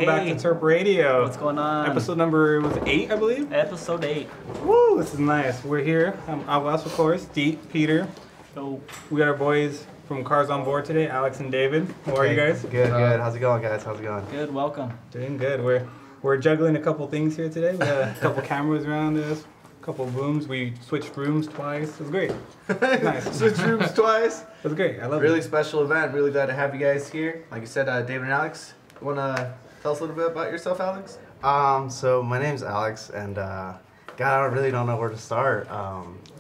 back to TerpRadio. What's going on? Episode number, was it 8, I believe? Episode 8. Woo, this is nice. We're here. I'm Abbas, of course. Deep, Peter. So, We got our boys from Cars Onboard today, Alex and David. How are you guys? Good, good. How's it going, guys? How's it going? good, welcome. Doing good. We're juggling a couple things here today. We got a couple cameras around us, a couple booms. We switched rooms twice. It was great. Nice. Switch rooms twice. It was great. I love Really it. special event. Really glad to have you guys here. Like you said, David and Alex. You want to tell us a little bit about yourself, Alex? So my name's Alex, and God, I really don't know where to start.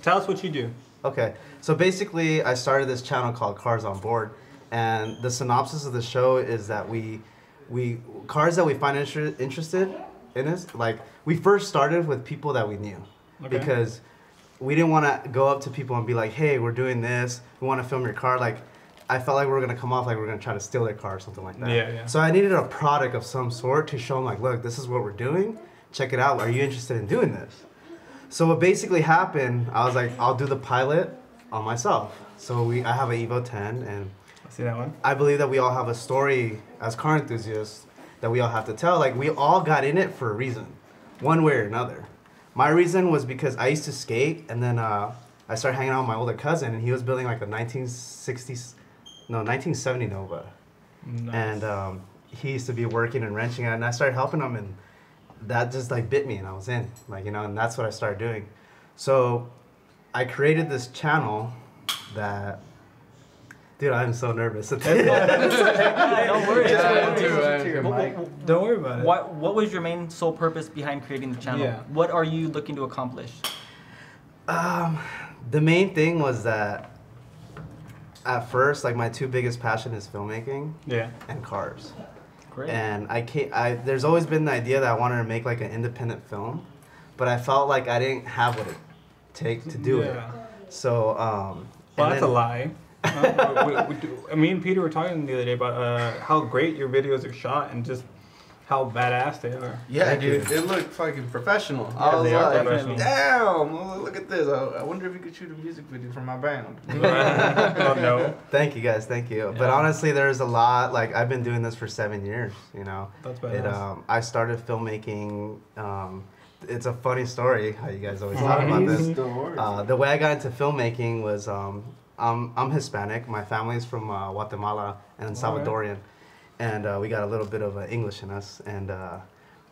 Tell us what you do. Okay, so basically, I started this channel called Cars Onboard, and the synopsis of the show is that we cars that we find interested in us. Like, we first started with people that we knew, because we didn't want to go up to people and be like, "Hey, we're doing this. We want to film your car." Like, I felt like we were gonna come off like we were gonna try to steal their car or something like that. Yeah. So I needed a product of some sort to show them, like, look, this is what we're doing. Check it out. Are you interested in doing this? So what basically happened, I was like, I'll do the pilot on myself. So I have an EVO10, and I see that one. I believe that we all have a story as car enthusiasts that we all have to tell. Like, we all got in it for a reason, one way or another. My reason was because I used to skate, and then I started hanging out with my older cousin, and he was building like a 1970 Nova. Nice. And he used to be working and wrenching it, and I started helping him, and that just like bit me, and I was in, like, you know, and that's what I started doing. So I created this channel that, dude, I'm so nervous. Don't worry. Don't worry about it. What was your main sole purpose behind creating the channel? Yeah. What are you looking to accomplish? The main thing was that at first, like, my two biggest passion is filmmaking and cars. Great. And there's always been the idea that I wanted to make like an independent film, but I felt like I didn't have what it takes to do it. So, Well, that's a lie. Me and Peter were talking the other day about how great your videos are shot and just how badass they are. Yeah, dude. It looked fucking professional. Yeah, I was they are like, professional. damn, look at this. I wonder if you could shoot a music video for my band. Oh, no. Thank you guys, thank you. Yeah. But honestly, there's a lot. Like, I've been doing this for 7 years. You know, That's badass. I started filmmaking. It's a funny story how you guys always talk about this. The way I got into filmmaking was I'm Hispanic. My family's from Guatemala and Salvadorian. And we got a little bit of English in us. And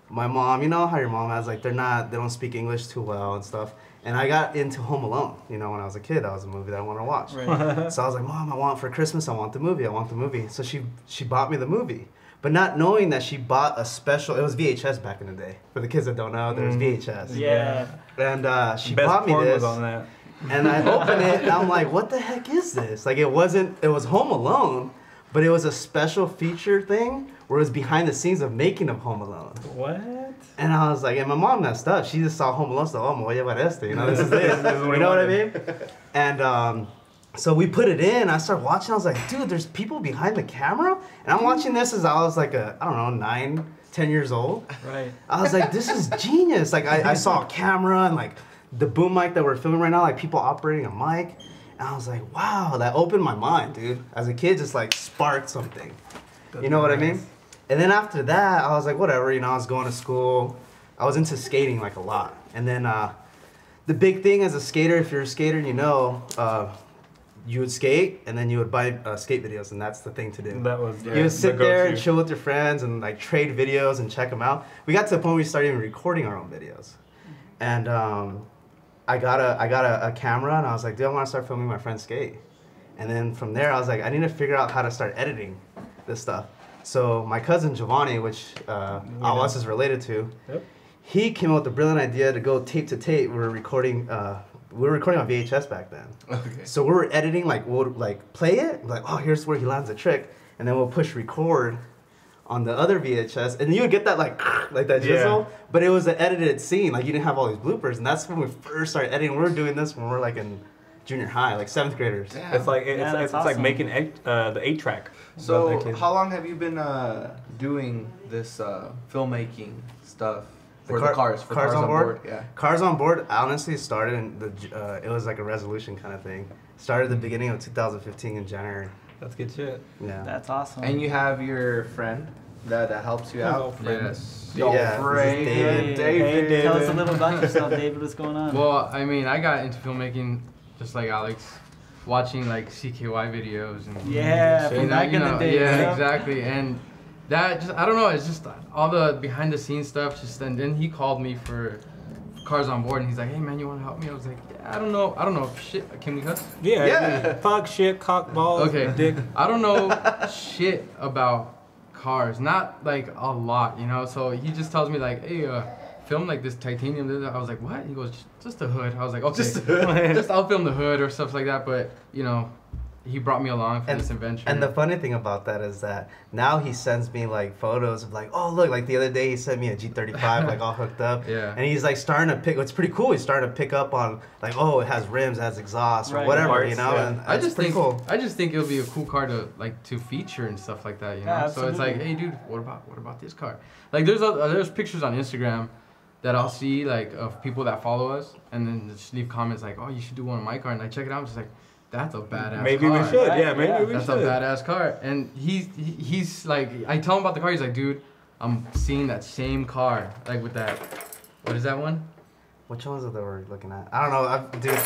my mom, you know how your mom has, like, they don't speak English too well and stuff. And I got into Home Alone. You know, when I was a kid, that was a movie that I wanted to watch. Right. So I was like, Mom, for Christmas, I want the movie. So she bought me the movie. But not knowing that she bought a special, it was VHS back in the day. For the kids that don't know, there was VHS. Yeah. And she Best bought me porn this. was on that. And I open it, and I'm like, what the heck is this? Like, it was Home Alone, but it was a special feature thing where it was behind the scenes of making of Home Alone. What? And I was like, and my mom messed up. She just saw Home Alone, so, oh, me voy a llevar este, you know, this is it. You know what I mean? And so we put it in, I started watching, I was like, dude, there's people behind the camera? And I'm watching this as I was like, 9, 10 years old. Right. I was like, this is genius. Like, I saw a camera and, like, the boom mic that we're filming right now, like, people operating a mic. And I was like, wow, that opened my mind, dude. As a kid, just, like, sparked something. You know what I mean? And then after that, I was like, whatever, you know, I was going to school. I was into skating, like, a lot. And then the big thing as a skater, if you're a skater, you know, you would skate, and then you would buy skate videos, and that's the thing to do. That was You would sit there and chill with your friends and, like, trade videos and check them out. We got to the point where we started even recording our own videos. And I got a camera, and I was like, dude, I want to start filming my friends skate. And then from there, I was like, I need to figure out how to start editing this stuff. So my cousin Giovanni, which Awas is related to, he came up with the brilliant idea to go tape to tape. We were recording on VHS back then. Okay. So we were editing, like, we'll like play it, like, oh, here's where he lands the trick, and then we'll push record on the other VHS, and you would get that like that jizzle, but it was an edited scene. Like, you didn't have all these bloopers, and that's when we first started editing. We were doing this when we were like in junior high, like 7th graders. Damn. It's like it's awesome. like making the 8-track. So how long have you been doing this filmmaking stuff for the cars? For Cars Onboard? Yeah. Cars Onboard honestly started in it was like a resolution kind of thing. Started at the beginning of 2015 in January. That's good shit. Yeah. That's awesome. And you have your friend that helps you out. Yes. Yo, Yeah, David. this is David. Hey, Tell us a little about yourself, David. What's going on? Well, I mean, I got into filmmaking just like Alex, watching like CKY videos and Yeah, from back in the day. Yeah, exactly. And that just, I don't know, it's just all the behind the scenes stuff. Just and then he called me for Cars Onboard, and he's like, "Hey man, you want to help me?" I was like, yeah, I don't know. Shit, can we cuss? Yeah. Fuck, shit, cock, balls, Okay. dick. I don't know shit about cars, not like a lot, you know. So he just tells me like, "Hey, film like this titanium." I was like, "What?" He goes, "Just the hood." I was like, "Okay, just I'll film the hood or stuff like that." But you know, he brought me along for this adventure. And the funny thing about that is that now he sends me like photos of like, oh look, like the other day he sent me a G35 like all hooked up. Yeah. And he's like starting to pick. It's pretty cool. He's starting to pick up on like, oh, it has rims, it has exhaust, or Right. whatever, Parts, you know. yeah. And I it's just pretty think cool. I just think it would be a cool car to feature and stuff like that, you know. Yeah, so it's like, absolutely. hey, dude, what about this car? Like there's pictures on Instagram that I'll see like of people that follow us, and then just leave comments like, oh, you should do one on my car, and I check it out, I'm just like, that's a badass Maybe car. we should. Right? Yeah, maybe Yeah. we That's should. a badass car. And he's like, I tell him about the car, he's like, dude, I'm seeing that same car, like with that, what is that one? Which ones are that we're looking at? I don't know, dude.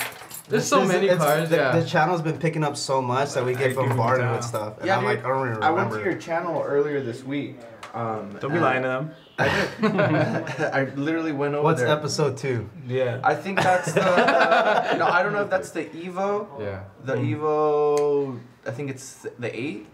There's so many cars, yeah. The channel's been picking up so much that we get bombarded with stuff. And Yeah, I'm dude, like, I don't even I remember. went to your channel earlier this week. Don't be lying to them. I literally went over What's there. episode 2? Yeah. I think that's the. No, I don't know if that's the Evo. Yeah. The Evo. I think it's the 8.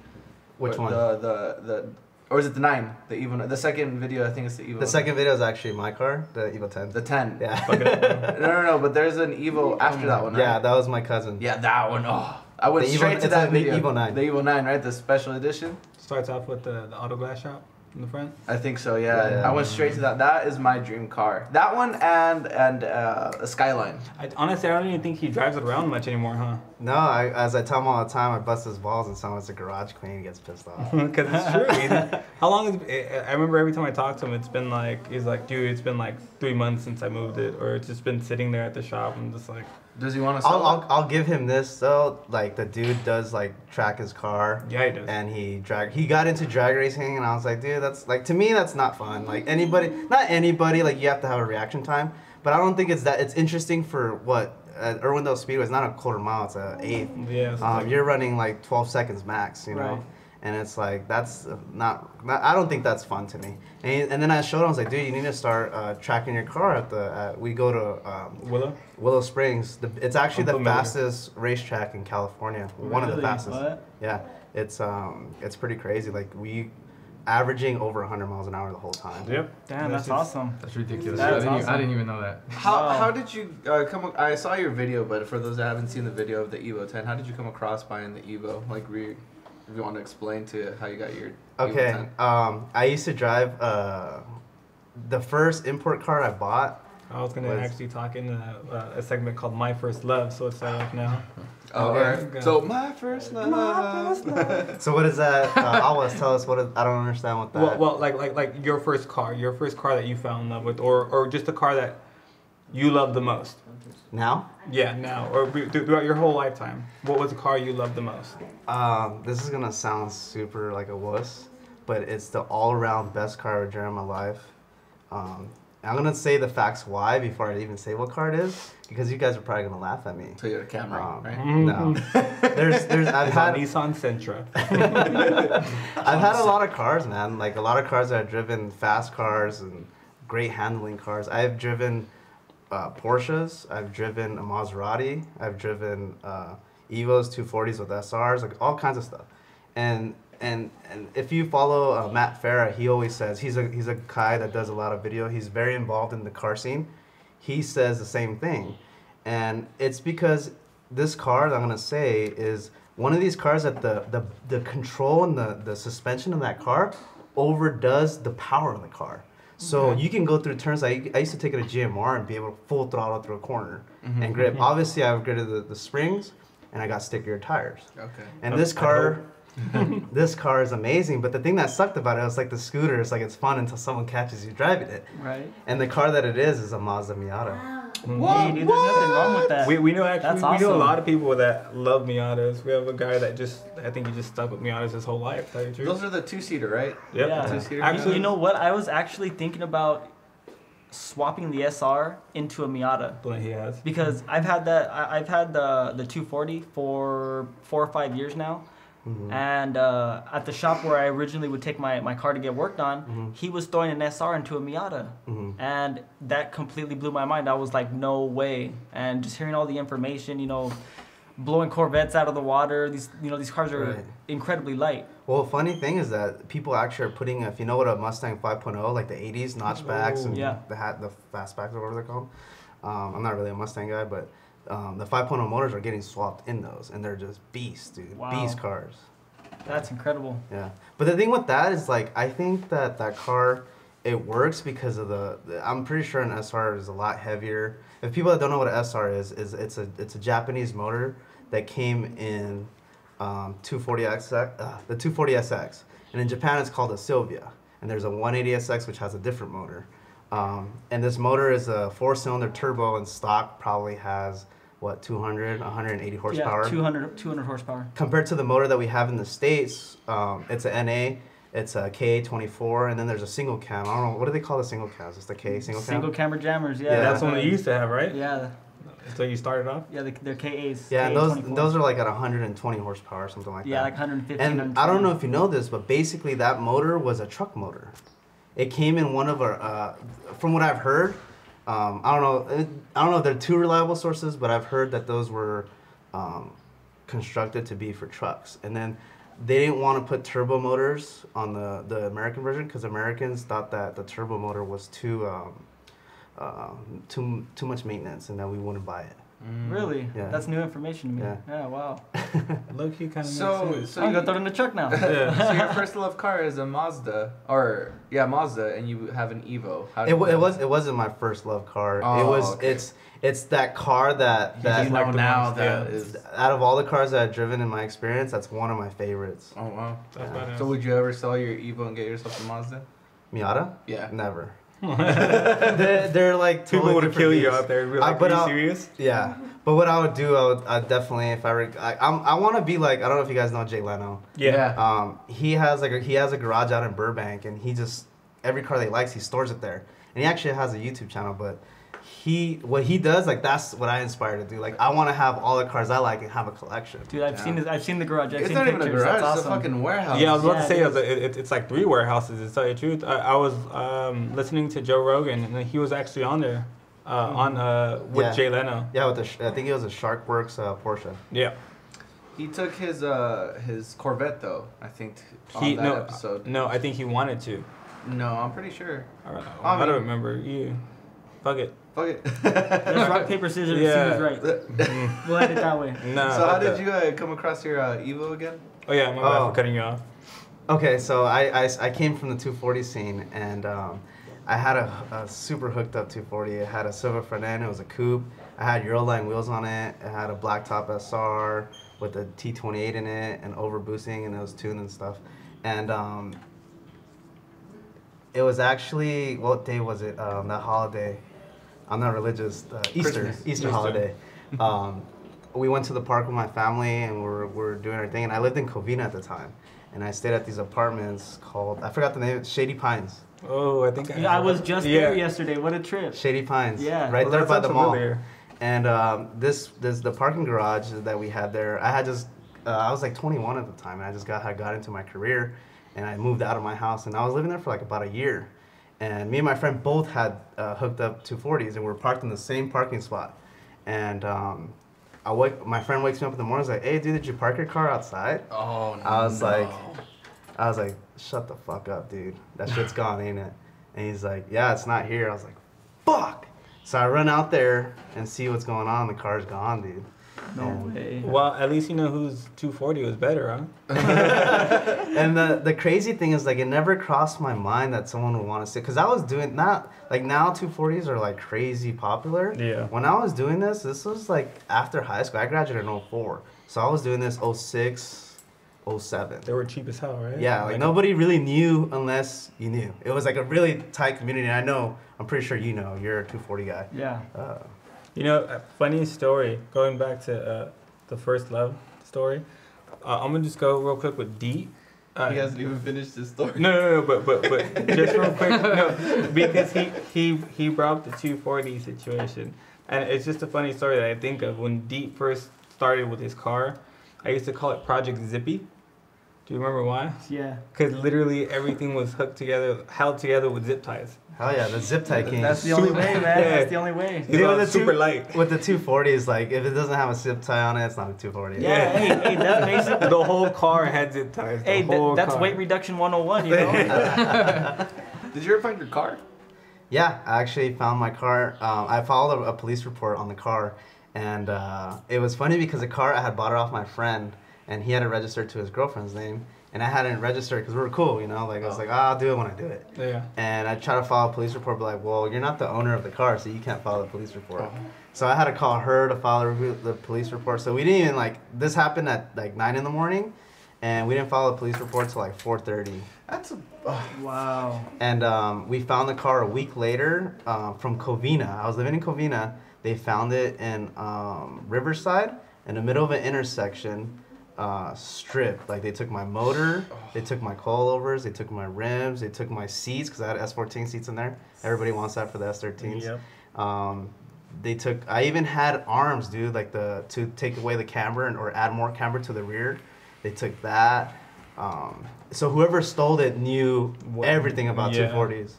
Which Or one? The or is it the 9? The Evo. The second video, I think it's the Evo. The second video is actually my car, the Evo 10. The 10. Yeah. No. But there's an Evo after that one, right? Yeah, that was my cousin. Yeah, that one. Oh, I went The Evo- straight to it's that a video. Evo 9. The Evo 9, right? The special edition. Starts off with the auto glass shop in the front. I think so. Yeah. Yeah. I went straight to that. That is my dream car. That one and a Skyline. Honestly, I don't even think he drives it around much anymore, huh? No, as I tell him all the time, I bust his balls and someone's a garage queen, he gets pissed off. Because it's true. How long I remember every time I talk to him, it's been like, he's like, dude, it's been like 3 months since I moved it, or it's just been sitting there at the shop. I'm just like, Does he want to sell it? I'll give him this though. Like the dude does like track his car. yeah, he does. And he got into drag racing, and I was like, dude, that's like, to me that's not fun. Like not anybody, like you have to have a reaction time. But I don't think it's interesting for what Irwindale Speedway is not a quarter mile, it's an eighth. Yeah. So You're running like 12 seconds max, you know. Right. And it's like, that's not, I don't think that's fun to me. And then I showed him, I was like, dude, you need to start tracking your car we go to Willow Springs. It's actually I'm the familiar. fastest racetrack in California. One of the Really? fastest. What? Yeah, it's pretty crazy. Like we averaging over 100 miles an hour the whole time. Yep. Damn, that's awesome. That's ridiculous. That's I awesome. didn't even know that. How did you come? I saw your video, but for those that haven't seen the video of the Evo 10, how did you come across buying the Evo? Like, if you want to explain to how you got your Okay, Evo 10. I used to drive the first import car I bought. I was gonna actually talk in a segment called "My First Love," so it's like now. Oh, okay. alright. Okay. So my first love. So what is that? Always tell us I don't understand what that. Well, like your first car that you fell in love with, or just a car that you love the most. Now? Yeah, now or throughout your whole lifetime, what was the car you loved the most? This is gonna sound super like a wuss, but it's the all-around best car I've ever driven in my life. I'm gonna say the facts why before I even say what car it is, because you guys are probably gonna laugh at me. So you're a Camry, right? No, I've It's a had Nissan Sentra. I've had a lot of cars, man. Like a lot of cars that I've driven, fast cars and great handling cars. I've driven Porsches. I've driven a Maserati. I've driven Evos, 240s with SRs, like all kinds of stuff. And if you follow Matt Farah, he always says he's a guy that does a lot of video. He's very involved in the car scene. He says the same thing, and it's because this car that I'm gonna say is one of these cars that the control and the suspension of that car overdoes the power of the car. So you can go through turns. I used to take it to GMR and be able to full throttle through a corner and grip. Obviously, I upgraded the springs and I got stickier tires. Okay. And this car, this car is amazing. But the thing that sucked about it was like the scooter. It's like it's fun until someone catches you driving it. Right. And the car that it is a Mazda Miata. Hey, dude, there's nothing wrong with that. We know actually That's we know a awesome. lot of people that love Miatas. We have a guy that I think he just stuck with Miatas his whole life. Tell you the truth. Those are the 2-seater, right? Yep. Yeah. 2-seater. Actually, You know what? I was actually thinking about swapping the SR into a Miata. Blunt he has. Because I've had the 240 for 4 or 5 years now. Mhm. And at the shop where I originally would take my car to get worked on, he was throwing an SR into a Miata. And that completely blew my mind. I was like, no way. And just hearing all the information, blowing Corvettes out of the water. These cars are Right. incredibly light. Well, funny thing is that people actually are putting, if you know what a Mustang 5.0, like the 80s notchbacks and Yeah. the fastbacks or whatever they're called. I'm not really a Mustang guy, but the 5.0 motors are getting swapped in those, and they're just beasts, dude. Wow. Beast cars. That's incredible. Yeah. But the thing with that is, like, I think that car, it works because of I'm pretty sure an SR is a lot heavier. If people that don't know what an SR is it's a Japanese motor that came in 240SX, the 240SX. And in Japan it's called a Sylvia. And there's a 180SX which has a different motor. And this motor is a 4-cylinder turbo, and stock probably has, 180 horsepower? Yeah, 200 horsepower. Compared to the motor that we have in the States, it's a NA, it's a KA24, and then there's a single cam. I don't know, what do they call the single cams? It's the K single cam? Single camera jammers, yeah. Yeah. That's the one that you used to have, right? Yeah, So you started off. yeah, they're KAs. Yeah, and KA24. those are like at 120 horsepower or something like Yeah, that. like 150. And I don't know if you know this, but basically that motor was a truck motor. It came in one of our, from what I've heard, I don't know if they're two reliable sources, but I've heard that those were constructed to be for trucks. And then they didn't want to put turbo motors on the American version because Americans thought that the turbo motor was too much maintenance and that we wouldn't buy it. Really? Yeah. That's new information to me. Yeah. Yeah, wow. Low key kind of So I'm gonna throw it in the truck now. so your first love car is a Mazda, Mazda, and you have an Evo. It wasn't my first love car. Oh, okay. It's that car that you know now that is. out of all the cars that I've driven in my experience, that's one of my favorites. Oh wow. That's badass. So would you ever sell your Evo and get yourself a Mazda? Miata? Yeah. Never. they're like People totally would kill you different out there. Be like, but are you I'll- serious? Yeah, but what I would do, I'd definitely, if I want to be like, I don't know if you guys know Jay Leno. Yeah. He has a garage out in Burbank, and he just, every car that he likes, he stores it there. And he actually has a YouTube channel, but what he does, like, that's what I inspire to do. Like, I want to have all the cars I like and have a collection. Dude, I've seen this. I've seen the garage. I've It's seen not even a pictures. garage. That's It's a awesome. fucking warehouse. Yeah, I was about to say Yeah, it's like 3 warehouses. To tell you the truth, I was listening to Joe Rogan, and he was actually on there, with Yeah. Jay Leno. Yeah, I think it was a Sharkworks Porsche. Yeah. He took his Corvette though. I think on that episode. No, I think he wanted to. No, I'm pretty sure. I don't remember. You, fuck it. Fuck it. Let's rock, paper, scissors, Yeah. see who's right. We'll end it that way. Nah. So how fuck did that. you come across your Evo again? Oh yeah, my bad for cutting you off. Okay, so I came from the 240 scene, and I had a super hooked up 240. It had a silver front end. It was a coupe. I had Euroline wheels on it. It had a blacktop SR with a T28 in it and overboosting, and it was tuned and stuff. And it was actually, what day was it? That holiday. I'm not religious. Easter Easter. holiday. We went to the park with my family, and we're doing our thing. And I lived in Covina at the time, and I stayed at these apartments called, I forgot the name, Shady Pines. Oh, I think I was just there yesterday. What a trip. Shady Pines. Yeah. Right there by the mall. Familiar. And the parking garage that we had there, I was like 21 at the time, and I just had got into my career, and I moved out of my house, and I was living there for like about a year. And me and my friend both had hooked up 240s, and we were parked in the same parking spot. And my friend wakes me up in the morning, he's like, "Hey, dude, did you park your car outside?" Oh no. I was like, "Shut the fuck up, dude. That shit's gone, ain't it?" And he's like, "Yeah, it's not here." I was like, "Fuck." So I run out there and see what's going on. The car's gone, dude. No way. Well, at least you know whose 240 was better, huh? And the crazy thing is, like, it never crossed my mind that someone would want to sit, because I was doing not like, now 240s are like crazy popular. Yeah. When I was doing this was like after high school. I graduated in 04, so I was doing this 06, 07. They were cheap as hell, right? Yeah, like nobody really knew unless you knew. It was like a really tight community. And I'm pretty sure you know, you're a 240 guy. Yeah. You know, a funny story. Going back to the first love story. I'm gonna just go real quick with D. He hasn't even finished his story. No, but just real quick, no, because he brought up the 240 situation, and it's just a funny story that I think of when Deep first started with his car. I used to call it Project Zippy. Do you remember why? Yeah. Because literally everything was held together with zip ties. Hell yeah, the zip tie king. That's the only way, man. That's the only way. He's Dude, all with the super light. With the 240s, like if it doesn't have a zip tie on it, it's not a 240. Yeah, hey, that's basically. The whole car had zip ties. Hey, that's car. weight reduction 101, you know? Did you ever find your car? Yeah, I actually found my car. I followed a police report on the car, and it was funny because the car, I had bought it off my friend, and he had it registered to his girlfriend's name, and I hadn't registered because we were cool, you know? Like, I was like, I'll do it when I do it. Yeah. And I tried to file a police report, but like, well, you're not the owner of the car, so you can't file the police report. So I had to call her to file the police report. So we didn't even, like, this happened at like 9 in the morning, and we didn't file a police report till like 4:30. That's a. Wow. And we found the car a week later from Covina. I was living in Covina. They found it in Riverside in the middle of an intersection, stripped. Like, they took my motor, they took my coilovers, they took my rims, they took my seats, because I had S14 seats in there. Everybody wants that for the S13s. Yep. They took, I even had arms, dude, like to take away the camber or add more camber to the rear. They took that. So whoever stole it knew everything about 240s.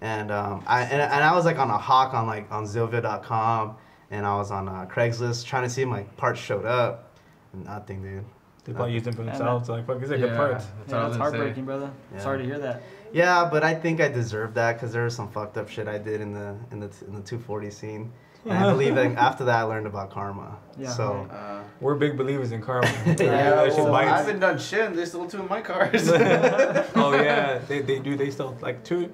And I was like on a hawk on Zilvia.com, and I was on Craigslist trying to see if my parts showed up. Nothing, dude. They probably used them for themselves. Like, fuck, these are good parts. That's heartbreaking, brother. Yeah. Sorry to hear that. Yeah, but I think I deserved that because there was some fucked up shit I did in the 240 scene. And I believe that after that I learned about karma. Yeah. So We're big believers in karma. Yeah, That shit well, I bites. haven't done shit, and they stole 2 of my cars. Oh yeah, they do. They stole like two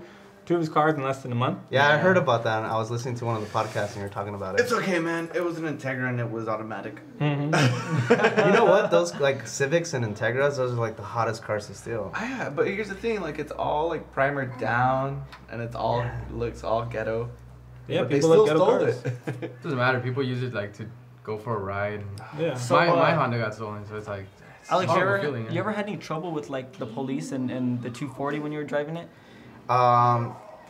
of his cars in less than a month. yeah, I heard about that. I was listening to one of the podcasts and you were talking about it. It's okay, man. It was an Integra and it was automatic. Mm-hmm. You know what? Those like Civics and Integras, those are like the hottest cars to steal. Yeah, but here's the thing: like, it's all like primer down, and it's all looks all ghetto. Yeah, But they people still like ghetto stole cars. it. Doesn't matter. People use it like to go for a ride. Yeah. So, my Honda got stolen, so it's like. It's Alex, horrible feeling, you ever had any trouble with like the police and the 240 when you were driving it?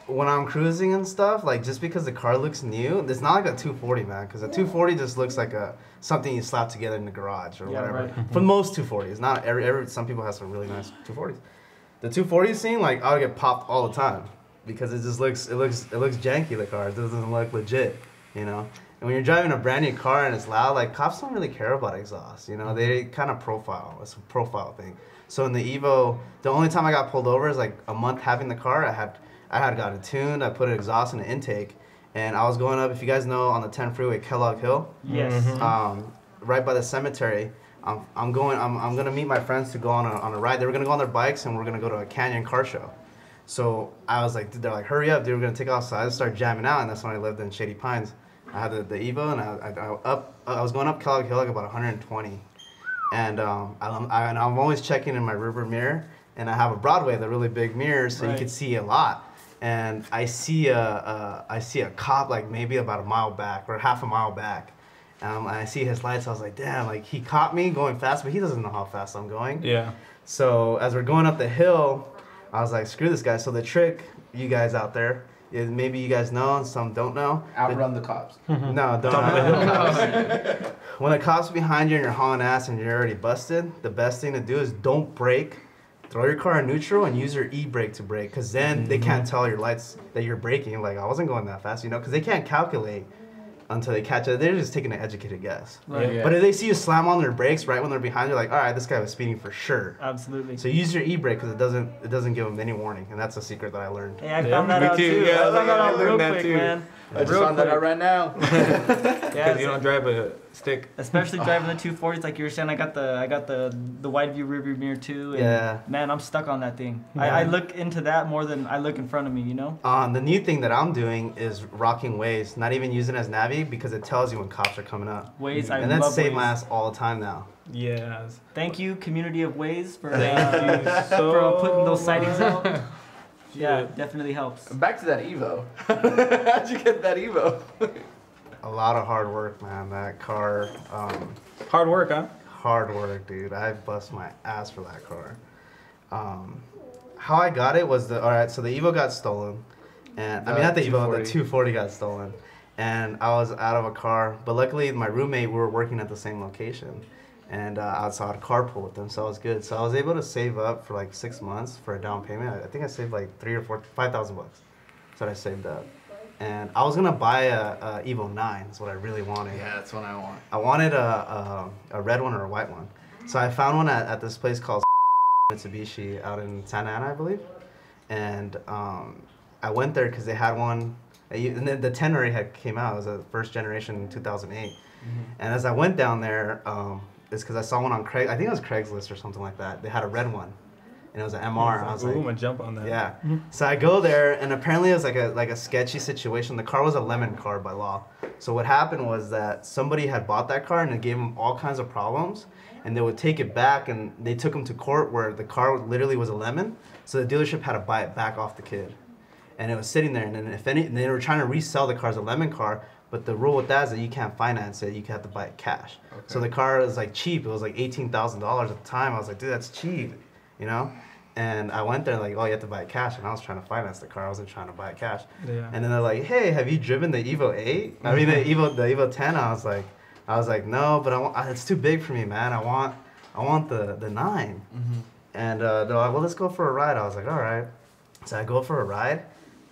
When I'm cruising and stuff, like just because the car looks new, it's not like a 240, man. Because a 240 just looks like something you slap together in the garage or whatever. Right. For most 240s, not every. Some people have some really nice 240s. The 240 scene, like I would get popped all the time because it just looks janky. The car, it doesn't look legit, you know. And when you're driving a brand new car and it's loud, like cops don't really care about exhaust, you know. They kind of profile. It's a profile thing. So in the Evo, the only time I got pulled over is like a month having the car. I had got it tuned. I put an exhaust in the intake, and I was going up. If you guys know, on the 10 freeway, Kellogg Hill. Yes. Right by the cemetery. I'm gonna meet my friends to go on a ride. They were gonna go on their bikes, and we're gonna go to a Canyon car show. So I was like, they're like, hurry up, dude. We're gonna take off. So I started jamming out, and that's when I lived in Shady Pines. I had the Evo, and I was going up Kellogg Hill like about 120, and I'm always checking in my rearview mirror, and I have a Broadway, the really big mirrors, so you can see a lot. And I see a cop like maybe about a mile back or half a mile back. And I see his lights. I was like, damn, like he caught me going fast, but he doesn't know how fast I'm going. Yeah. So as we're going up the hill, I was like, screw this guy. So the trick, you guys out there, is maybe you guys know and some don't know. Outrun the cops. No, don't outrun the cops. When a cop's behind you and you're hauling ass and you're already busted, the best thing to do is don't brake. Throw your car in neutral and use your e-brake to brake, because then they can't tell your lights that you're braking. Like, I wasn't going that fast, you know, because they can't calculate until they catch it. They're just taking an educated guess. Right. Yeah. But if they see you slam on their brakes right when they're behind you, like, all right, this guy was speeding for sure. Absolutely. So use your e-brake because it doesn't give them any warning, and that's a secret that I learned. Hey, I found that me out too. too. Yeah, I found that I out learned real that quick, too. man. I just Real found that quick. out right now. Because Yeah, you don't drive a stick. especially driving the 240s, like you were saying. I got the wide view rearview mirror too. And Yeah. Man, I'm stuck on that thing. Yeah. I look into that more than I look in front of me. You know. The new thing that I'm doing is rocking Waze, not even using it as Navi, because it tells you when cops are coming up. Waze, I And that's love saved Waze. my ass all the time now. Yes. Thank you, community of Waze, for Thank you so for putting those sightings out. Yeah, Shit. definitely helps. Back to that Evo. How'd you get that Evo? a lot of hard work, man. That car. Hard work, huh? Hard work, dude. I bust my ass for that car. How I got it was alright. So the Evo got stolen, and I mean not the Evo, the 240 got stolen, and I was out of a car. But luckily, my roommate, we were working at the same location, and I saw a carpool with them, so I was good. So I was able to save up for like 6 months for a down payment. I think I saved like $5,000. That's what I saved up. And I was gonna buy a Evo 9. That's what I really wanted. Yeah, that's what I want. I wanted a red one or a white one. So I found one at this place called Mitsubishi out in Santa Ana, I believe. And I went there because they had one. And then the 10 already came out. It was a first generation in 2008. And as I went down there, it's because I saw one on I think it was Craigslist or something like that. They had a red one. And it was an MR. I was like, ooh, I'm gonna jump on that. Yeah. So I go there, and apparently it was like a sketchy situation. The car was a lemon car by law. So what happened was that somebody had bought that car, and it gave them all kinds of problems. And they would take it back, and they took them to court where the car literally was a lemon. So the dealership had to buy it back off the kid. And it was sitting there, and then they were trying to resell the car as a lemon car. But the rule with that is that you can't finance it. You have to buy it cash. Okay. So the car was like cheap. It was like $18,000 at the time. I was like, dude, that's cheap, you know? And I went there like, oh, you have to buy it cash. And I was trying to finance the car. I wasn't trying to buy it cash. Yeah. And then they're like, hey, have you driven the Evo 8? I mean, the Evo 10. I was like, no, but it's too big for me, man. I want the 9. And they're like, well, let's go for a ride. I was like, all right. So I go for a ride.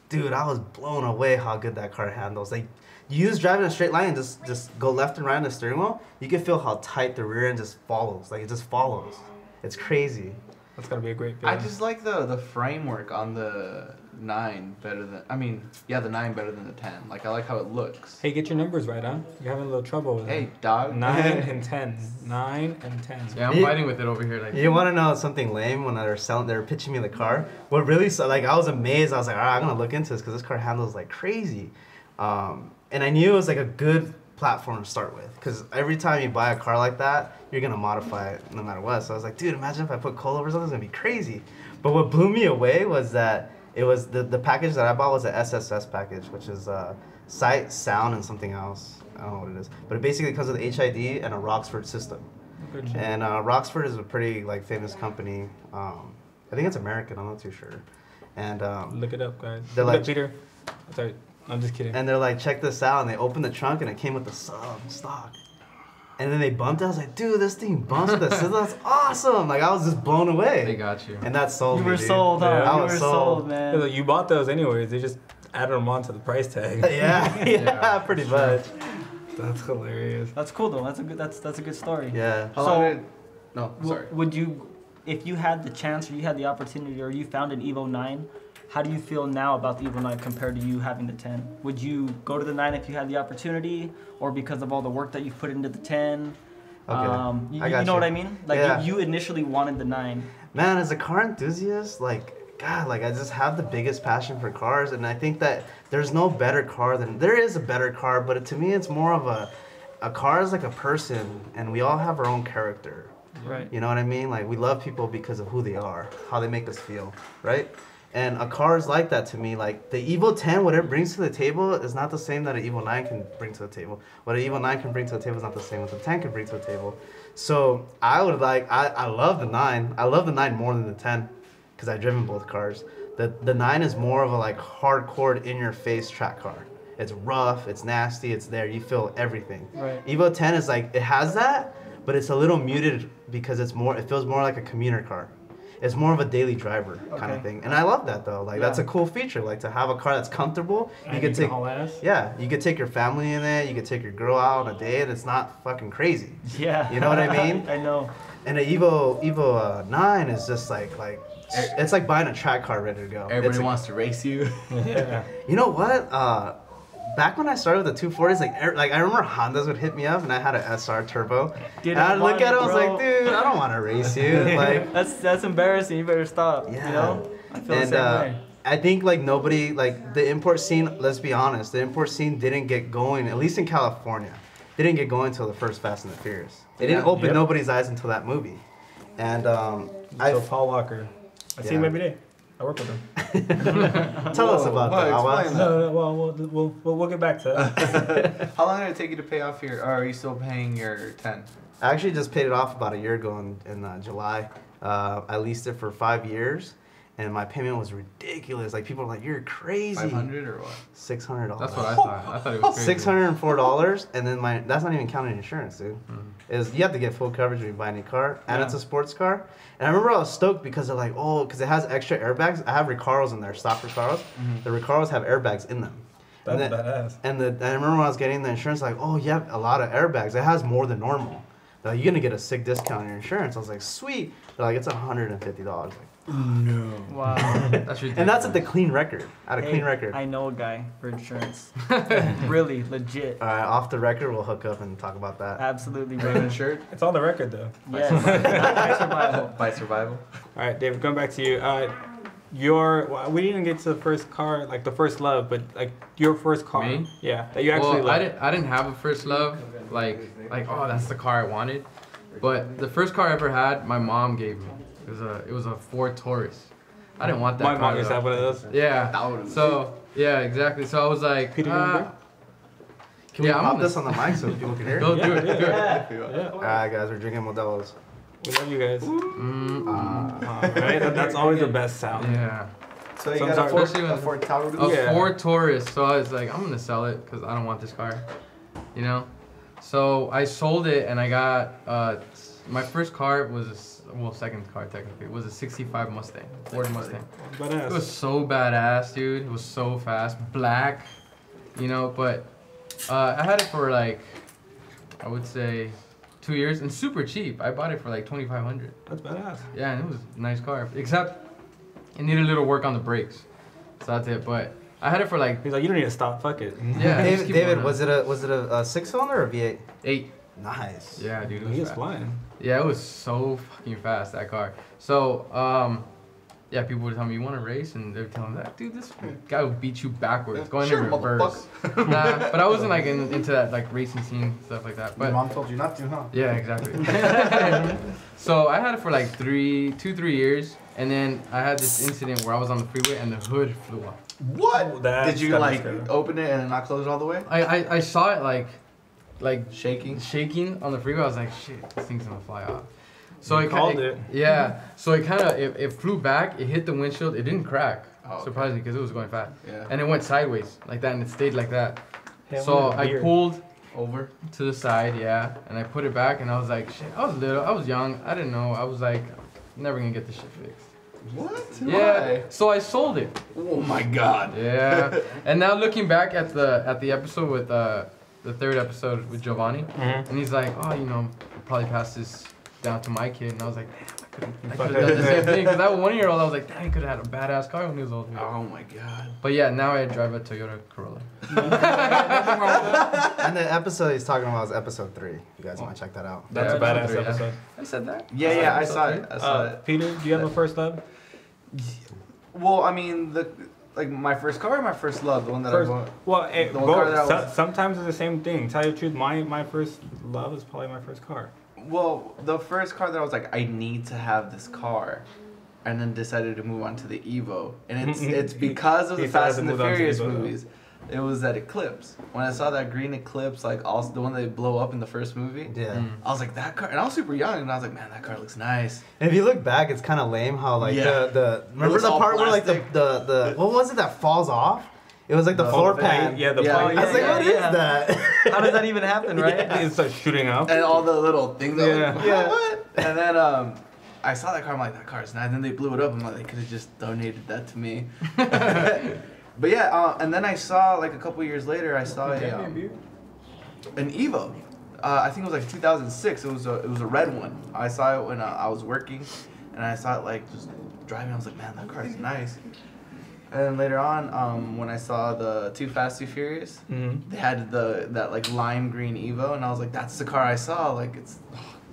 Dude, I was blown away how good that car handles. Like, you just drive in a straight line and just go left and right on the steering wheel. You can feel how tight the rear end just follows. Like, it just follows. It's crazy. That's gotta be a great feeling. I just like the framework on the 9 better than, the 9 better than the 10. Like, I like how it looks. Hey, get your numbers right, huh? You're having a little trouble with it. Hey, dog. 9 and 10. 9 and 10. Yeah, I'm fighting with it over here. Like, you want to know something lame? When they're pitching me the car, what really, I was amazed. I was like, all right, I'm gonna look into this because this car handles like crazy. And I knew it was like a good platform to start with, because every time you buy a car like that, you're gonna modify it no matter what. So I was like, dude, imagine if I put coilovers on, it's gonna be crazy. But what blew me away was that it was the package that I bought was the SSS package, which is sight, sound, and something else. I don't know what it is, but it basically comes with HID and a Roxford system. And Roxford is a pretty famous company. I think it's American. I'm not too sure. And look it up, guys. They're look like, up, Peter. Sorry. I'm just kidding. And they're like, check this out. And they opened the trunk and it came with the sub stock. And then they bumped it. I was like, dude, this thing bumps with the system. That's awesome. Like, I was just blown away. They got you. And that sold me, You were dude. sold, huh? Yeah, You were sold, man. Like, you bought those anyways. They just added them onto the price tag. yeah, pretty much. That's hilarious. That's cool though. That's a good story. Yeah. Would you, if you had the chance or you had the opportunity or you found an Evo 9, how do you feel now about the Evo 9 compared to you having the 10? Would you go to the 9 if you had the opportunity, or because of all the work that you've put into the 10? Okay. You know what I mean? Like, you initially wanted the 9. Man, as a car enthusiast, I just have the biggest passion for cars, and I think that there's no better car there is a better car, but to me it's more of a car is like a person, and we all have our own character. Right. You know what I mean? Like, we love people because of who they are, how they make us feel, right? And a car is like that to me. Like, the Evo 10, what it brings to the table is not the same that an Evo 9 can bring to the table. What an Evo 9 can bring to the table is not the same what the 10 can bring to the table. So I love the 9. I love the 9 more than the 10 because I've driven both cars. The 9 is more of a hardcore in-your-face track car. It's rough, it's nasty, it's there. You feel everything. Right. Evo 10 is it has that, but it's a little muted because it feels more like a commuter car. It's more of a daily driver kind of thing. And I love that though. That's a cool feature. Like, to have a car that's comfortable. You could take your family in it, you could take your girl out on a date, and it's not fucking crazy. Yeah. You know what I mean? I know. And the Evo 9 is just it's like buying a track car ready to go. Everybody wants to race you. Yeah. You know what? Back when I started with the 240s, I remember Hondas would hit me up, and I had an SR turbo. And I'd look at it, I was like, dude, I don't want to race you. Like, that's embarrassing. You better stop. Yeah. You know? I feel the same way. I think nobody, the import scene, let's be honest, the import scene didn't get going, at least in California. They didn't get going until the first Fast and the Furious. It didn't open nobody's eyes until that movie. And Paul Walker. I see him every day. I work with him. Tell us about that. Explain that. No, well, we'll get back to that. How long did it take you to pay off your, or are you still paying your 10? I actually just paid it off about a year ago in July. I leased it for 5 years, and my payment was ridiculous. Like, people are like, "You're crazy." 500 or what? $600. That's what I thought. I thought it was crazy. $604, and then that's not even counting insurance, dude. You have to get full coverage when you buy a new car, and it's a sports car. And I remember I was stoked because they're like, oh, because it has extra airbags. I have Recaros in there, stock Recaros. The Recaros have airbags in them. That's badass. And I remember when I was getting the insurance, like, oh, you have a lot of airbags. It has more than normal. They're like, you're gonna get a sick discount on your insurance. I was like, sweet. They're like, it's $150. Like, No. Wow. That's ridiculous. and that's at the clean record. At a clean record. I know a guy for insurance. Really, legit. All right, off the record, we'll hook up and talk about that. Absolutely, Raven Raven. insured? It's on the record though. Yes. I survival. By survival? All right, David, going back to you. We didn't get to the first car, like the first love, but like your first car. Me? Yeah, that you actually Well, loved. I didn't have a first love, like oh, that's the car I wanted. But the first car I ever had, my mom gave me. It was a Ford Taurus. I didn't want that My car. mom used to though. have one of those. Yeah. So yeah, exactly. So I was like, Peter, remember? Can we I'm pop gonna- this on the mic so people can hear? Go do it. Do it. Yeah. All right, guys, we're drinking Modelo's. We love you guys. Mm, Right? That's always the best sound. yeah. So you So got I'm a sorry. Ford Taurus? A Yeah. Ford Taurus. So I was like, I'm gonna sell it because I don't want this car, you know. So I sold it and I got my first car was second car technically was a '65 Mustang, Ford Mustang. It Badass. was so badass, dude. It was so fast, black, you know. But I had it for like, I would say, 2 years and super cheap. I bought it for like $2,500. That's badass. Yeah, and it was a nice car, except it needed a little work on the brakes. So that's it. But I had it for like He's like, you don't need to stop. Fuck it. yeah. just keep David, going was it a 6-cylinder or V8? 8. Nice. Yeah, dude. It He was was fast. flying. Yeah, it was so fucking fast, that car. So, yeah, people would tell me, you want to race? And they would tell me that, dude, this guy will beat you backwards, going Sure, in reverse. Nah, but I wasn't like into that like racing scene, stuff like that. But mom told you not to, huh? yeah, exactly. So I had it for like 3 years. And then I had this incident where I was on the freeway and the hood flew off. What? That's- Did you that like was good. open it and not close it all the way? I saw it like Shaking? shaking on the freeway. I was like, shit, this thing's gonna fly off. So You it called kinda, it. Yeah. So it flew back. It hit the windshield. It didn't crack. Oh, okay. Surprisingly, because it was going fast. Yeah. And it went sideways like that, and it stayed like that. Yeah, So weird. I pulled Over? to the side, yeah, and I put it back, and I was like, shit. I was little. I was young. I didn't know. I was like, never gonna get this shit fixed. What? Yeah. So I sold it. Oh my god. Yeah. And now looking back at the episode with the third episode with Giovanni, Mhm. and he's like, oh, you know, I'll probably pass this down to my kid, and I was like, damn, I could have done the same thing. Because I was 1 year old, I was like, damn, he could have had a badass car when he was old. Oh my god. But yeah, now I drive a Toyota Corolla. And the episode he's talking about is episode 3. You guys want to check that out? That's a Yeah, badass episode three, episode. I said that. Yeah, I episode saw three. it. I saw it. Peter, do you have a first love? Well, I mean, like my first car or my first love, the one that First, I bought. well, The one car that was- sometimes it's the same thing. Tell you the truth, my first love is probably my first car. Well, the first car that I was like, I need to have this car, and then decided to move on to the Evo, and it's because of He the decided Fast to and the move on to the Furious Evo, though. movies. It was that Eclipse. When I saw that green Eclipse, like also the one that they blow up in the first movie, Yeah. I was like, that car, and I was super young, and I was like, man, that car looks nice. And if you look back, it's kind of lame how like Yeah. the remember looks the all part where like plastic. the what was it that falls off? It was like the floor pan. Yeah, the Yeah, floor. I was like, yeah, what is yeah. that? How does that even happen, right? It starts shooting up. And all the little things. Yeah. Like, Yeah. what? And then I saw that car. I'm like, that car's nice. And then they blew it up. I'm like, they could have just donated that to me. But yeah, and then I saw like a couple years later, I saw an Evo. I think it was like 2006. It was a red one. I saw it when I was working, and I saw it like just driving. I was like, man, that car is nice. And then later on, when I saw the Too Fast, Too Furious, Mm-hmm. they had that like lime green Evo, and I was like, that's the car I saw. Like it's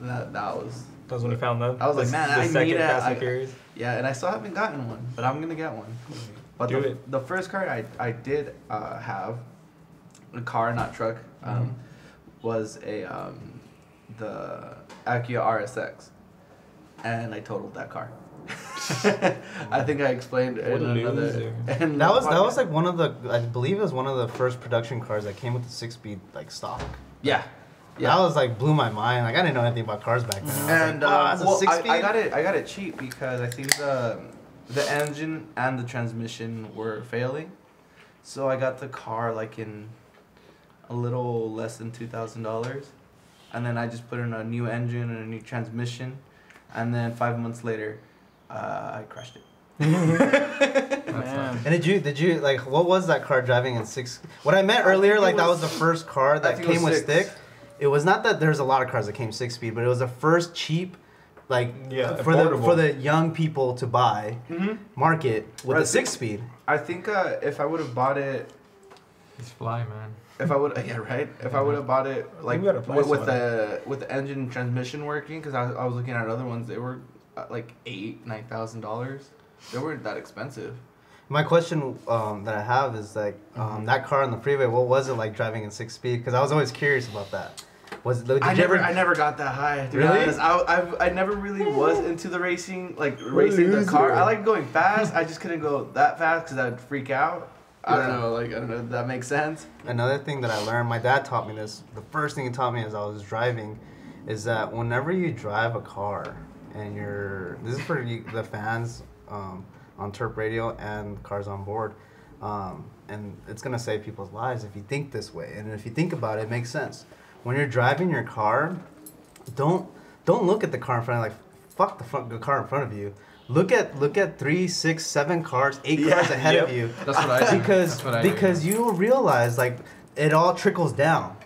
that was. That was when you found love. I was like, man, I second need it. Fast and Furious. Yeah, and I still haven't gotten one, but I'm gonna get one. But Do it. the first car I did have, a car, not truck, was the Acura RSX, and I totaled that car. I think I explained What in a another. loser. In That was podcast. like one of the, I believe it was one of the first production cars that came with the 6-speed like stock. Yeah. That was like blew my mind. Like I didn't know anything about cars back then. I was And like, wow, it's a well, 6-speed? I got it cheap because I think the engine and the transmission were failing, so I got the car like in a little less than $2,000, and then I just put in a new engine and a new transmission, and then 5 months later, I crashed it. Man. And did you like what was that car driving in 6? What I meant earlier, like that was the first car that think it was came with 6. stick. It was not that there's a lot of cars that came 6-speed, but it was the first cheap, like for the young people to buy market with Right, the 6-speed. I think if I would have bought it, He's fly, man. if I would If I would have bought it like You got a price with on the engine and transmission working, because I was looking at other ones, they were like $8,000-$9,000. They weren't that expensive. My question that I have is like that car on the freeway. What was it like driving in 6-speed? Because I was always curious about that. I never got that high. To be Really? honest. I never really was into the racing, like racing the car. I like going fast. I just couldn't go that fast because I'd freak out. I don't know if that makes sense. Another thing that I learned, my dad taught me this. The first thing he taught me as I was driving, is that whenever you drive a car and this is for the fans on TerpRadio and Cars Onboard, and it's gonna save people's lives if you think this way. And if you think about it, it makes sense. When you're driving your car, don't look at the car in front of you, like fuck the car in front of you. Look at 3, 6, 7 cars, 8 cars ahead of you. That's what I do. Because you will realize like it all trickles down,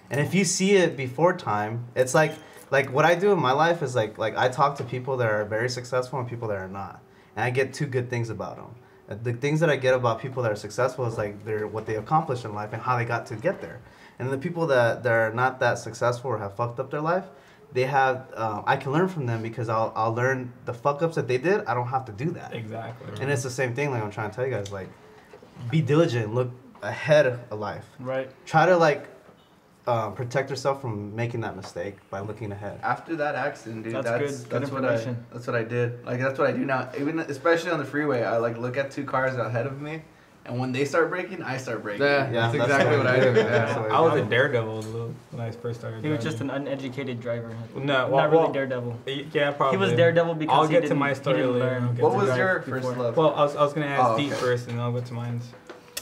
and if you see it before time, it's like what I do in my life is like I talk to people that are very successful and people that are not, and I get 2 good things about them. The things that I get about people that are successful is like what they accomplished in life and how they got to get there, and the people that are not that successful or have fucked up their life, they have I can learn from them because I'll learn the fuck ups that they did. I don't have to do that. Exactly. And it's the same thing. Like I'm trying to tell you guys, like be diligent, look ahead of life. Right. Try to like protect yourself from making that mistake by looking ahead. After that accident, dude, That's good what I information. that's what I did. Like that's what I do now. Even especially on the freeway, I like look at 2 cars ahead of me, and when they start braking, I start braking. Yeah, that's that's exactly what I do. That's Yeah. what I was a daredevil when I first started. He was driving. just an uneducated driver. No, Not really Daredevil. Yeah, probably. He was Daredevil because I'll he get to didn't- my he story didn't later. learn. I'll get What to was that. your before. first love? Well, I was gonna ask Oh, Deep okay. first, and I'll go to mine.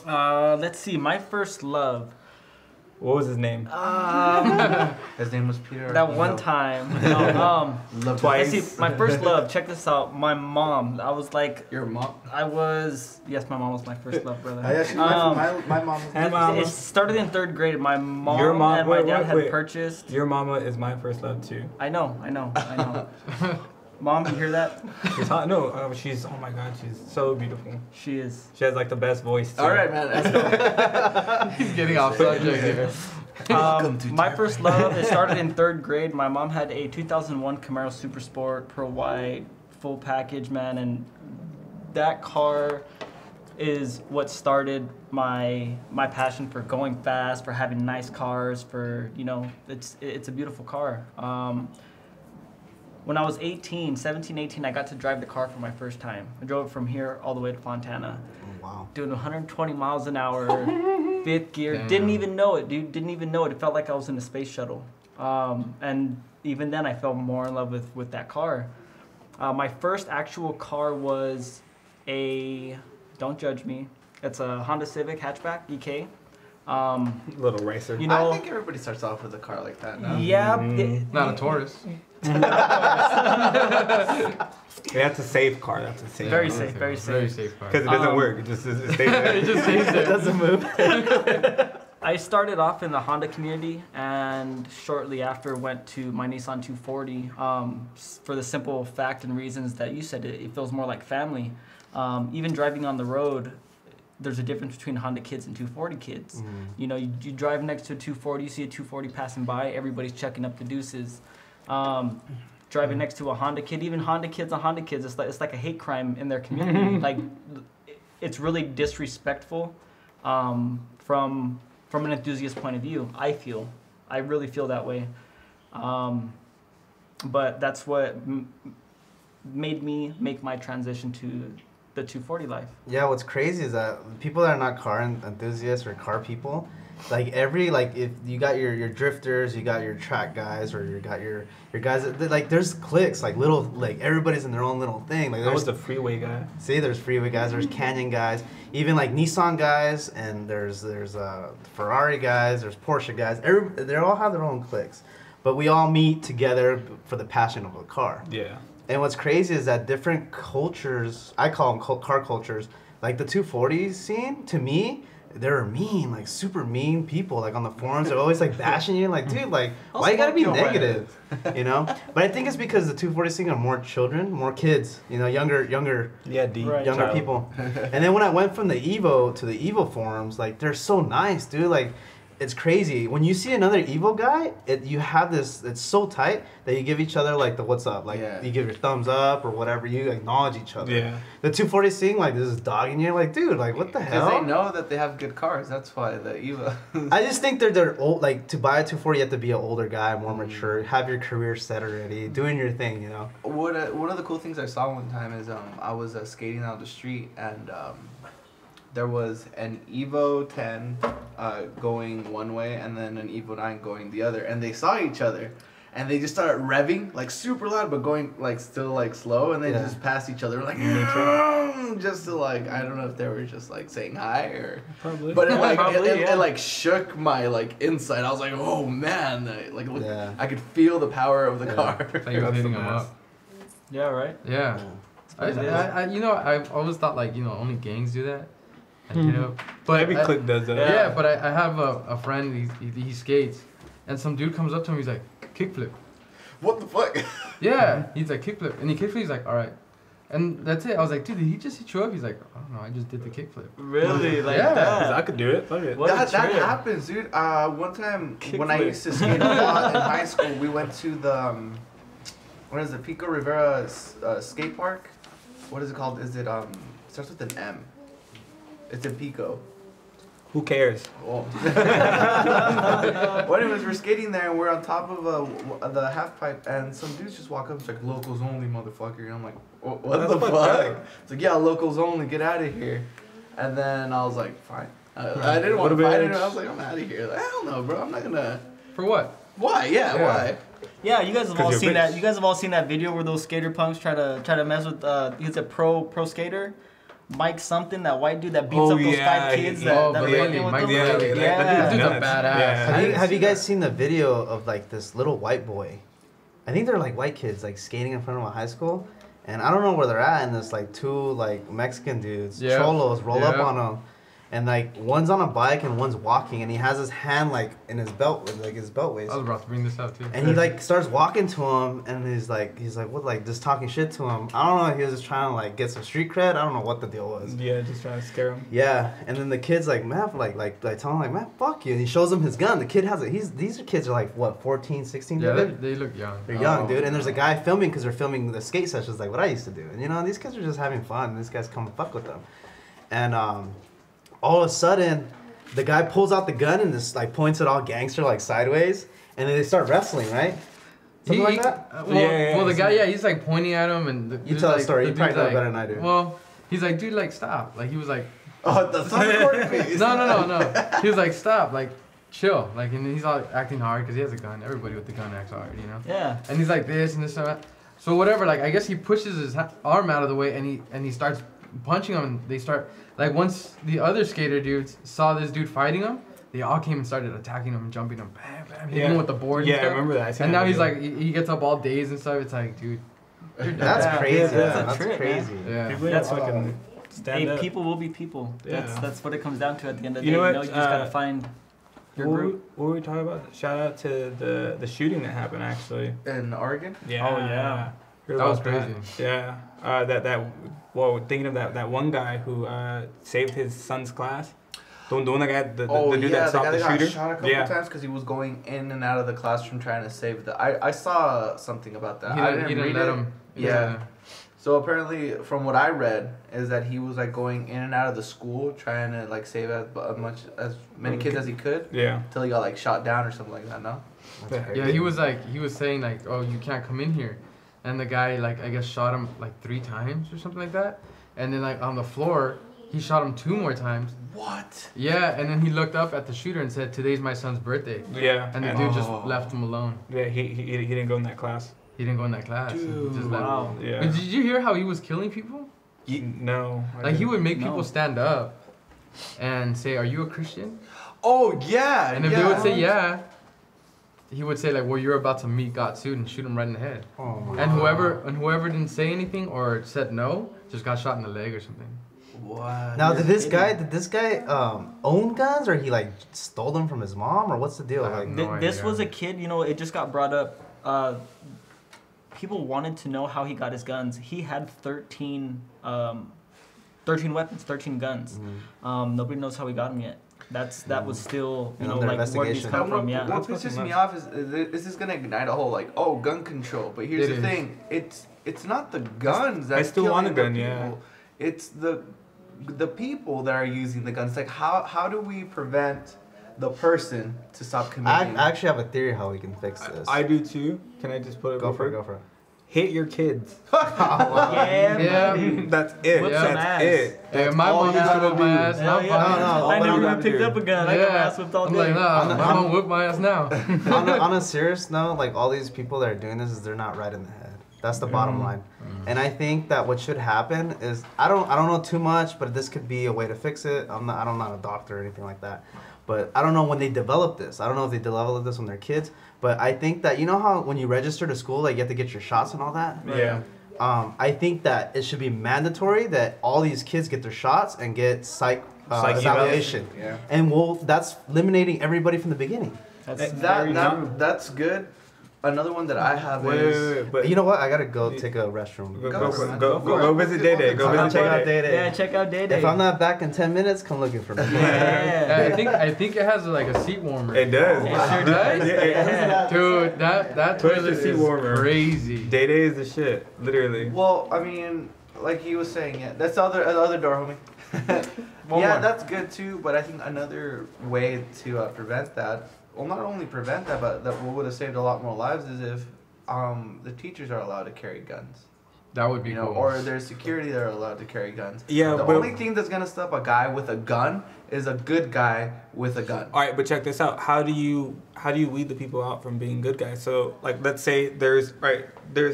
Let's see. My first love. What was his name? His name was Peter. That one time. No, Love Twice. let's see. My first love. Check this out. My mom. I was like, Your mom. yes, my mom was my first love, brother. My mom. And mama. It started in 3rd grade. My mom, Your mom- and my wait, dad wait, had wait. purchased. Your mama is my first love too. I know. Mom, you hear that? She's hot. No, she's. Oh my God, she's so beautiful. She is. She has like the best voice. Too. All right, man. Let's go. He's getting off subject here. Welcome to My Terp. first love, it started in 3rd grade. My mom had a 2001 Camaro Super Sport, Pro White, full package, man, and that car is what started my passion for going fast, for having nice cars, for, it's a beautiful car. When I was 17, 18, I got to drive the car for my first time. I drove it from here all the way to Fontana. Oh, wow. Doing 120 miles an hour, 5th gear. Damn. Didn't even know it, dude. Didn't even know it. It felt like I was in a space shuttle. And even then, I fell more in love with that car. My first actual car was don't judge me, it's a Honda Civic hatchback, EK. Little racer. You know, I think everybody starts off with a car like that. No? yeah. Not a Taurus. That's a safe car. That's a safe. Very car. safe, very Very safe. safe car. Because it doesn't work. It just it stays there. It just stays there. doesn't move. I started off in the Honda community, and shortly after went to my Nissan 240 for the simple fact and reasons that you said. It feels more like family. Even driving on the road, there's a difference between Honda kids and 240 kids. You know, you drive next to a 240, you see a 240 passing by, everybody's checking up the deuces. Driving next to a Honda kid, even Honda kids on Honda kids, it's like a hate crime in their community. Like, it's really disrespectful from an enthusiast point of view. I really feel that way. But that's what made me make my transition to the 240 life. Yeah, what's crazy is that people that are not car enthusiasts or car people, like if you got your drifters, you got your track guys, or you got your guys like there's cliques, like little, like everybody's in their own little thing. Like I was the freeway guy. See, there's freeway guys, there's Canyon guys, even like Nissan guys, and there's Ferrari guys, there's Porsche guys. They all have their own cliques, but we all meet together for the passion of a car. Yeah. And what's crazy is that different cultures, I call them car cultures, like the 240s scene, to me, they're mean, like super mean people. Like on the forums, they're always like bashing you, like, dude, like, why you gotta be negative, you know? But I think it's because the 240 scene are more children, more kids, you know, younger people. And then when I went from the Evo to the Evo forums, like, they're so nice, dude. Like, it's crazy. When you see another Evo guy, you have this, it's so tight that you give each other like the what's up. Like you give your thumbs up or whatever, you acknowledge each other. Yeah. The 240 scene, like this is dogging you, like, dude, like what the hell? Because they know that they have good cars, that's why the Evo. I just think they're old, like to buy a 240 you have to be an older guy, more mature, have your career set already, doing your thing, you know. One of the cool things I saw one time is I was skating down the street and there was an Evo 10 going one way and then an Evo 9 going the other, and they saw each other and they just started revving like super loud but going like still like slow, and they just passed each other like just to like, I don't know if they were just like saying hi or probably, but it like it like shook my like inside. I was like, oh man, like I could feel the power of the car. Like you were hitting them up. Yeah, right. Yeah. I you know, I always thought like, you know, only gangs do that. You know, but every clique does that. Yeah, but I have a friend. He skates, and some dude comes up to him. He's like, kickflip. What the fuck? Yeah, he's like kickflip, and he kickflip. He's like, all right, and that's it. I was like, dude, did he just hit you up? He's like, I don't know, I just did the kickflip. Really? Like yeah, that? I could do it. Fuck it. That happens, dude. One time when I used to skate a lot in high school, we went to the what is it, Pico Rivera skate park? What is it called? Is it starts with an M? It's in Pico. Who cares? Well, anyways, we're skating there and we're on top of the half pipe, and some dudes just walk up. It's like, locals only, motherfucker. And I'm like, what the fuck? It's like, yeah, locals only. Get out of here. And then I was like, fine. I didn't want to fight it. I was like, I'm out of here. Like, hell no, bro. I'm not gonna. For what? Why? Yeah, why? Yeah, you guys have all seen that. You guys have all seen that video where those skater punks try to mess with. He's a pro skater. Mike something, that white dude that beats up those 5 kids that fucking with them. That dude's a badass. Yeah. Have you guys seen the video of like this little white boy? I think they're like white kids like skating in front of a high school, and I don't know where they're at, and there's like 2 like Mexican dudes, cholos, roll up on them. And like one's on a bike and one's walking, and he has his hand like in his belt, like his belt waist. I was about to bring this up too. And he like starts walking to him, and he's like what, like just talking shit to him. I don't know. He was just trying to like get some street cred. I don't know what the deal was. Yeah, just trying to scare him. Yeah, and then the kid's like, man, like tell him like, man, fuck you. And he shows him his gun. The kid has it. These kids are like what, 14, 16? Yeah, they look young. They're young, dude. And there's a guy filming because they're filming the skate sessions, like what I used to do. And you know, these kids are just having fun. And this guy's come fuck with them, and all of a sudden, the guy pulls out the gun and just like points it all gangster like sideways, and then they start wrestling, right? Something like that. Well, the guy, he's like pointing at him, and you tell the story. You probably know better than I do. Well, he's like, dude, like stop. Like he was like, oh, that's not recording. No. He was like, stop, like chill, like, and he's all acting hard because he has a gun. Everybody with the gun acts hard, you know. Yeah. And he's like this and this and that. So whatever, like I guess he pushes his arm out of the way, and he starts punching him, and they start. Like, once the other skater dudes saw this dude fighting him, they all came and started attacking him and jumping him. Bam, bam, hitting him with the board. Yeah, I remember that. And now he's like, he gets up all dazed and stuff. It's like, dude. That's crazy. That's trip, crazy. Yeah. That's fucking stand up. People will be people. Yeah. That's what it comes down to at the end of the day. You know what? You just gotta find your group. What were we talking about? Shout out to the shooting that happened, actually. In Oregon? Yeah. Oh, yeah. That was crazy. Yeah. Thinking of that one guy who saved his son's class. The one that guy, the dude that stopped the shooter. Got shot a couple times because he was going in and out of the classroom trying to save the. I saw something about that. I didn't read let it. him. Yeah. So apparently, from what I read, is that he was like going in and out of the school trying to like save as many kids as he could. Yeah. Till he got like shot down or something like that. No. Yeah, he was saying like, oh, you can't come in here. and the guy like I guess shot him like 3 times or something like that, and then like on the floor he shot him 2 more times. What? Yeah, and then he looked up at the shooter and said, "Today's my son's birthday." Yeah. And the dude just left him alone. Yeah, he didn't go in that class. He didn't go in that class. Dude, He just wow. left. Yeah. But did you hear how he was killing people? No. I Like he didn't. would make No. people stand up and say, "Are you a Christian?" Oh yeah. And if they would say yeah, he would say like, "Well, you're about to meet God soon," and shoot him right in the head. Oh my And whoever didn't say anything or said no, just got shot in the leg or something. What? Now, did this guy own guns, or he like stole them from his mom, or what's the deal? I have Like, no This idea. was a kid, you know, it just got brought up. People wanted to know how he got his guns. He had 13 weapons, 13 guns. Nobody knows how he got them yet. That was still, you know, Under like where these investigation. come from, yeah. What pisses me off is this is gonna ignite a whole like gun control. But here's It the is. thing: it's not the guns that's still want a killing the gun, yeah. people. It's the people that are using the guns. Like how do we prevent the person to stop I committing? actually have a theory how we can fix this. I do too. Can I just put it? Go for it. real Go for it. quick? Hit your kids. Yeah, Yeah. buddy. That's it. Whip Yeah. some That's ass. it. Yeah, That's my all mom you used to gotta whip my do. ass. Hell Not yeah. fun. No, I but never you even gotta picked do. up a gun. I got my ass whipped all I'm day. like, nah, On my mom whipped my ass now. on a serious note, like all these people that are doing this is they're not right in the head. That's the bottom line. And I think that what should happen is I don't know too much, but this could be a way to fix it. I'm not a doctor or anything like that. But I don't know when they develop this. I don't know if they develop this when they're kids. But I think that you know how when you register to school, like you have to get your shots and all that. Yeah. I think that it should be mandatory that all these kids get their shots and get psych Psych evaluation. Yeah. And that's eliminating everybody from the beginning. That's very true. That's good. Another one that I have Wait, is wait, but You know what? I gotta go take a restroom. Go visit Day Day. Go I'll visit check out Day Day. Day Day. Yeah, check out Day Day. If I'm not back in 10 minutes, come looking for me. Yeah. I think it has like a seat warmer. It does. It sure does. Yeah. Dude, that Toilet toilet seat is warmer. crazy. Day Day is the shit. Literally. well, I mean, like he was saying, yeah. That's the other door, homie. One Yeah, more. that's good too. But I think another way to prevent that, well, not only prevent that, but that would have saved a lot more lives, is if the teachers are allowed to carry guns. That would be You know, cool. or there's security that are allowed to carry guns. Yeah, The but only thing that's gonna stop a guy with a gun is a good guy with a gun. all right, but check this out. How do you weed the people out from being good guys? So like, let's say there's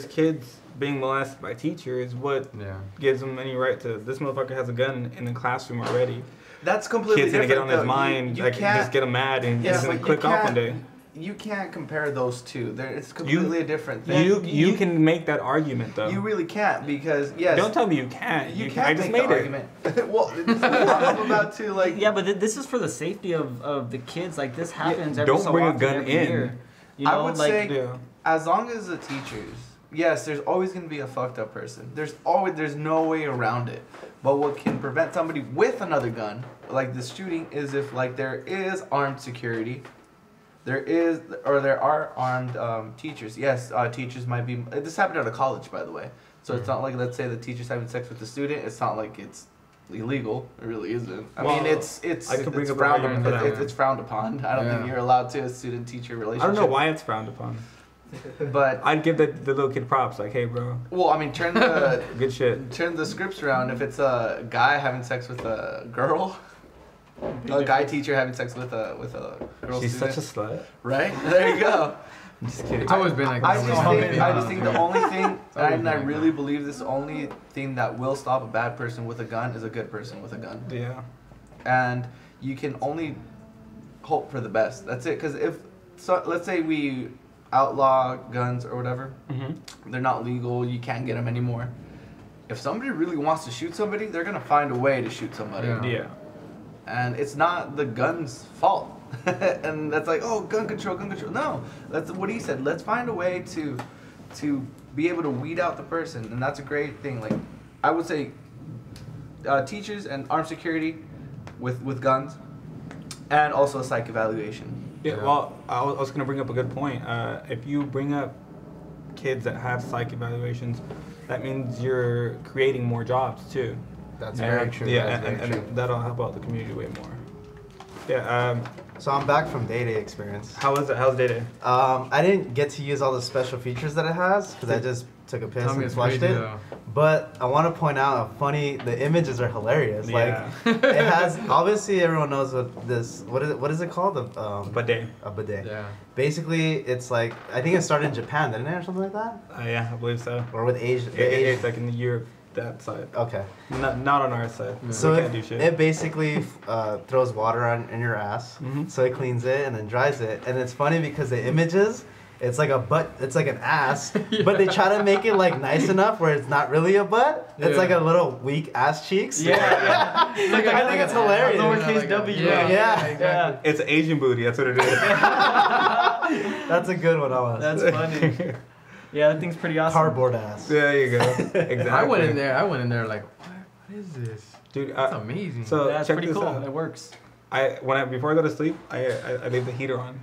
kids being molested by teachers. What Yeah. gives them any right to? This motherfucker has a gun in the classroom already. That's completely Kid's gonna different. get on his though. mind, You like can't, just get him mad, and Yeah, he's gonna but you click off one can't- day. you can't compare those two. It's completely a different thing. You can make that argument though. You really can't because yes. Don't tell me you can't. You I can't just make made the it. argument. Well, this is what I'm about to like. Yeah, but this is for the safety of the kids. Like this happens every don't so bring a often gun every in. year. You I know, would like say Yeah. as long as the teachers, yes, there's always gonna be a fucked up person. There's no way around it. But what can prevent somebody with another gun, like this shooting, is if like there is armed security. There are armed teachers. Yes, teachers might be. This happened at a college, by the way. So it's not like, let's say the teacher's having sex with the student. It's not like it's illegal. It really isn't. I Well, mean, it's I could bring it's up an frowned argument for upon. that. It's frowned upon. I don't think Yeah. you're allowed to a student-teacher relationship. I don't know why it's frowned upon. But I'd give the little kid props, like, hey, bro, well, I mean, turn the good shit. turn the scripts around. If it's a guy having sex with a girl, a guy teacher having sex with a girl She's student, such a slut. right? There you go. I'm just kidding. It's always been like I that. just think the only thing, always and I been like really that. believe this, the only thing that will stop a bad person with a gun is a good person with a gun. Yeah. And you can only hope for the best. That's it. Because let's say we outlaw guns or whatever, Mm-hmm. they're not legal, you can't get them anymore. If somebody really wants to shoot somebody, they're going to find a way to shoot somebody. Yeah. Yeah. And it's not the gun's fault. And that's like, oh, gun control. No, that's what he said. Let's find a way to be able to weed out the person. And that's a great thing. Like, I would say teachers and armed security with guns, and also a psych evaluation. Yeah, well, I was going to bring up a good point. If you bring up kids that have psych evaluations, that means you're creating more jobs too. That's And- very true. Yeah, That's very and true. that'll help out the community way more. Yeah. So I'm back from Day experience. How was it? How's Day? I didn't get to use all the special features that it has because I just took a piss and flushed it. Though. But I want to point out the images are hilarious. Yeah. Like it has, obviously everyone knows what is it called? Bidet. A bidet. Yeah. Basically, it's like, I think it started in Japan, didn't it, or something like that? Yeah, I believe so. Or with Asia. It's like in Europe, that side. Okay. Not on our side. Yeah. So we can't do shit. it basically throws water in your ass, so it cleans it and then dries it. And it's funny because the images, it's like a butt, it's like an ass, but they try to make it like nice enough where it's not really a butt. It's like a little weak ass cheeks. Yeah. It's like, I think it's hilarious. Lowercase W. Yeah. Exactly. It's Asian booty. That's what it is. That's a good one, Alice. That's funny. Yeah, that thing's pretty awesome. Cardboard ass. There you go. Exactly. I went in there like, what is this? Dude, That's amazing. So That's check pretty this cool. out. It works. Before I go to sleep, I leave the heater on.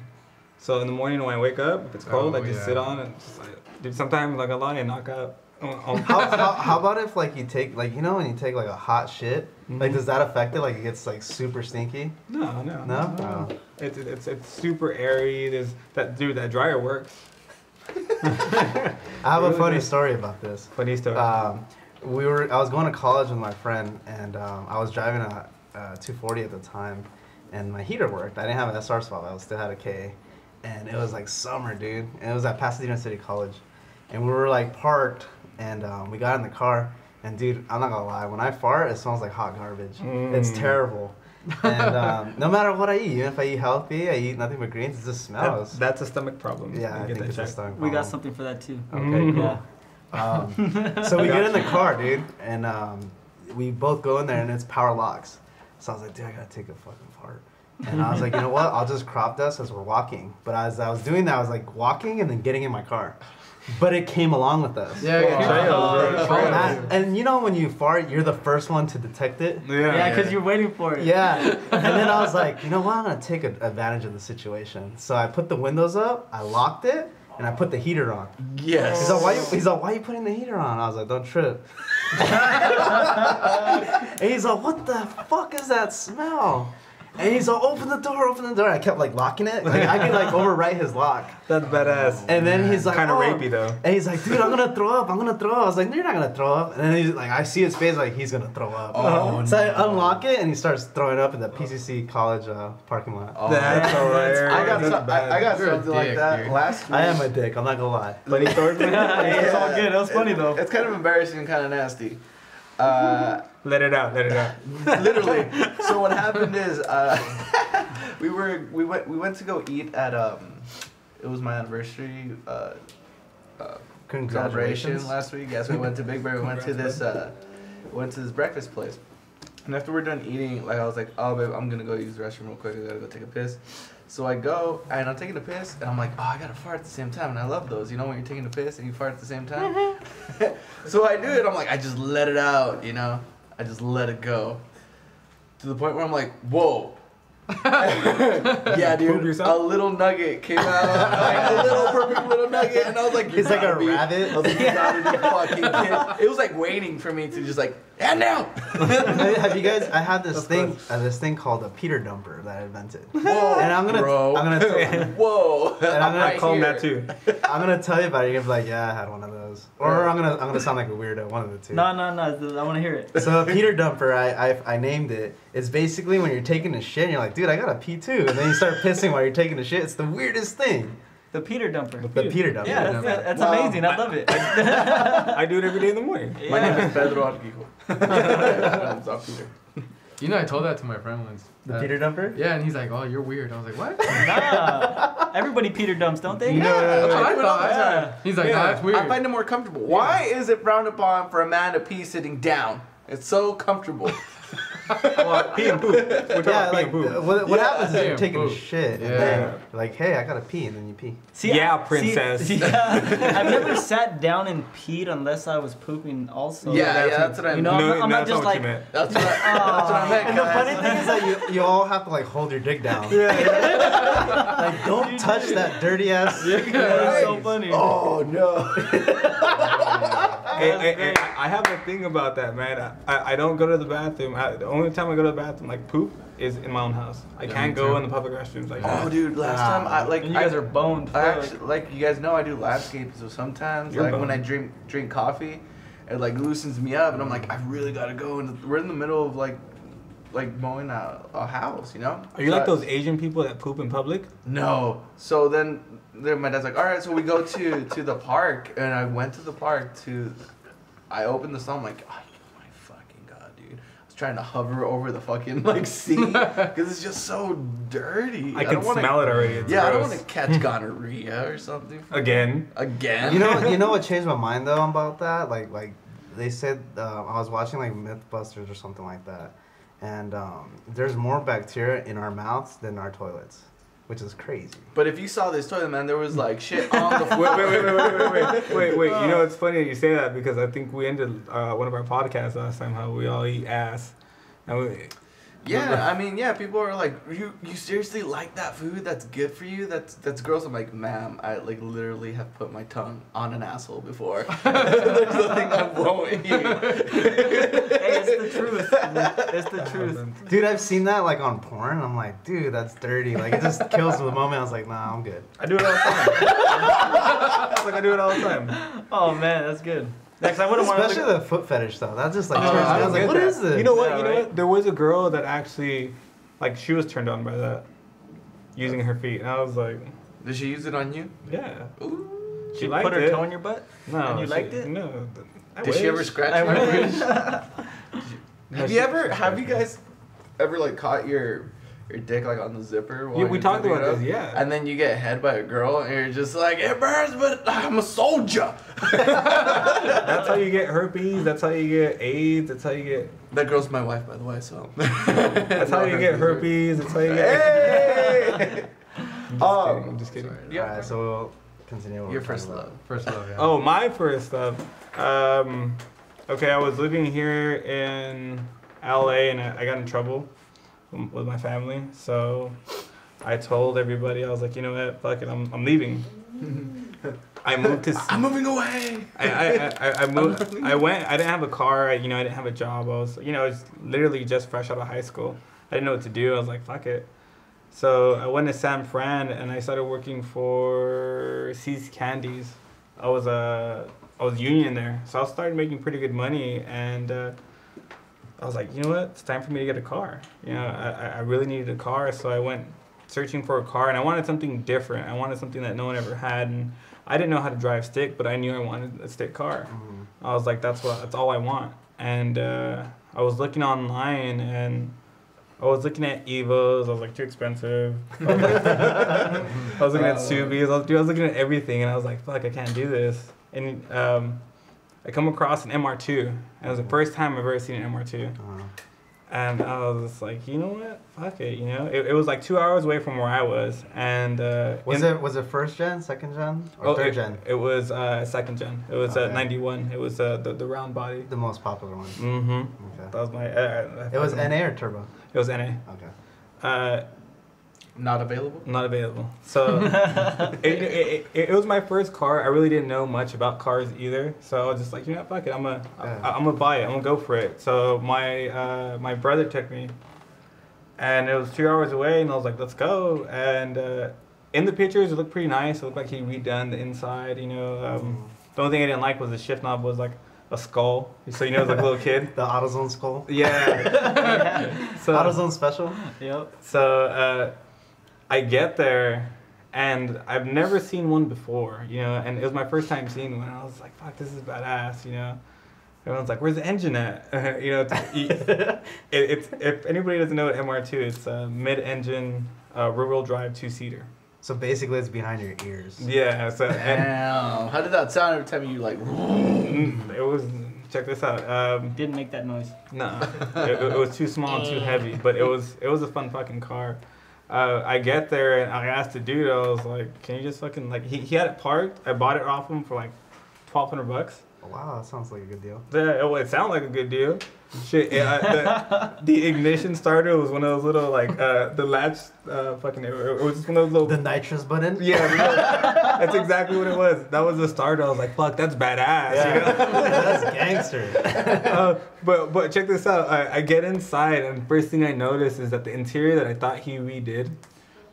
So in the morning when I wake up, if it's cold, I just sit on and just like, dude, sometimes like a lie and knock out. How about if like you take like, you know, when you take like a hot shit, like does that affect it? Like it gets like super stinky? No. No? Oh. It's super airy. There's that dryer works. I have a funny story about this. Funny story. I was going to college with my friend, and I was driving a 240 at the time, and my heater worked. I didn't have an SR swap. I still had a K, and it was like summer, dude. And it was at Pasadena City College, and we were like parked, and we got in the car, and dude, I'm not gonna lie, when I fart, it smells like hot garbage. It's terrible. And no matter what I eat, even if I eat healthy, I eat nothing but greens, it just smells. That's a stomach problem. Yeah, I think it's a stomach problem. We got something for that too. Okay, cool. So we get in the car, dude, and we both go in there, and it's power locks. So I was like, dude, I gotta take a fucking fart. And I was like, you know what? I'll just crop dust as we're walking. But as I was doing that, I was like walking and then getting in my car. But it came along with us. And you know when you fart, you're the first one to detect it? Yeah, because you're waiting for it. Yeah. And then I was like, you know what? I'm going to take advantage of the situation. So I put the windows up, I locked it, and I put the heater on. Yes. He's like, why are you putting the heater on? I was like, don't trip. And he's like, what the fuck is that smell? And he's like, open the door. I kept like locking it. Like I could like overwrite his lock. That's badass. And then he's like, kind of rapey though. And he's like, dude, I'm gonna throw up. I was like, no, you're not gonna throw up. And then he's like, I see his face like he's gonna throw up. Oh, so I unlock it and he starts throwing up in the PCC college parking lot. Oh, That's hilarious. I got You're a something like dick, that dude. last week. I am a dick. I'm not gonna lie. Funny story. It's all good. That was funny though. It's kind of embarrassing and kind of nasty. Let it out. Literally. So what happened is we went to go eat at it was my anniversary celebration last week. Yes, we went to Big Bear. We went to this breakfast place. And after we're done eating, like I was like, oh babe, I'm gonna go use the restroom real quick. I gotta go take a piss. So I go and I'm taking a piss and I'm like, oh, I gotta fart at the same time. And I love those, you know, when you're taking a piss and you fart at the same time. So I do it. I'm like, I just let it out, you know. I just let it go. To the point where I'm like, whoa. Yeah, dude. A little nugget came out. Like a little perfect little nugget. And I was like, it's like a rabbit. I was like, you gotta be fucking kidding. It was like waiting for me to just like, and now. Have you guys? I had this thing called a Peter dumper that I invented. Whoa, and I'm gonna whoa. And I'm gonna call that too. I'm gonna tell you about it. You're gonna be like, yeah, I had one of those. Or I'm gonna sound like a weirdo. One of the two. No. I want to hear it. So a Peter dumper, I named it. It's basically when you're taking a shit and you're like, dude, I gotta pee too, and then you start pissing while you're taking a shit. It's the weirdest thing. The Peter dumper. The Peter dumper. Yeah, that's amazing. I love it. I do it every day in the morning. My name is Pedro Arquijo. My name's Peter. You know, I told that to my friend once. The Peter dumper? Yeah, and he's like, oh, you're weird. I was like, what? Nah. Everybody Peter dumps, don't they? Yeah, That's what I thought. Yeah. He's like, no, that's weird. I find it more comfortable. Why is it frowned upon for a man to pee sitting down? It's so comfortable. Well, pee and poop. We're talking Yeah, pee like and poop. what happens is Pee you're and taking a poop. shit, Yeah. and then you're like, hey, I gotta pee, and then you pee. See, Yeah, princess. I've never sat down and peed unless I was pooping also. Yeah, that's what I You meant. know, I'm not that's just what you like, meant. That's what I meant. And the guys. funny thing is that you all have to like hold your dick down. Like, don't touch that dirty ass. that's so funny. Oh no. I have a thing about that, man. I don't go to the bathroom. The only time I go to the bathroom, like poop, is in my own house. I can't go in the public restrooms. Like, oh, dude, last time you guys are boned. I actually, like, you guys know I do landscaping, so sometimes, like, when I drink coffee, it like loosens me up, and I'm like, I really gotta go. And we're in the middle of like mowing a house, you know. Are you like those Asian people that poop in public? No. So then my dad's like, all right, so we go to the park, and I went to the park I opened the stall, I'm like, oh my fucking god, dude. I was trying to hover over the fucking like seat because it's just so dirty. I can smell it already. It's gross. I don't want to catch gonorrhea or something. Again. You know what changed my mind though about that? Like they said, I was watching like Mythbusters or something like that, and there's more bacteria in our mouths than our toilets, which is crazy. But if you saw this toilet, man, there was like shit on the floor. Wait. You know, it's funny that you say that because I think we ended one of our podcasts last time how we all eat ass. And yeah, I mean, yeah, people are like, you seriously like that food? That's good for you? That's gross. I'm like, ma'am, I like literally have put my tongue on an asshole before. There's nothing I won't eat. Hey, it's the truth. It's the truth. Dude, I've seen that like on porn. I'm like, dude, that's dirty. Like, it just kills the moment. I was like, nah, I'm good. I do it all the time. I do it all the time. Oh, man, that's good. Next, I wouldn't want to. Especially the foot fetish stuff. That just like turns me. I was like, what is this? You know what? There was a girl that actually, like, she was turned on by that, using her feet, and I was like, did she use it on you? Yeah. Ooh. She put her toe in your butt? No. And you liked it? No. Did she ever scratch you? Have you guys ever like caught your dick like on the zipper? Yeah, we talked about this, yeah. And then you get head by a girl, and you're just like, it burns, but I'm a soldier. That's how you get herpes. That's how you get AIDS. That's how you get. That girl's my wife, by the way. So. That's how you get herpes. That's how you get. Hey! I'm just kidding. Yeah. All right, so we'll continue. Your first love. First love, yeah. Oh, my first love. Okay, I was living here in LA, and I got in trouble with my family, so I told everybody, I was like, you know what, fuck it, I'm leaving. I moved to. I'm moving away. I moved. I went. I didn't have a car. I didn't have a job. I was literally just fresh out of high school. I didn't know what to do. I was like, fuck it. So I went to San Fran and I started working for C's Candies. I was union there, so I started making pretty good money, and I was like, you know what? It's time for me to get a car. I really needed a car, so I went searching for a car, and I wanted something different. I wanted something that no one ever had, and I didn't know how to drive stick, but I knew I wanted a stick car. Mm-hmm. I was like, that's all I want. And I was looking online, and I was looking at Evos. I was like, too expensive. I was looking at Subis. I was looking at everything, and I was like, fuck, I can't do this. And I come across an MR2. And it was the first time I've ever seen an MR2. And I was just like, you know what? Fuck it, It was like 2 hours away from where I was. And was it first gen, second gen, or third gen? It was second gen. It was 91. It was the round body. The most popular one. Mm-hmm. Okay. That was my... it was NA or turbo? It was NA. Okay. Not available? Not available. So it was my first car. I really didn't know much about cars either. So I was just like, fuck it. I'm gonna buy it. I'm gonna go for it. So my brother took me, and it was 2 hours away, and I was like, let's go. And in the pictures, it looked pretty nice. It looked like he redone the inside. The only thing I didn't like was the shift knob was like a skull. So it was like a little kid. The AutoZone skull. Yeah. So AutoZone special. Yep. So. I get there, and I've never seen one before, and it was my first time seeing one. I was like, fuck, this is badass, Everyone's like, where's the engine at? It's if anybody doesn't know what MR2, it's a mid-engine, rear-wheel drive 2-seater. So basically it's behind your ears. Yeah. So damn. How did that sound every time you like... It was... Check this out. Didn't make that noise. No. It was too small and too heavy, but it was a fun fucking car. I get there and I asked the dude, I was like, can you just fucking, like, he had it parked. I bought it off him for like $1,200. Wow, that sounds like a good deal. Yeah, it sounded like a good deal. Shit, the ignition starter was one of those little like the latch fucking. It was just one of those little. The nitrous button. Yeah, that's exactly what it was. That was the starter. I was like, fuck, that's badass. Yeah. You know? That's gangster. But check this out. I get inside, and first thing I notice is that the interior that I thought he redid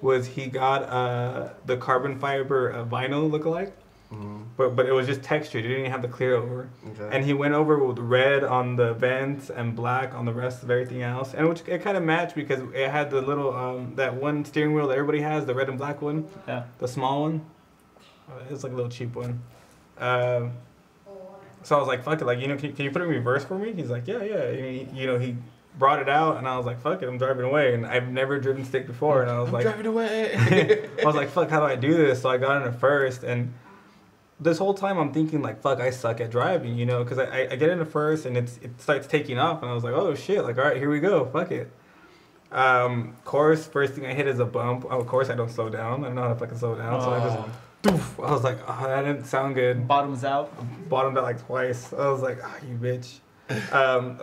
was he got the carbon fiber vinyl lookalike. Mm-hmm. But it was just textured. It didn't even have the clear over. Okay. And he went over with red on the vents and black on the rest of everything else. And which it kind of matched because it had the little, that one steering wheel that everybody has, the red and black one. Yeah. The small one. It's like a little cheap one. So I was like, fuck it. Like, you know, can you put it in reverse for me? He's like, yeah. And he brought it out, and I was like, fuck it, I'm driving away. And I've never driven stick before. And I was driving away. I was like, fuck, how do I do this? So I got in it first, and this whole time I'm thinking like, fuck, I suck at driving, you know, because I get into first and it starts taking off, and I was like, oh shit, like, all right, here we go, fuck it. Course, first thing I hit is a bump. Of course, I don't slow down. I don't know how to fucking slow down, so I just, doof. I was like, oh, that didn't sound good. Bottoms out. Bottomed out like twice. I was like, ah, you bitch.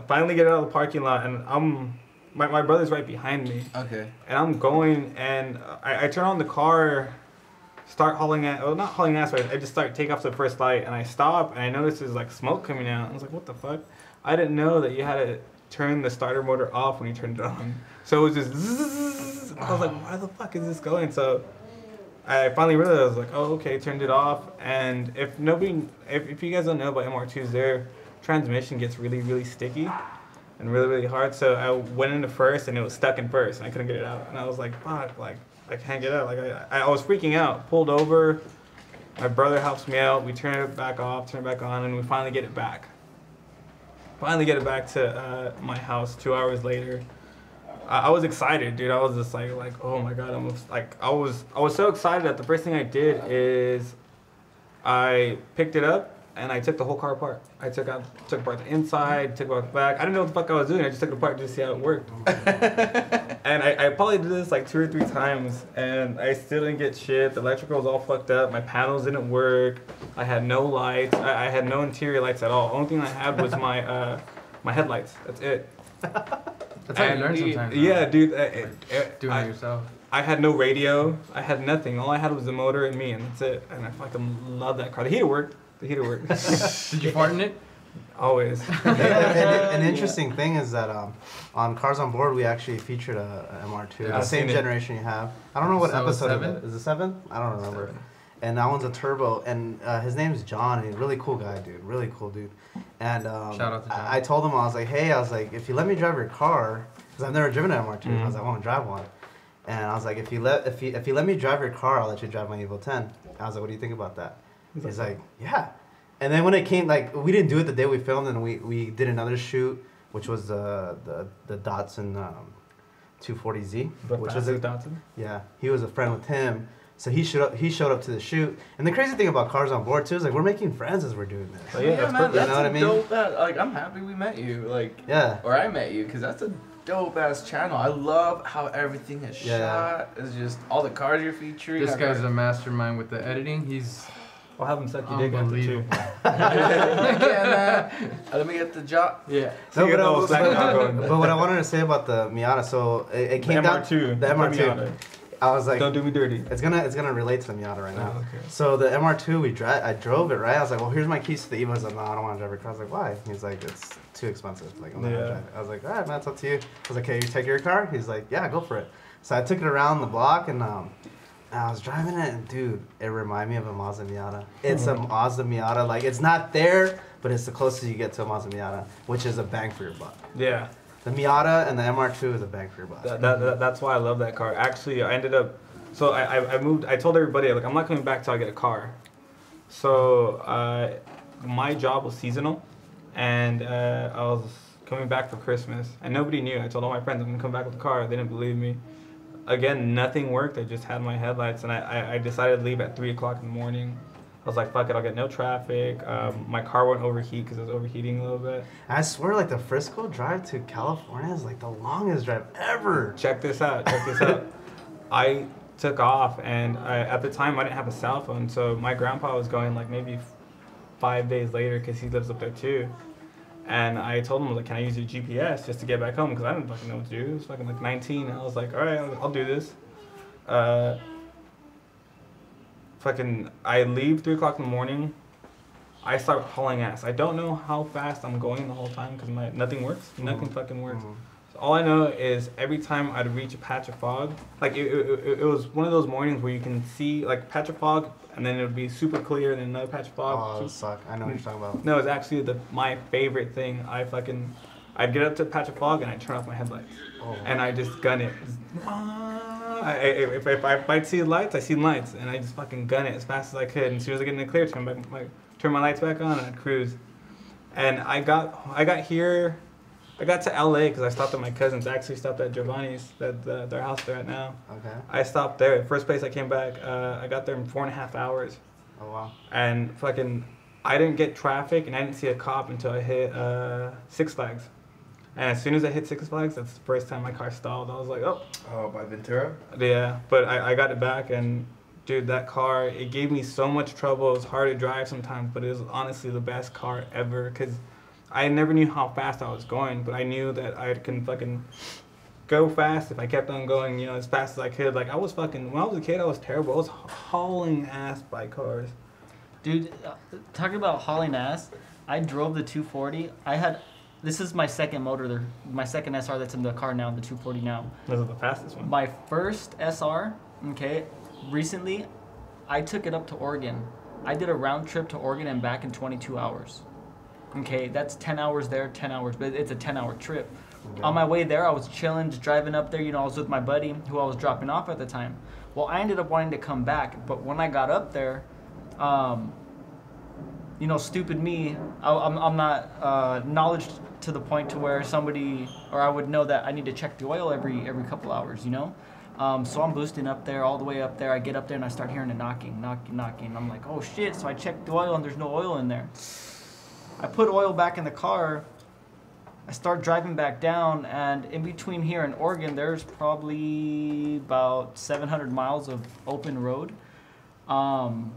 Finally get out of the parking lot, and my brother's right behind me. Okay. And I'm going, and I turn on the car. Start hauling ass, well, not hauling ass, but I just start take off to the first light, and I stop, and I notice there's like smoke coming out. I was like, what the fuck? I didn't know that you had to turn the starter motor off when you turned it on. So it was just zzz. I was like, why the fuck is this going? So I finally realized, I was like, oh, okay, turned it off. And if you guys don't know about MR2s, their transmission gets really, really sticky and really, really hard. So I went into first, and it was stuck in first, and I couldn't get it out. And I was like, fuck, like, I can't get out. Like I was freaking out. Pulled over. My brother helps me out. We turn it back off, turn it back on, and we finally get it back. Finally get it back to my house 2 hours later. I was excited, dude. I was just like, oh my god. I was so excited that the first thing I did is I picked it up and I took the whole car apart. I took apart the inside, took apart the back. I didn't know what the fuck I was doing. I just took it apart just to see how it worked. And I probably did this like 2 or 3 times, and I still didn't get shit. The electrical was all fucked up. My panels didn't work. I had no lights. I had no interior lights at all. Only thing I had was my my headlights. That's it. That's how you learn sometimes. Yeah, dude. Doing it yourself. I had no radio. I had nothing. All I had was the motor and me, and that's it. And I fucking love that car. The heater worked. Did you fart in it? Always. An interesting thing is that on Cars Onboard, we actually featured a MR2, the same generation you have. I don't know what episode it is. Is it 7? I don't remember. 7. And that one's a turbo, and his name's John, and he's a really cool guy, dude. Really cool dude. And shout out to John. I told him, I was like, hey, if you let me drive your car, because I've never driven an MR2, I was like, I want to drive one. And I was like, if you let me drive your car, I'll let you drive my Evo 10. I was like, what do you think about that? He's like, yeah. And then when it came, like, we didn't do it the day we filmed, and we did another shoot, which was the Datsun 240Z. Which was a Datsun? Yeah, he was a friend with him, so he showed up to the shoot. And the crazy thing about Cars Onboard too is like we're making friends as we're doing this. Oh, yeah, that's man, perfect. that's you know what I mean? dope. Like, I'm happy we met you. Like, yeah, or I met you, because that's a dope ass channel. I love how everything is shot. It's just all the cars you're featuring. This guy's a mastermind with the editing. He's I'll have him suck your dick after too. Let me get the job. Yeah. No, but what I wanted to say about the Miata, so it came down to the MR2. I was like, don't do me dirty. It's gonna relate to the Miata right now. Oh, okay. So the MR2, I drove it, right? I was like, well, here's my keys to the Evo. He's like, no, I don't want to drive your car. I was like, why? He's like, it's too expensive. Like, I'm not gonna drive it. I was like, all right, man, it's up to you. I was like, okay, you take your car? He's like, yeah, go for it. So I took it around the block, and I was driving it, and dude, it reminded me of a Mazda Miata. It's a Mazda Miata. Like, it's not there, but it's the closest you get to a Mazda Miata, which is a bang for your buck. Yeah. The Miata and the MR2 is a bang for your buck. That's why I love that car. Actually, I ended up, so I moved, I told everybody, like, I'm not coming back till I get a car. So my job was seasonal, and I was coming back for Christmas, and nobody knew. I told all my friends I'm gonna come back with a car. They didn't believe me. Again, nothing worked. I just had my headlights, and I decided to leave at 3 o'clock in the morning. I was like, fuck it, I'll get no traffic. My car won't overheat because it was overheating a little bit. I swear, like, the Frisco drive to California is like the longest drive ever. Check this out. I took off, and at the time I didn't have a cell phone, so my grandpa was going like maybe 5 days later because he lives up there too. And I told him, like, can I use your GPS just to get back home? Because I didn't fucking know what to do. It was fucking like 19. And I was like, all right, I'll do this. I leave 3 o'clock in the morning. I start hauling ass. I don't know how fast I'm going the whole time because nothing works. Nothing fucking works. So all I know is every time I'd reach a patch of fog, like it was one of those mornings where you can see like patch of fog and then it would be super clear and then another patch of fog. Oh, that would suck. I know what you're talking about. No, it's actually my favorite thing. I'd get up to a patch of fog and I'd turn off my headlights. And I just gun it. If I'd see lights, I see lights. And I just fucking gun it as fast as I could. And as soon as I get in the clear, turn my lights back on and I'd cruise. And I got to LA because I stopped at my cousin's. I actually stopped at Giovanni's, their house they're at now. Okay. I stopped there. First place I came back, I got there in 4.5 hours. Oh, wow. And I didn't get traffic and I didn't see a cop until I hit Six Flags. And as soon as I hit Six Flags, that's the first time my car stalled. I was like, oh. Oh, by Ventura? Yeah, but I got it back and dude, that car, it gave me so much trouble. It was hard to drive sometimes, but it was honestly the best car ever because I never knew how fast I was going, but I knew that I can fucking go fast if I kept on going, as fast as I could. Like, when I was a kid, I was terrible. I was hauling ass by cars. Dude, talking about hauling ass, I drove the 240. This is my second motor, my second SR that's in the car now, the 240 now. This is the fastest one. My first SR, okay, recently, I took it up to Oregon. I did a round trip to Oregon and back in 22 hours. Okay, that's 10 hours there, 10 hours, but it's a 10-hour trip. Okay. On my way there, I was chilling, just driving up there. I was with my buddy who I was dropping off at the time. Well, I ended up wanting to come back, but when I got up there, stupid me, I'm not knowledge to the point to where I would know that I need to check the oil every couple hours, So I'm boosting up there, all the way up there. I get up there and I start hearing a knocking. I'm like, oh shit, so I check the oil and there's no oil in there. I put oil back in the car. I start driving back down, and in between here and Oregon, there's probably about 700 miles of open road. And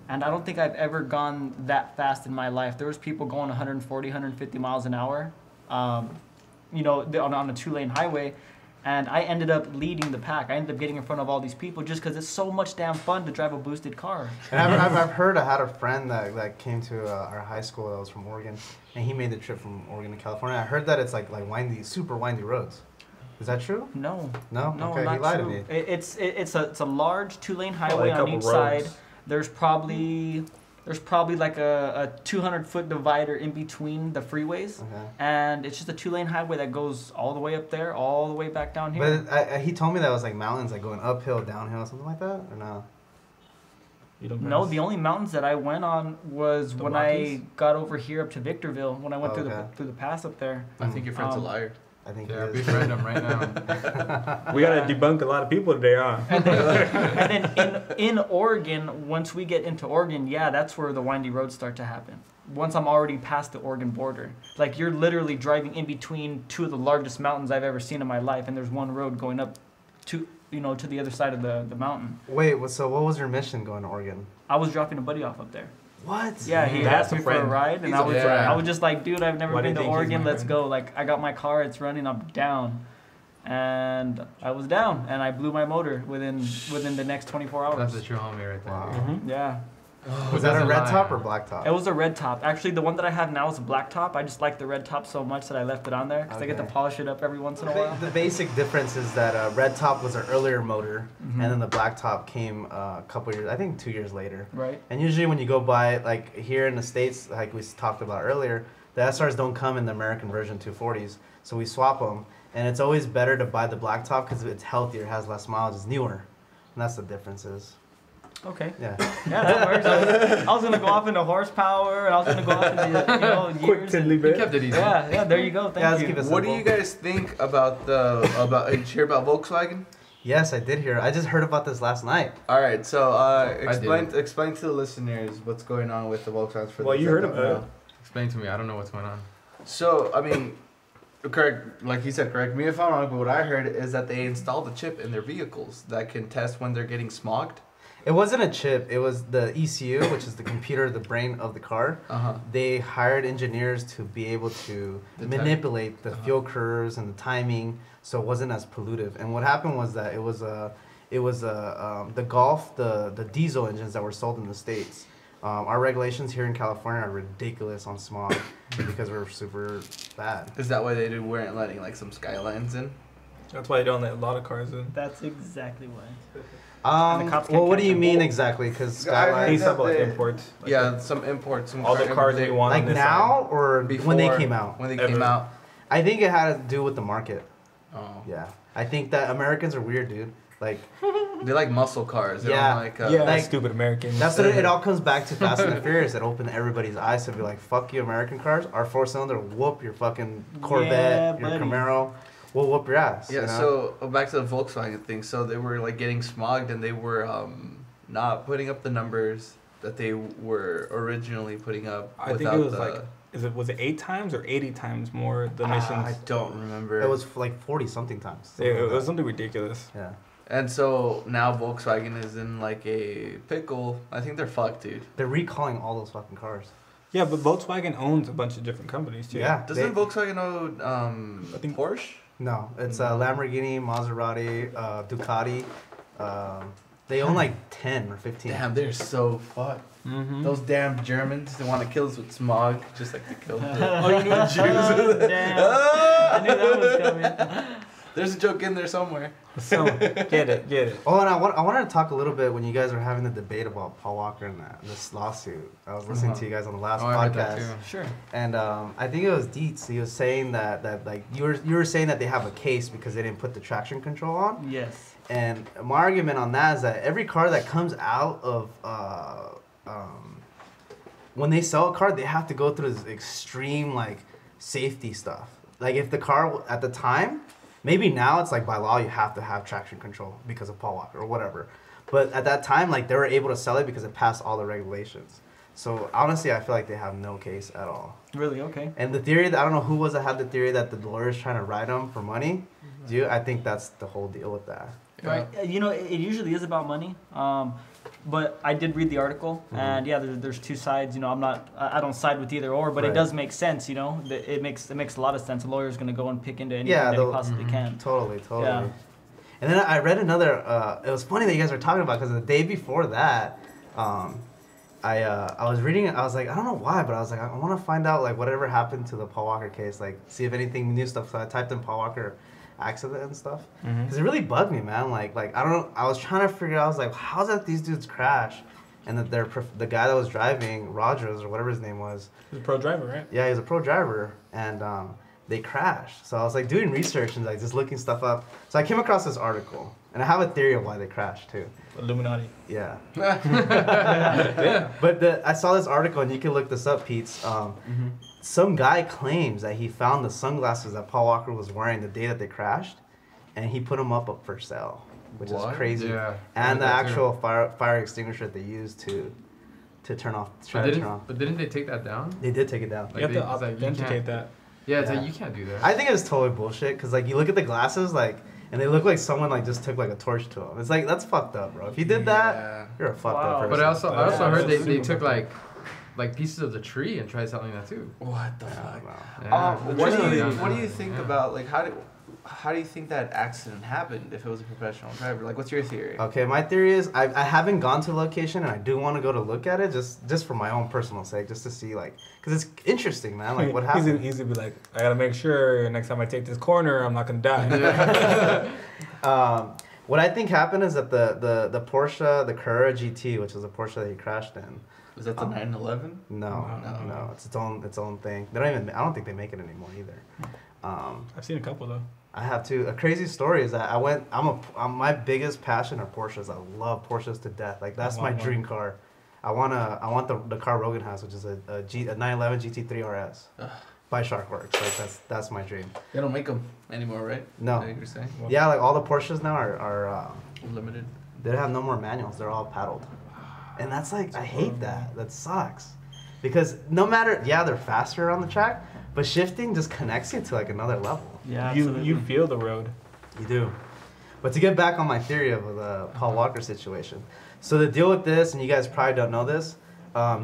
I don't think I've ever gone that fast in my life. There was people going 140, 150 miles an hour, on a 2-lane highway. And I ended up leading the pack. I ended up getting in front of all these people just because it's so much damn fun to drive a boosted car. And I've heard, I had a friend that came to our high school that was from Oregon, and he made the trip from Oregon to California. I heard that it's like windy, super windy roads. Is that true? No. No? Okay, not he lied true. to me. It's a large 2-lane highway on each side. There's probably like a 200-foot divider in between the freeways, and it's just a 2-lane highway that goes all the way up there, all the way back down here. But he told me that was like mountains, like going uphill, downhill, something like that, or no? No, the only mountains that I went on was when I got over here up to Victorville, when I went through the pass up there. I think your friend's a liar. I think befriend him right now. We gotta debunk a lot of people today, huh? And then in Oregon, once we get into Oregon, that's where the windy roads start to happen. Once I'm already past the Oregon border, like you're literally driving in between two of the largest mountains I've ever seen in my life, and there's one road going up to the other side of the mountain. Wait, so what was your mission going to Oregon? I was dropping a buddy off up there. What? Yeah, he asked me for a ride, and I was just like, dude, I've never been to Oregon. Let's go. Like, I got my car, it's running, I'm down, and I was down, and I blew my motor within the next 24 hours. That's a true homie right there. Wow. Mm-hmm. Yeah. Was that a red top or black top? It was a red top. Actually, the one that I have now is a black top. I just like the red top so much that I left it on there because I get to polish it up every once in a while. The basic difference is that red top was an earlier motor, and then the black top came a couple years, I think 2 years later. Right. And usually when you go buy, like here in the States, like we talked about earlier, the SRs don't come in the American version 240s, so we swap them. And it's always better to buy the black top because it's healthier, has less mileage, it's newer. And that's the differences. Okay. Yeah. Yeah, that works. I was gonna go off into horsepower, and I was gonna go off into Quick years. tiddly bit. You kept it easy. Yeah. There you go. Thank you. What do you guys think about did you hear about Volkswagen? Yes, I did hear. I just heard about this last night. All right, so explain to the listeners what's going on with the Volkswagens. You heard about it. Explain to me. I don't know what's going on. So, I mean, correct, like he said, correct me if I'm wrong, but what I heard is that they installed a chip in their vehicles that can test when they're getting smogged. It wasn't a chip. It was the ECU, which is the computer, the brain of the car. They hired engineers to be able to manipulate the fuel curves and the timing, so it wasn't as pollutive. And what happened was that it was the Golf, the diesel engines that were sold in the States. Our regulations here in California are ridiculous on smog because we're super bad. Is that why they weren't letting like some Skylines in? That's why they don't let a lot of cars in. That's exactly why. Well, what do you mean exactly? Because Skyline. He's talking about imports. Like Yeah, some imports. Some all the cars they you want. Like on this now side. or before, when they came out? When they came out. I think it had to do with the market. Oh. Yeah. I think that Americans are weird, dude. Like, They like muscle cars. They Yeah. don't like. Yeah, like- stupid Americans. that's what it all comes back to. Fast and the Furious. It opened everybody's eyes to be like, fuck you, American cars. Our 4-cylinder will whoop your fucking Corvette, your buddy. Camaro. We'll whoop your ass. Yeah. you know? So back to the Volkswagen thing. So they were like getting smogged, and they were not putting up the numbers that they were originally putting up. I think it was was it 8 times or 80 times more the emissions? I don't remember. It was like 40 something times. It was something ridiculous. Yeah. And so now Volkswagen is in like a pickle. I think they're fucked, dude. They're recalling all those fucking cars. Yeah, but Volkswagen owns a bunch of different companies too. Yeah. Doesn't Volkswagen own I think Porsche? No, it's Lamborghini, Maserati, Ducati. They own like 10 or 15. Damn, they're so fucked. Mm-hmm. Those damn Germans, they want to kill us with smog, just like they killed Oh, you knew the Jews. Damn. I knew that was coming. There's a joke in there somewhere. So get it. Oh, and I wanted to talk a little bit when you guys were having the debate about Paul Walker and this lawsuit. I was listening to you guys on the last I heard that podcast, too. Sure. and I think it was Dietz. He was saying that like you were saying that they have a case because they didn't put the traction control on. Yes. And my argument on that is that every car that comes out of when they sell a car, they have to go through this extreme like safety stuff. Like if the car at the time, maybe now it's like by law you have to have traction control because of Paul Walker or whatever. But at that time, like they were able to sell it because it passed all the regulations. So honestly, I feel like they have no case at all. Really? Okay. And the theory that I don't know who was that had the theory that the lawyer's trying to write them for money. Dude, I think that's the whole deal with that. Right. You know, it usually is about money. But I did read the article, and yeah, there's two sides. You know, I don't side with either or, but it Right. does make sense. You know, it makes a lot of sense. A lawyer's gonna go and pick into anything that he possibly can. Totally. Yeah. And then I read another. It was funny that you guys were talking about because the day before that, I was reading it. I was like, I don't know why, but I was like, I want to find out like whatever happened to the Paul Walker case. Like, see if anything new stuff. So I typed in Paul Walker accident and stuff because it really bugged me, man. Like I don't know. I was trying to figure out. I was like, how's that these dudes crash, and that the guy that was driving, Rogers or whatever his name was. He's a pro driver, right? Yeah, he's a pro driver, and they crashed. So I was like doing research and like just looking stuff up. So I came across this article, and I have a theory of why they crashed too. Illuminati. Yeah. Yeah. But I saw this article, and you can look this up, Pete's. Some guy claims that he found the sunglasses that Paul Walker was wearing the day that they crashed, and he put them up for sale, which What? is crazy. Yeah. And the I heard that actual fire extinguisher that they used to turn off. But didn't they take that down? They did take it down. Like You have they- to it's like you authenticate can't- that. Yeah, it's Yeah. like you can't do that. I think it's totally bullshit because like you look at the glasses like, and they look like someone like just took like a torch to them. It's like that's fucked up, bro. If you did Yeah. that, you're a fucked Wow. up person. But I also heard they super took fucked like pieces of the tree and tried selling that too. What the I fuck? don't know. Yeah. What do you think Yeah. about like how do you think that accident happened if it was a professional driver? Like, what's your theory? Okay, my theory is I haven't gone to the location and I do want to go to look at it just for my own personal sake, just to see like, cause it's interesting, man. Like what happened? He's gonna be like, I gotta make sure next time I take this corner, I'm not gonna die. What I think happened is that the Porsche, the Carrera GT, which is a Porsche that he crashed in. Was that the 911? No, it's its own thing. They don't even. I don't think they make it anymore either. I've seen a couple though. I have too. A crazy story is that my biggest passion are Porsches. I love Porsches to death. Like that's my dream car. I want the car Rogan has, which is a 911 GT3 RS by Sharkworks. Like that's my dream. They don't make them anymore, right? No. Is that what you're saying? Yeah, like all the Porsches now are Limited. they have no more manuals. They're all paddled, and that's like I hate that. That sucks, because no matter they're faster on the track, but shifting just connects you to like another level. Yeah, You feel the road. You do. But to get back on my theory of the Paul Walker situation. So the deal with this, and you guys probably don't know this,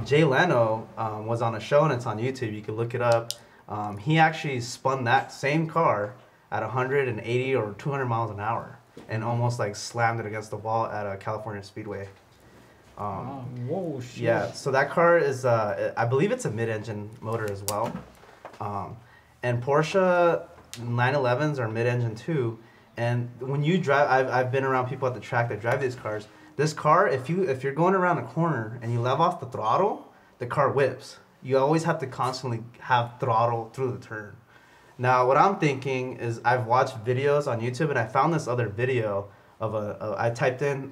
Jay Leno was on a show, and it's on YouTube. You can look it up. He actually spun that same car at 180 or 200 miles an hour and almost like slammed it against the wall at a California Speedway. Whoa, shit. Yeah, so that car is, I believe it's a mid-engine motor as well. And Porsche 911s are mid-engine too. And when you drive, I've been around people at the track that drive these cars. This car, if you're going around a corner and you let off the throttle, the car whips. You always have to constantly have throttle through the turn. Now, what I'm thinking is I've watched videos on YouTube, and I found this other video of I typed in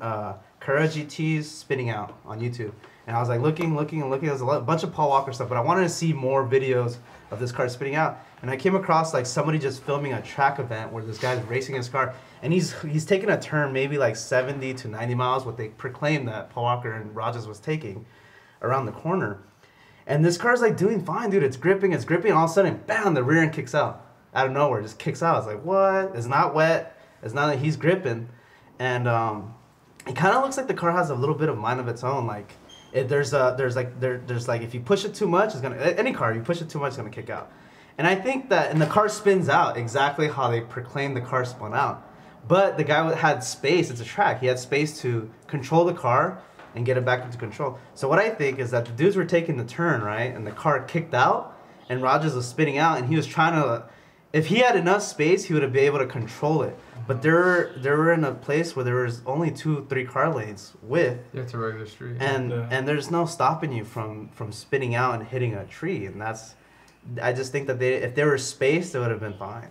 Cura GTs spinning out on YouTube. And I was like looking. There's a bunch of Paul Walker stuff, but I wanted to see more videos of this car spinning out. And I came across like somebody just filming a track event where this guy's racing his car, and he's taking a turn maybe like 70 to 90 miles, what they proclaimed that Paul Walker and Rogers was taking around the corner. And this car's like doing fine, dude. It's gripping, and all of a sudden, bam, the rear end kicks out of nowhere, just kicks out. It's like, what? It's not wet. It's not that he's gripping, and it kind of looks like the car has a little bit of mind of its own. Like, there's like if you push it too much, it's gonna, any car you push it too much, it's gonna kick out. And I think that, and the car spins out exactly how they proclaimed the car spun out. But the guy had space. It's a track. He had space to control the car and get it back into control. So what I think is that the dudes were taking the turn, right? And the car kicked out, and Rogers was spinning out, and he was trying to, if he had enough space, he would have been able to control it. But they were in a place where there was only 2-3 car lanes width. Yeah, it's a regular street. And there's no stopping you from spinning out and hitting a tree. And that's, I just think that if they were spaced, it would have been fine.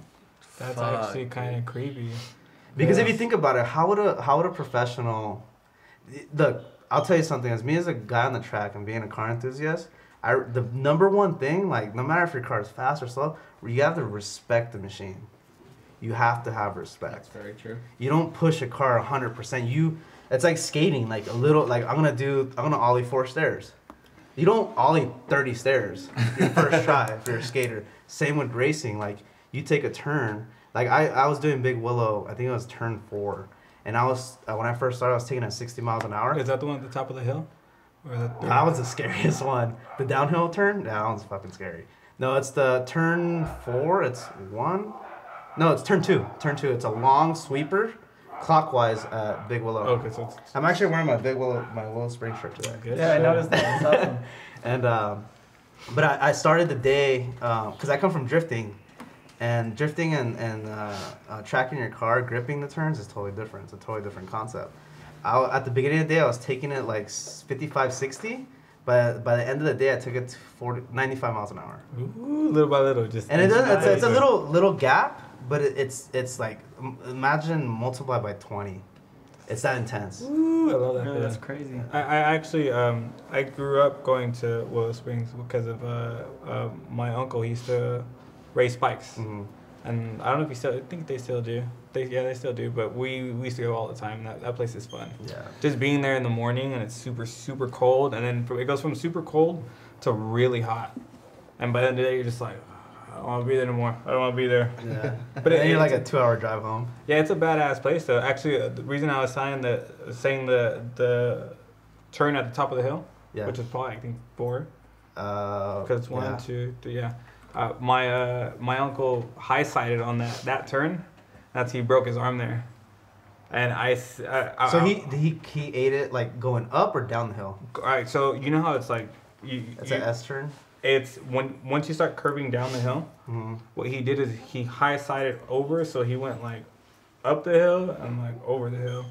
That's actually kind of creepy. Because if you think about it, how would a professional, look, I'll tell you something. As me as a guy on the track and being a car enthusiast, the number one thing, like no matter if your car is fast or slow, you have to respect the machine. You have to have respect. That's very true. You don't push a car 100%. It's like skating, like a little, like I'm gonna ollie 4 stairs. You don't ollie 30 stairs your first try if you're a skater. Same with racing. Like you take a turn. Like I was doing Big Willow. I think it was turn 4, and I was when I first started, I was taking at 60 miles an hour. Is that the one at the top of the hill? Or that was the scariest one. The downhill turn. That one's fucking scary. No, it's the turn 4. It's 1. No, it's turn 2. Turn 2. It's a long sweeper, clockwise at Big Willow. Okay, so I'm actually wearing my Willow Spring shirt today. Good. Yeah, I noticed that. It's awesome. And but I started the day because I come from drifting, and drifting and tracking your car, gripping the turns is totally different. It's a totally different concept. At the beginning of the day, I was taking it like 55, 60. But by the end of the day, I took it to 95 miles an hour. Ooh, little by little, just. And it's a little gap, but it's like, imagine multiply by 20. It's that intense. Ooh, I love that. Yeah, that's crazy. I actually I grew up going to Willow Springs because of my uncle. He used to race bikes, and I don't know if I think they still do. They still do. But we used to go all the time. That place is fun. Yeah. Just being there in the morning and it's super cold, and then it goes from super cold to really hot, and by the end of the day you're just like, I don't want to be there anymore. I don't want to be there. Yeah. But then you're like a 2-hour drive home. Yeah, it's a badass place though. Actually, the reason I was saying the turn at the top of the hill, which is probably I think 4, because it's 1, 2, 3. Yeah, my uncle high sided on that turn. That's he broke his arm there, and so he ate it like going up or down the hill. All right, so you know how it's like It's an S turn. It's once you start curving down the hill, what he did is he high sided over, so he went like up the hill and like over the hill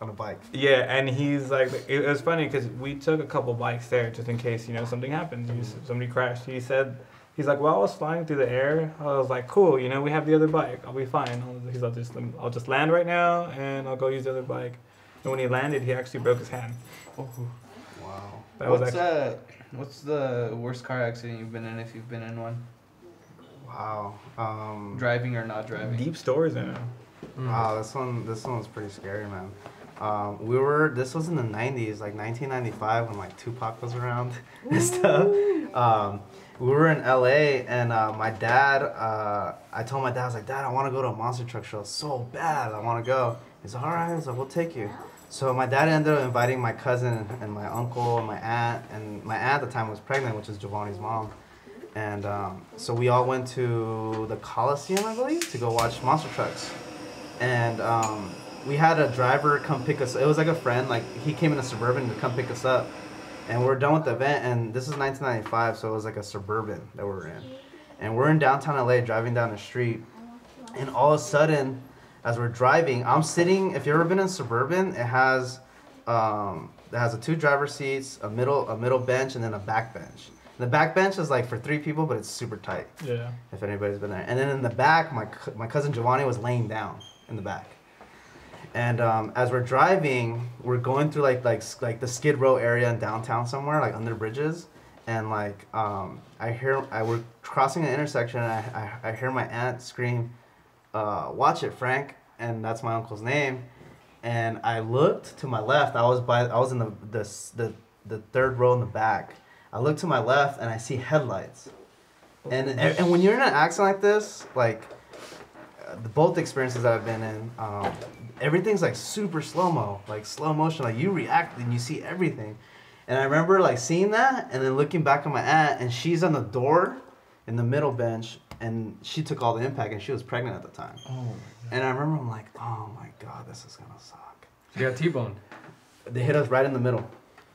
on a bike. Yeah, and he's like, it was funny because we took a couple bikes there just in case something happened, somebody crashed. He's like, well, I was flying through the air. I was like, cool, we have the other bike. I'll be fine. I'll just land right now and I'll go use the other bike. And when he landed, he actually broke his hand. Oh. Wow. What's the worst car accident you've been in, if you've been in one? Wow. Driving or not driving? Deep stories in it. Wow, this one was pretty scary, man. This was in the 90s, like 1995, when like Tupac was around and stuff. We were in LA, and my dad, I told my dad, I was like, Dad, I want to go to a monster truck show so bad. I want to go. He's like, all right. I was like, we'll take you. So my dad ended up inviting my cousin and my uncle and my aunt. And my aunt at the time was pregnant, which is Giovanni's mom. And so we all went to the Coliseum, I believe, to go watch monster trucks. And we had a driver come pick us. It was like a friend. Like, he came in a Suburban to come pick us up. And we're done with the event. And this is 1995, so it was like a Suburban that we were in. And we're in downtown LA driving down the street. And all of a sudden, as we're driving, I'm sitting, if you've ever been in Suburban, it has a 2 driver seats, a middle bench, and then a back bench. The back bench is like for 3 people, but it's super tight. Yeah. If anybody's been there. And then in the back, my cousin Giovanni was laying down in the back. And as we're driving, we're going through like the Skid Row area in downtown somewhere, like under bridges. And like we're crossing an intersection, and I hear my aunt scream, "Watch it, Frank!" And that's my uncle's name. And I looked to my left. I was in the 3rd row in the back. I look to my left and I see headlights. And when you're in an accident like this, like both experiences that I've been in, everything's like super slow-mo, like slow motion. Like you react and you see everything. And I remember like seeing that and then looking back at my aunt, and she's on the door in the middle bench, and she took all the impact, and she was pregnant at the time. Oh. And I remember I'm like, oh my God, this is gonna suck. You got T-boned. They hit us right in the middle.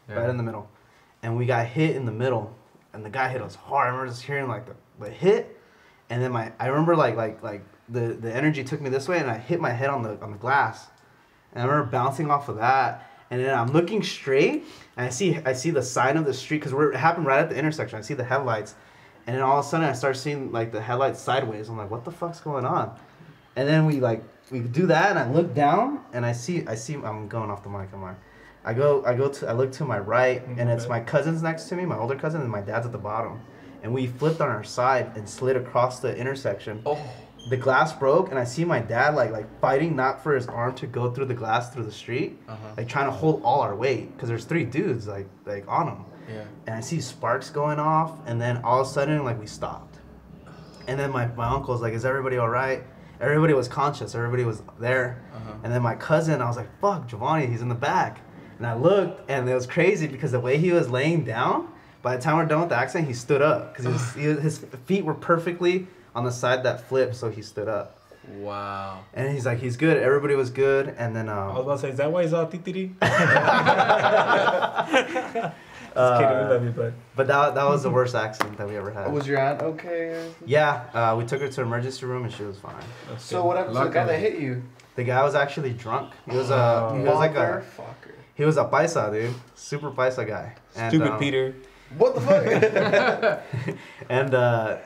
Yeah. Right in the middle. And we got hit in the middle, and the guy hit us hard. I remember just hearing like the hit, and then I remember like the energy took me this way, and I hit my head on the glass, and I remember bouncing off of that, and then I'm looking straight, and I see the sign of the street, because it happened right at the intersection. I see the headlights, and then all of a sudden I start seeing like the headlights sideways. I'm like, what the fuck's going on? And then we do that, and I look down, and I see I'm going off the mic. I look to my right, and it's my cousin's next to me, my older cousin, and my dad's at the bottom. And we flipped on our side and slid across the intersection. Oh. The glass broke, and I see my dad like fighting not for his arm to go through the glass through the street, like trying to hold all our weight, because there's 3 dudes like on him. Yeah. And I see sparks going off, and then all of a sudden like we stopped. And then my uncle's like, "Is everybody all right?" Everybody was conscious. Everybody was there. And then my cousin, I was like, "Fuck, Giovanni, he's in the back." And I looked, and it was crazy because the way he was laying down, by the time we're done with the accident, he stood up. Because his feet were perfectly on the side that flipped, so he stood up. Wow. And he's like, he's good. Everybody was good. And then... I was about to say, is that why he's all titiri? Just kidding, we love you, bud. But that was the worst accident that we ever had. Was your aunt okay? Yeah, we took her to the emergency room, and she was fine. So what happened to the guy that hit you? The guy was actually drunk. He was he was a paisa, dude. Super paisa guy. And, stupid Peter. What the fuck? And I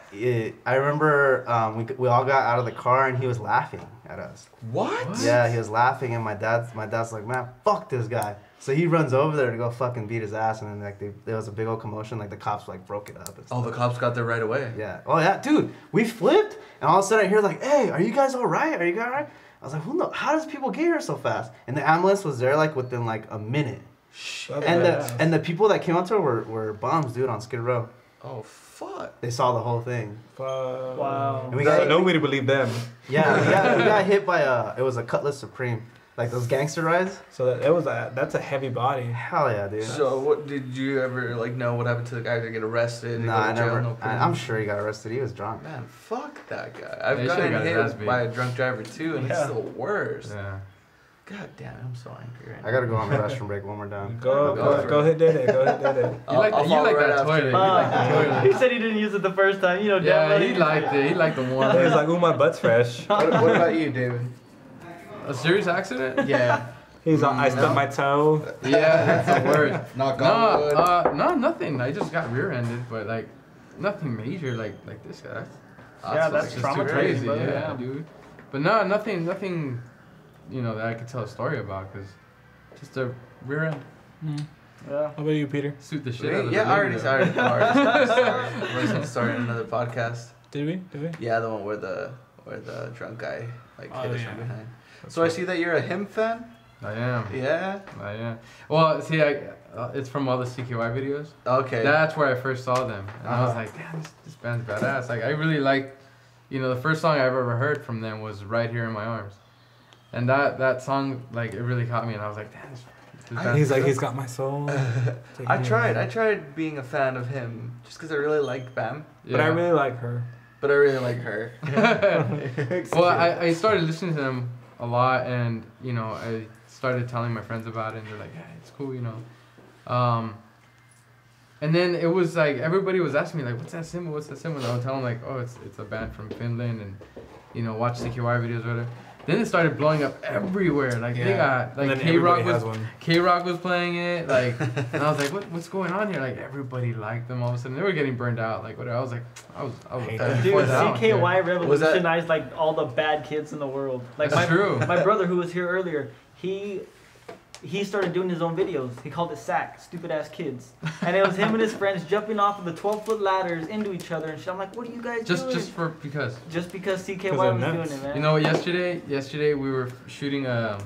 remember we all got out of the car, and he was laughing at us. What? Yeah, he was laughing, and my dad's like, "Man, fuck this guy." So he runs over there to go fucking beat his ass, and then like there was a big old commotion. Like the cops like broke it up. Oh, the cops got there right away. Yeah. Oh yeah, dude. We flipped, and all of a sudden I hear like, "Hey, are you guys all right? Are you guys all right?" I was like, how does people get here so fast? And the ambulance was there like within like a minute. And the people that came out to her were bums, dude, on Skid Row. Oh fuck! They saw the whole thing. Fuck. Wow. And no way to believe them. Yeah, we got hit by it was a Cutlass Supreme, like those gangster rides. So that's a heavy body. Hell yeah, dude. So what did you ever know what happened to the guy to get arrested? Nah, I never. I'm sure he got arrested. He was drunk. Man, fuck that guy. I've gotten hit by a drunk driver too, and it's the worst. Yeah. God damn, I'm so angry right now. I gotta go on the restroom break one more time. Go hit Dede. Go hit Dede. You like that toilet. He said he didn't use it the first time. You know, yeah, he liked it. He liked the warm. He's like, "Ooh, my butt's fresh." What about you, David? A serious accident? Yeah. He's like, "I stubbed my toe." Yeah, that's the word. Knock on wood. No, nothing. I just got rear-ended, but like nothing major like this guy. That's just too crazy. Yeah, dude. But no, nothing. You know, that I could tell a story about, because just a rear end. Yeah. How about you, Peter? Suit the shit out of I already started. We're going to start another podcast. Did we? Yeah, the one where the drunk guy hit us from behind. So I see that you're a him fan? I am. Yeah? I am. Well, see, it's from all the CKY videos. Okay. That's where I first saw them. And I was like, damn, this band's badass. Like, I really like, the first song I've ever heard from them was Right Here in My Arms. And that song, like, it really caught me, and I was like, damn. He's like, he's got my soul. I tried being a fan of him just because I really liked Bam. Yeah. But I really like her. But I really like her. Well, I started listening to them a lot, and, you know, I started telling my friends about it, and they're like, yeah, it's cool, you know. And then it was like, everybody was asking me, like, what's that symbol? What's that symbol? And I would tell them, like, oh, it's a band from Finland, and, you know, watch CKY videos or whatever. Then it started blowing up everywhere. Like, they got, like, K-Rock was playing it. Like, and I was like, what's going on here? Like, everybody liked them all of a sudden. They were getting burned out. Like, whatever. I was like, I was dude, CKY revolutionized, like, all the bad kids in the world. Like, true. My brother, who was here earlier, he started doing his own videos. He called it SAC, Stupid Ass Kids. And it was him and his friends jumping off of the 12-foot ladders into each other and shit. I'm like, what are you guys doing? Just because CKY was doing it, man. You know, yesterday we were shooting a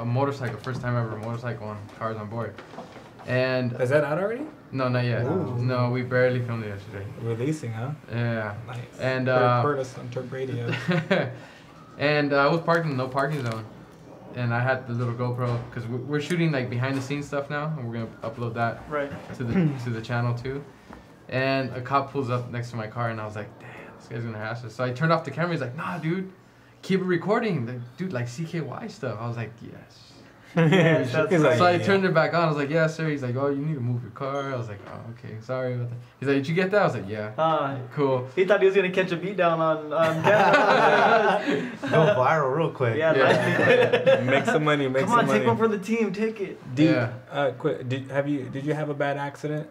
motorcycle, first time ever motorcycle on Cars Onboard. And is that out already? No, not yet. Ooh. No, we barely filmed it yesterday. Releasing, huh? Yeah. Nice. And heard us on TerpRadio. And I was parked in the no parking zone. And I had the little GoPro, because we're shooting like behind the scenes stuff now, and we're gonna upload that to the channel too. And a cop pulls up next to my car, and I was like, damn, this guy's gonna harass us. So I turned off the camera. He's like, nah, dude, keep it recording. Like, dude, like CKY stuff. I was like, yes. So I turned it back on. I was like, yeah, sir. He's like, oh, you need to move your car. I was like, oh, okay, sorry about that. He's like, did you get that? I was like, yeah. Cool. He thought he was gonna catch a beat down on camera. Go viral real quick. Yeah. Make some money. Come on, take one for the team. Take it. Quick. Did you have a bad accident?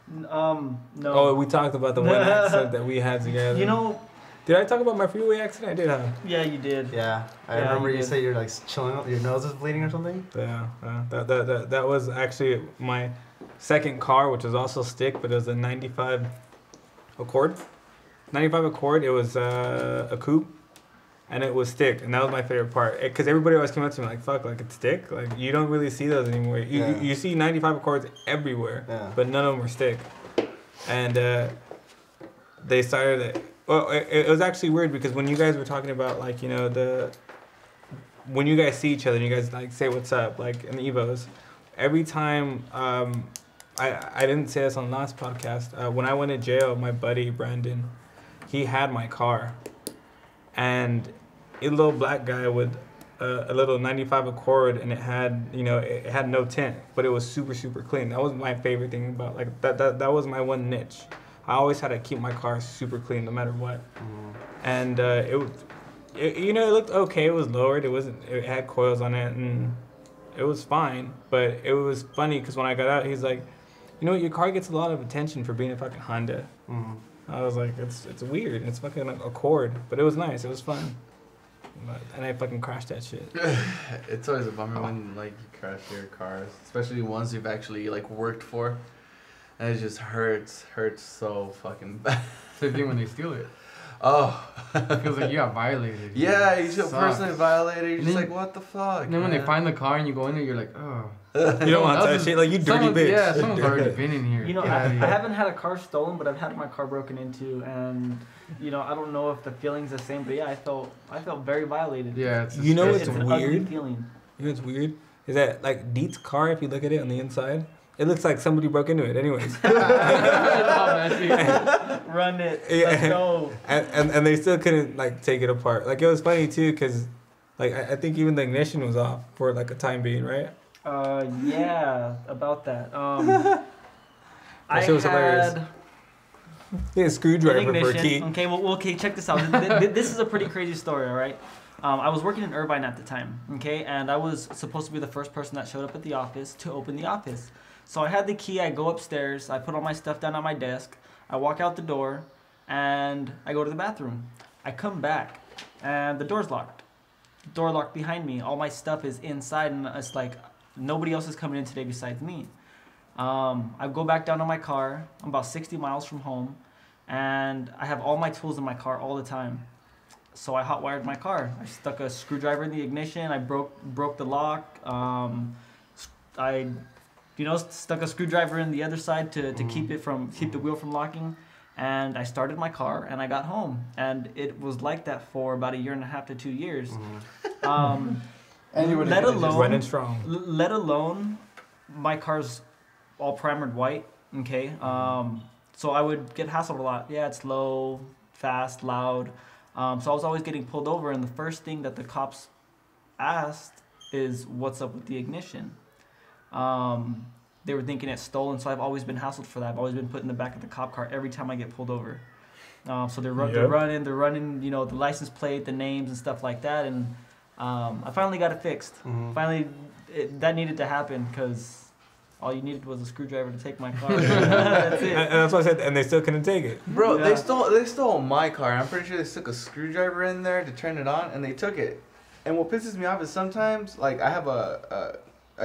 No. Oh, we talked about the one accident that we had together. You know. Did I talk about my freeway accident? I did, huh? Yeah, you did. Yeah, I remember you said you're like chilling, your nose is bleeding or something. Yeah, that was actually my second car, which was also stick, but it was a 95 Accord. 95 Accord. It was a coupe, and it was stick, and that was my favorite part. Because everybody always came up to me like, "Fuck, like it's stick. Like you don't really see those anymore. You see 95 Accords everywhere, but none of them were stick." And they started it. Well, it was actually weird because when you guys were talking about, like, you know, when you guys see each other and you guys, like, say what's up, like, in the Evos, every time, I didn't say this on the last podcast, when I went to jail, my buddy, Brandon, he had my car, and a little black guy with a little 95 Accord, and it had, you know, it had no tint, but it was super, super clean. That was my favorite thing about, like, that was my one niche. I always had to keep my car super clean no matter what. And you know, it looked okay. It was lowered. It had coils on it, and it was fine. But it was funny because when I got out, he's like, you know what, your car gets a lot of attention for being a fucking Honda. I was like, it's weird. It's fucking Accord, but it was nice. It was fun. And I fucking crashed that shit. It's always a bummer when, like, you crash your cars, especially ones you've actually, like, worked for. And it just hurts so fucking bad. Same thing when they steal it. Oh. It feels like you got violated. Yeah, you feel personally violated. You're just like, what the fuck? And then when they find the car and you go in there, you're like, oh. You don't want that shit. Like, you dirty bitch. Yeah, someone's already been in here. You know, I haven't had a car stolen, but I've had my car broken into, and, you know, I don't know if the feeling's the same, but yeah, I felt very violated. Yeah, it's you know what's weird? weird? Feeling. You know what's weird? Is that, like, Deet's car, if you look at it on the inside, it looks like somebody broke into it anyways. Run it. Let's go. And they still couldn't, like, take it apart. Like, it was funny, too, because, like, I think even the ignition was off for, like, a time being, right? Yeah, about that. That shit was hilarious. He had a screwdriver for a key. Okay, well, okay, check this out. This is a pretty crazy story, all right? I was working in Irvine at the time, okay? And I was supposed to be the first person that showed up at the office to open the office. So I had the key, I go upstairs, I put all my stuff down on my desk, I walk out the door, and I go to the bathroom. I come back, and the door's locked. Door locked behind me. All my stuff is inside, and it's like, nobody else is coming in today besides me. I go back down to my car. I'm about 60 miles from home, and I have all my tools in my car all the time. So I hot-wired my car. I stuck a screwdriver in the ignition. I broke the lock. I stuck a screwdriver in the other side to keep the wheel from locking. And I started my car, and I got home. And it was like that for about 1.5 to 2 years. And you would let alone running strong. Let alone my car's all primered white. Okay. So I would get hassled a lot. Yeah, it's low, fast, loud. So I was always getting pulled over, and the first thing that the cops asked is, "What's up with the ignition?" They were thinking it's stolen, so I've always been hassled for that. I've always been put in the back of the cop car every time I get pulled over. So they're running, the license plate, the names and stuff like that, and I finally got it fixed. Finally, that needed to happen because all you needed was a screwdriver to take my car. That's it. And that's what I said, and they still couldn't take it. Bro, Yeah. they stole my car. I'm pretty sure they stuck a screwdriver in there to turn it on, and they took it. And what pisses me off is sometimes, like, I have a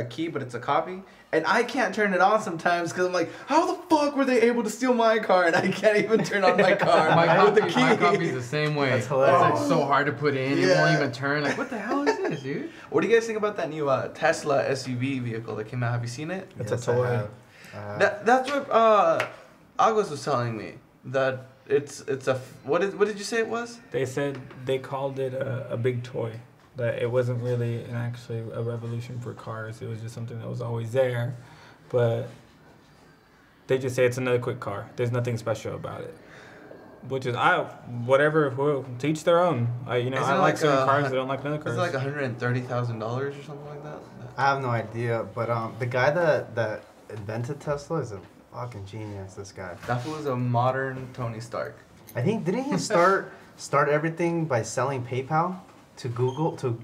key, but it's a copy, and I can't turn it on sometimes because I'm like, how the fuck were they able to steal my car and I can't even turn on my car with the key? My copy's the same way. That's hilarious. It's like so hard to put in. It won't even turn. Like, what the hell is this, dude? What do you guys think about that new Tesla SUV vehicle that came out? Have you seen it? It's Yes, a I toy. have. That's what August was telling me, that it's a what did you say it was? They said they called it a big toy. That it wasn't really actually a revolution for cars. It was just something that was always there, but they just say it's another quick car. There's nothing special about it. Which is whatever. Who teach their own. I Isn't it like like certain cars. I don't like other cars. Is it like $130,000 or something like that? I have no idea, but the guy that invented Tesla is a fucking genius. This guy. That fool is a modern Tony Stark. I think didn't he start everything by selling PayPal to Google to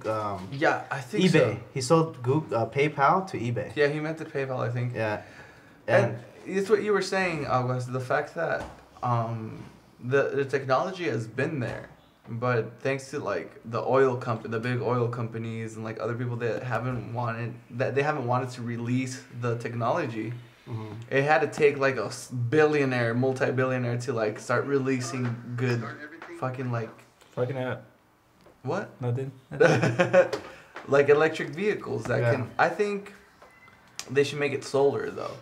Yeah, I think eBay. so. He sold PayPal to eBay. Yeah, he meant to PayPal, I think. Yeah. And it's what you were saying, August, the fact that the technology has been there, but thanks to like the big oil companies and like other people that haven't wanted to release the technology, it had to take like a multi-billionaire to like start releasing good fucking like Fucking out. what? Nothing. Like electric vehicles that Yeah. can. I think they should make it solar though.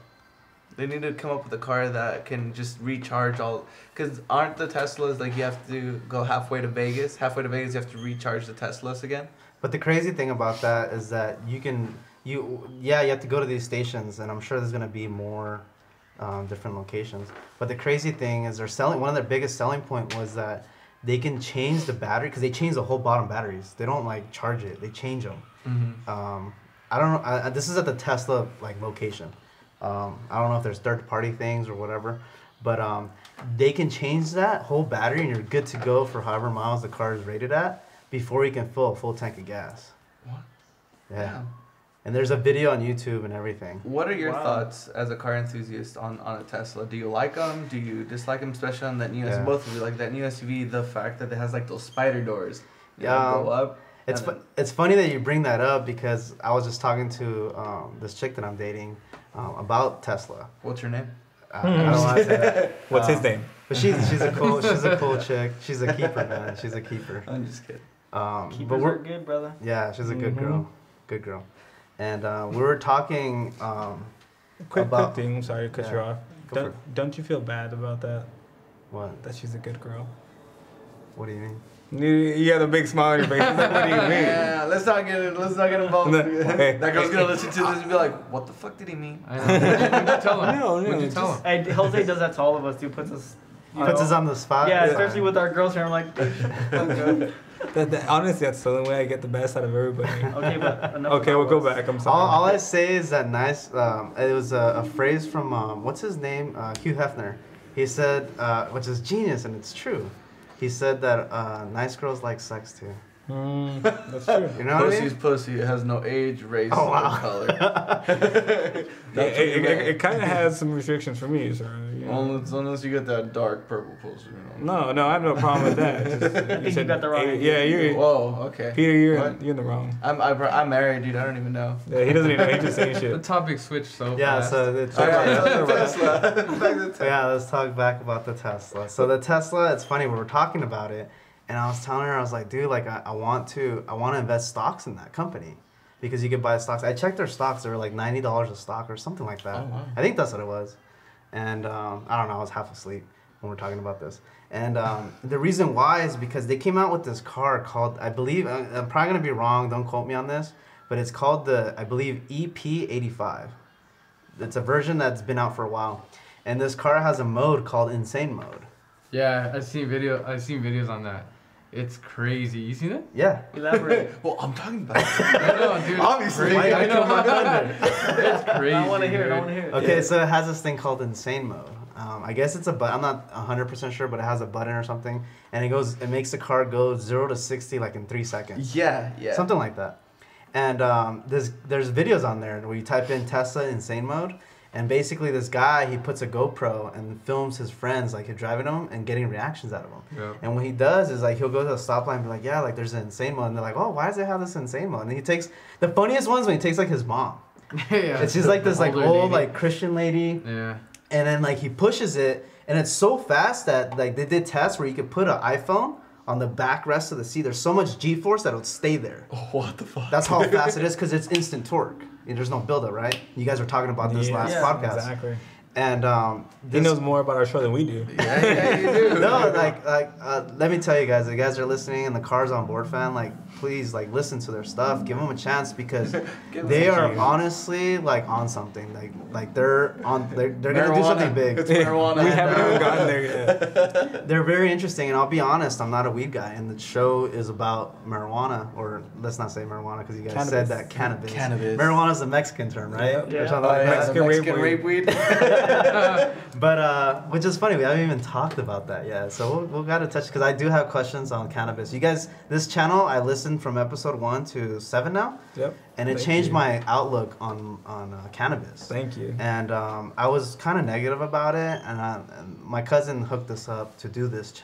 They need to come up with a car that can just recharge all. Because aren't the Teslas like you have to go halfway to Vegas? Halfway to Vegas, you have to recharge the Teslas again. But the crazy thing about that is that you have to go to these stations, and I'm sure there's gonna be more different locations. But the crazy thing is one of their biggest selling point was that they can change the battery, because they change the whole bottom batteries. They don't like charge it; they change them. I don't know. This is at the Tesla like location. I don't know if there's third-party things or whatever, but they can change that whole battery, and you're good to go for however miles the car is rated at before you can fill a full tank of gas. What? Yeah. And there's a video on YouTube and everything. What are your thoughts as a car enthusiast on a Tesla? Do you like them? Do you dislike them? Especially on that new SUV, both of you, like that new SUV, the fact that it has like those spider doors. Go up. It's funny that you bring that up, because I was just talking to this chick that I'm dating about Tesla. What's her name? I don't want to say that. What's his name? But she's a cool chick. She's a keeper, man. She's a keeper. I'm just kidding. Keepers are good, brother. Yeah, she's a good girl. Good girl. And we were talking Quick thing. I'm sorry to cut you off. Go for it. Don't you feel bad about that? What? That she's a good girl. What do you mean? You have a big smile on your face. Like, what do you mean? Yeah, let's not get involved. Hey. That girl's gonna listen to this and be like, "What the fuck did he mean?" I know. What'd you tell him? No, What'd you tell him? Hey, Jose does that to all of us, dude. Puts us On the spot. Yeah, especially with our girls here. I'm like, Honestly, that's the only way I get the best out of everybody. okay, but enough Okay, about we'll go us. back. I'm sorry. All I say is that nice. It was a phrase from what's his name? Hugh Hefner. He said, which is genius, and it's true. He said that nice girls like sex too. That's true. You know what I Pussy's mean? pussy. It has no age, race, Oh, wow. or color. It kind of has some restrictions for me, sir. You know. Unless you get that dark purple pussy. You know. No, I have no problem with that. Just, I think you got the wrong Yeah, idea. Whoa. Okay. Peter, you're What? in the wrong. I'm married, dude. I don't even know. Yeah, he doesn't even know. He's just saying The shit. topic switched so Yeah. fast. So it's Tesla. Back to Tesla. yeah. Let's talk back about the Tesla. So the Tesla, it's funny, we were talking about it, and I was telling her, I was like, dude, like I want to invest stocks in that company, because you could buy stocks. I checked their stocks; they were like $90 a stock or something like that. Oh, wow. I think that's what it was. And I don't know, I was half asleep. when we're talking about this. And the reason why is because they came out with this car called, I believe, I'm probably going to be wrong, don't quote me on this, but it's called the, I believe, EP012. It's a version that's been out for a while. And this car has a mode called Insane Mode. Yeah, I've seen videos on that. It's crazy. You seen it? Yeah. Elaborate. Well, I'm talking about it. I know, dude. Obviously. Crazy. I know. It's crazy. I want to hear it. Okay, so it has this thing called Insane Mode. I guess it's a button. I'm not 100% sure, but it has a button or something, and it makes the car go 0 to 60 like in 3 seconds. Yeah. Something like that. And there's videos on there where you type in Tesla Insane Mode, and basically this guy, he puts a GoPro and films his friends like driving him and getting reactions out of him. Yeah. And what he does is like he'll go to a stoplight and be like, yeah, like there's an insane mode, and they're like, oh, why does it have this insane mode? And he takes the funniest ones when he takes like his mom. Yeah. It's just like this like Older old lady. like Christian lady. Yeah. And then like he pushes it, and it's so fast that like they did tests where you could put an iPhone on the backrest of the seat. There's so much G-force that it'll stay there. Oh, what the fuck? That's how fast it is because it's instant torque. There's no buildup, right? You guys were talking about this last podcast. Exactly. And He knows more about our show than we do. Yeah, you do. no, let me tell you guys, if you guys are listening and the Cars Onboard fan, like, please, like, listen to their stuff. Give them a chance because they are honestly, like, on something. Like they're going to do something big. It's marijuana. We haven't even gotten there yet. They're very interesting, and I'll be honest, I'm not a weed guy, and the show is about marijuana, or let's not say marijuana because you guys said that cannabis. Marijuana is a Mexican term, right? Yeah. Or something like that. Mexican rape weed. But which is funny, we haven't even talked about that yet, so we'll gotta touch, because I do have questions on cannabis. You guys, this channel, I listened from episode 1 to 7 now. Yep. And it changed my outlook on cannabis. Thank you. And I was kind of negative about it, and my cousin hooked us up to do this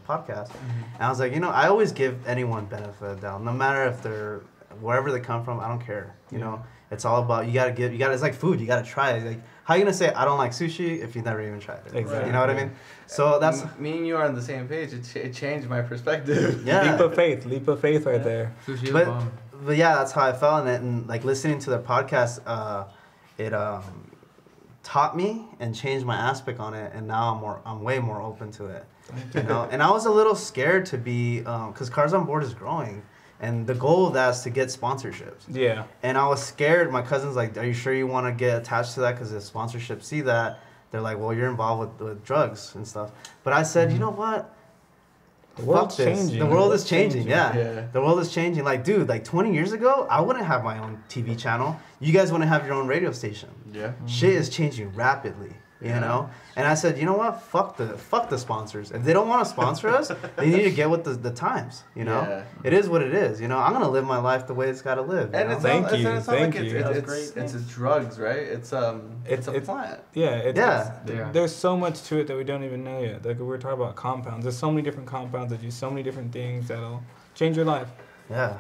podcast. And I was like, I always give anyone benefit of the doubt, no matter if they're wherever they come from. I don't care. You know, it's all about it's like food. You gotta try it. Like, how are you gonna say I don't like sushi if you've never even tried it? Exactly. You know what I mean? So that's me and you are on the same page. It changed my perspective. yeah. Leap of faith right there. Sushi is But- bomb. But yeah, that's how I felt in it, and like listening to their podcast, it taught me and changed my aspect on it, and now I'm way more open to it. And I was a little scared to be, because Cars Onboard is growing, and the goal of that is to get sponsorships. Yeah. And I was scared. My cousin's like, "Are you sure you want to get attached to that? Because if sponsorships see that, they're like, well, you're involved with drugs and stuff." But I said, you know what? The world's Fuck this. changing. The world is changing, yeah. Yeah. The world is changing. Like, dude, like 20 years ago, I wouldn't have my own TV channel. You guys wouldn't have your own radio station. Yeah. Shit is changing rapidly, you know? And I said, you know what? Fuck the sponsors. If they don't want to sponsor us, they need to get with the times, you know? Yeah. It is what it is, you know? I'm going to live my life the way it's got to live. And know? it's Thank not, you, It's not thank like you. it's drugs, right? It's a plant. Yeah. Yeah. There's so much to it that we don't even know yet. Like, we're talking about compounds. There's so many different compounds that do so many different things that'll change your life. Yeah.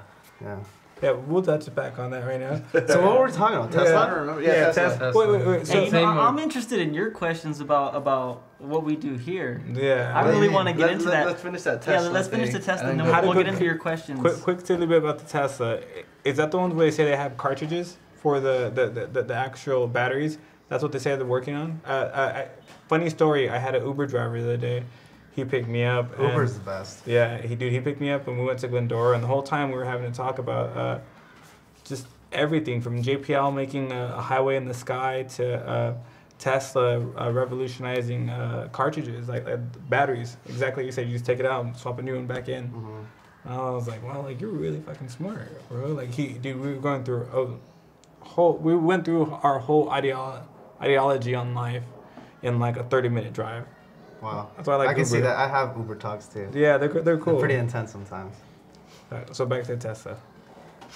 Yeah, we'll touch back on that right now. So what were we talking about? Tesla? I don't remember. Yeah, Tesla. Wait. Hey, So, I'm interested in your questions about what we do here. yeah. I really want to get into that. Let's finish that Tesla. Yeah, let's finish the Tesla, and then How to we'll cook- get into your questions. Quick tidbit about the Tesla. Is that the ones where they say they have cartridges for the actual batteries? That's what they say they're working on. Funny story. I had an Uber driver the other day. He picked me up. and- Uber's the best. Yeah, he picked me up and we went to Glendora, and the whole time we were having to talk about just everything from JPL making a highway in the sky to Tesla revolutionizing cartridges, like batteries. Exactly like you said, you just take it out and swap a new one back in. Mm-hmm. And I was like, wow, like you're really fucking smart, bro. Like we were going through we went through our whole ideology on life in like a 30-minute drive. Wow. That's why I like I can Uber. see that. I have Uber talks too. Yeah, they're cool. They're pretty intense sometimes. Alright, so back to Tesla.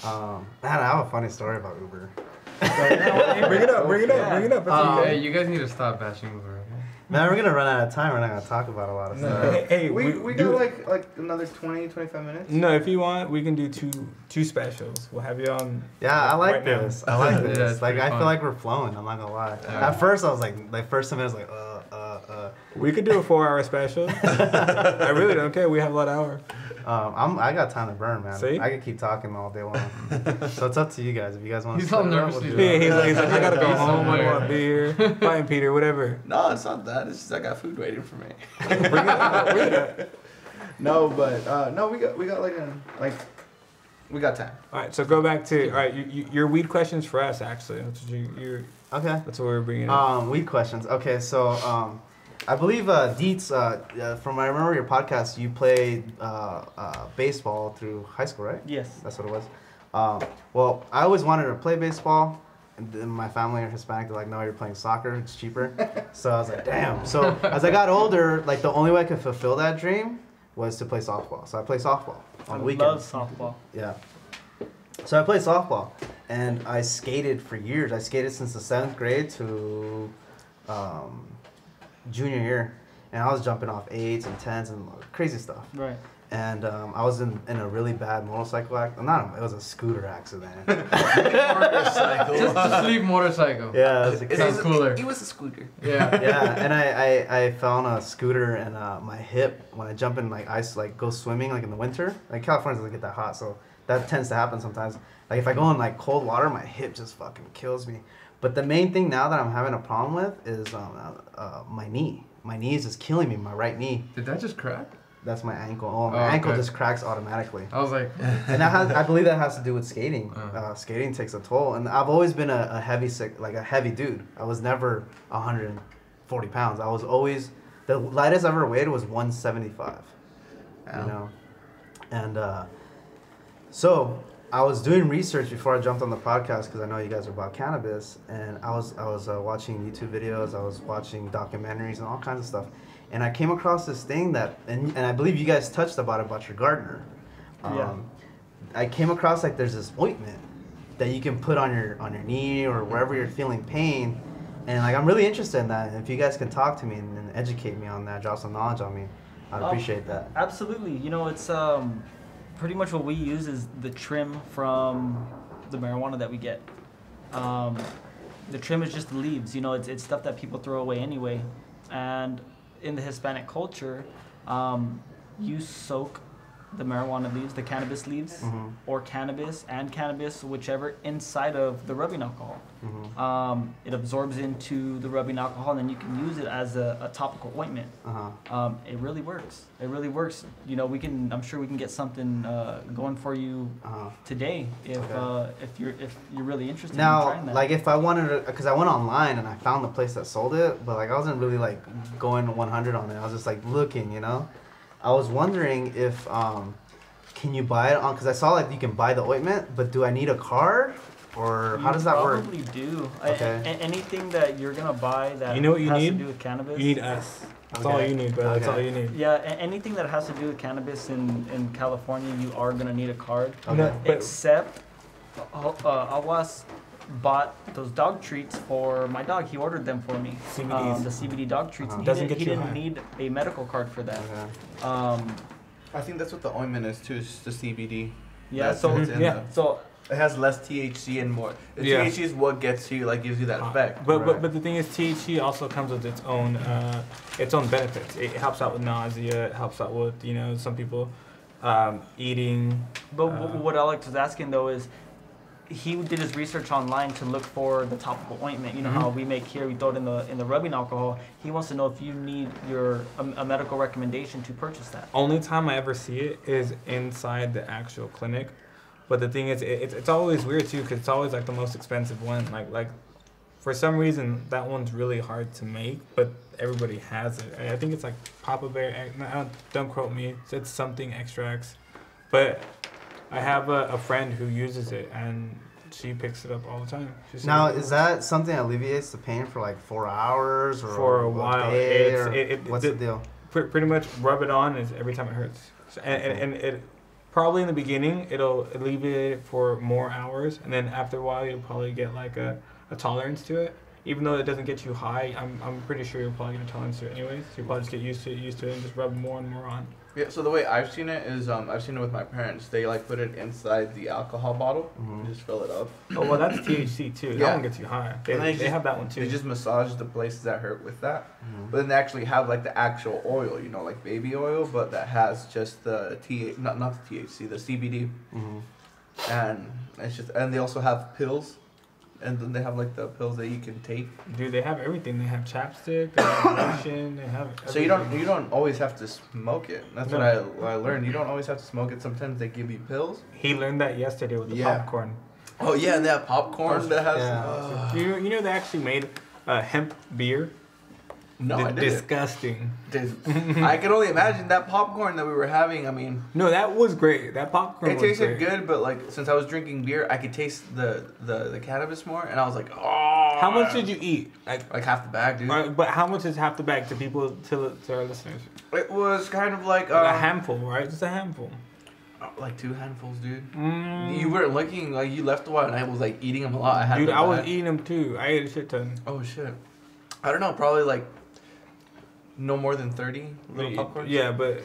Man, I have a funny story about Uber. Bring it up. It's okay. Hey, you guys need to stop bashing Uber. Okay? Man, we're gonna run out of time. We're not gonna talk about a lot of stuff. Hey, We got like another 20, 25 minutes. No, if you want, we can do two specials. We'll have you on. Yeah, I like right now. this. I like Yeah, this. it's Like, pretty I fun. feel like we're flowing. I'm not gonna lie. Yeah. At first, I was like first time I was like, We could do a 4-hour special. I really don't care. We have a lot of hours. I got time to burn, man. See? I could keep talking all day long. So it's up to you guys. If you guys want to. He's all nervous. Yeah, he's like, I gotta go home. I want beer. Fine, Peter, whatever. No, it's not that. It's just I got food waiting for me. Bring it up. No, but no, we got we got time. All right, so go back to your weed questions for us. Actually, that's what you're. Okay. That's what we're bringing up. Weed questions. Okay, so I believe Dietz, from I remember your podcast, you played baseball through high school, right? Yes. That's what it was. Well, I always wanted to play baseball. And then my family are Hispanic. They're like, no, you're playing soccer. It's cheaper. So I was like, damn. So as I got older, like the only way I could fulfill that dream was to play softball. So I play softball on the weekends. I love softball. Yeah. So I played softball, and I skated for years. I skated since the 7th grade to junior year, and I was jumping off 8s and 10s and crazy stuff. Right. And I was in a really bad motorcycle accident. It was a scooter accident. Motorcycle. Just leave motorcycle. Yeah, It sounds cooler. It was a scooter. Yeah. yeah, and I fell on a scooter, and my hip, when I jump in like ice, like go swimming like in the winter, like California doesn't get that hot, so that tends to happen sometimes. Like if I go in like cold water, my hip just fucking kills me. But the main thing now that I'm having a problem with is my knee. My knee is just killing me, my right knee. Did that just crack? That's my ankle. Oh, my ankle just cracks automatically. I was like... And I believe that has to do with skating. Skating takes a toll. And I've always been a heavy dude. I was never 140 pounds. I was always... The lightest I ever weighed was 175. You know? And so I was doing research before I jumped on the podcast because I know you guys are about cannabis. And I was watching YouTube videos. I was watching documentaries and all kinds of stuff. And I came across this thing that, and I believe you guys touched about your gardener. Yeah. I came across like there's this ointment that you can put on your knee or wherever you're feeling pain, and like I'm really interested in that. And if you guys can talk to me and educate me on that, drop some knowledge on me, I'd appreciate that. Absolutely. You know, it's pretty much what we use is the trim from the marijuana that we get. The trim is just the leaves. You know, it's stuff that people throw away anyway, and in the Hispanic culture, you soak the marijuana leaves, the cannabis leaves, or cannabis, whichever, inside of the rubbing alcohol. It absorbs into the rubbing alcohol, and then you can use it as a topical ointment. It really works. It really works. You know, I'm sure we can get something going for you today if you're really interested in trying that. Like if I wanted to, because I went online and I found the place that sold it, but like I wasn't really like going 100 on it. I was just like looking, you know. I was wondering if can you buy it on? Because I saw like you can buy the ointment, but do I need a card or how does that work? You probably do. Okay. Anything that you're gonna buy that You know what you has need? to do with cannabis. You need us. That's all you need, bro. That's all you need. Yeah, anything that has to do with cannabis in California, you are gonna need a card. Okay. Except, Awas bought those dog treats for my dog. He ordered them for me. CBDs. The CBD dog treats. He Doesn't get he you didn't high. need a medical card for that. Okay. I think that's what the ointment is too. It's just the CBD. Yeah. That's So what's in yeah. the- so it has less THC and more. The Yeah. THC is what gets you, like, gives you that effect. But the thing is, THC also comes with its own benefits. It helps out with nausea. It helps out with some people eating. But what Alex was asking though is, he did his research online to look for the topical ointment. You know how we make here, we throw it in the rubbing alcohol. He wants to know if you need a medical recommendation to purchase that. Only time I ever see it is inside the actual clinic. But the thing is, it's always weird too, because it's always like the most expensive one. Like for some reason that one's really hard to make, but everybody has it. I think it's like Papa Bear. Don't quote me. It's something extracts, but I have a friend who uses it and she picks it up all the time. Now, is that something that alleviates the pain for like 4 hours or for a while? day, what's the deal? Pretty much rub it on is every time it hurts. So, and it probably in the beginning it'll alleviate it for more hours, and then after a while you'll probably get like a tolerance to it. even though it doesn't get you high, I'm pretty sure you're probably gonna tolerance to it anyways. So you probably just get used to it, and just rub more and more on. Yeah, so the way I've seen it is, I've seen it with my parents. They like put it inside the alcohol bottle and just fill it up. Oh well, that's THC too. Yeah. That one gets you high. They have that one too. They just massage the places that hurt with that, but then they actually have like the actual oil, you know, like baby oil, but that has just the not the THC, the CBD, and it's just, and they also have pills. And then they have like the pills that you can take. Dude, they have everything. They have chapstick, they have lotion, they have everything. So you don't always have to smoke it. That's what I learned. You don't always have to smoke it. Sometimes they give you pills. He learned that yesterday with the popcorn. Oh yeah, and they have popcorn that has. You know they actually made hemp beer. No, I didn't. Disgusting. I can only imagine that popcorn that we were having. I mean, no, that was great. That popcorn. It tasted good, but like since I was drinking beer, I could taste the cannabis more, and I was like, oh. How much did you eat? Like half the bag, dude. But how much is half the bag to people to our listeners? It was kind of like a handful, right? Just a handful. Like 2 handfuls, dude. You weren't looking, like you left a while, and I was like eating them a lot. I was eating them too. I ate a shit ton. Oh shit. I don't know, probably like. No more than 30 little popcorns? Yeah, but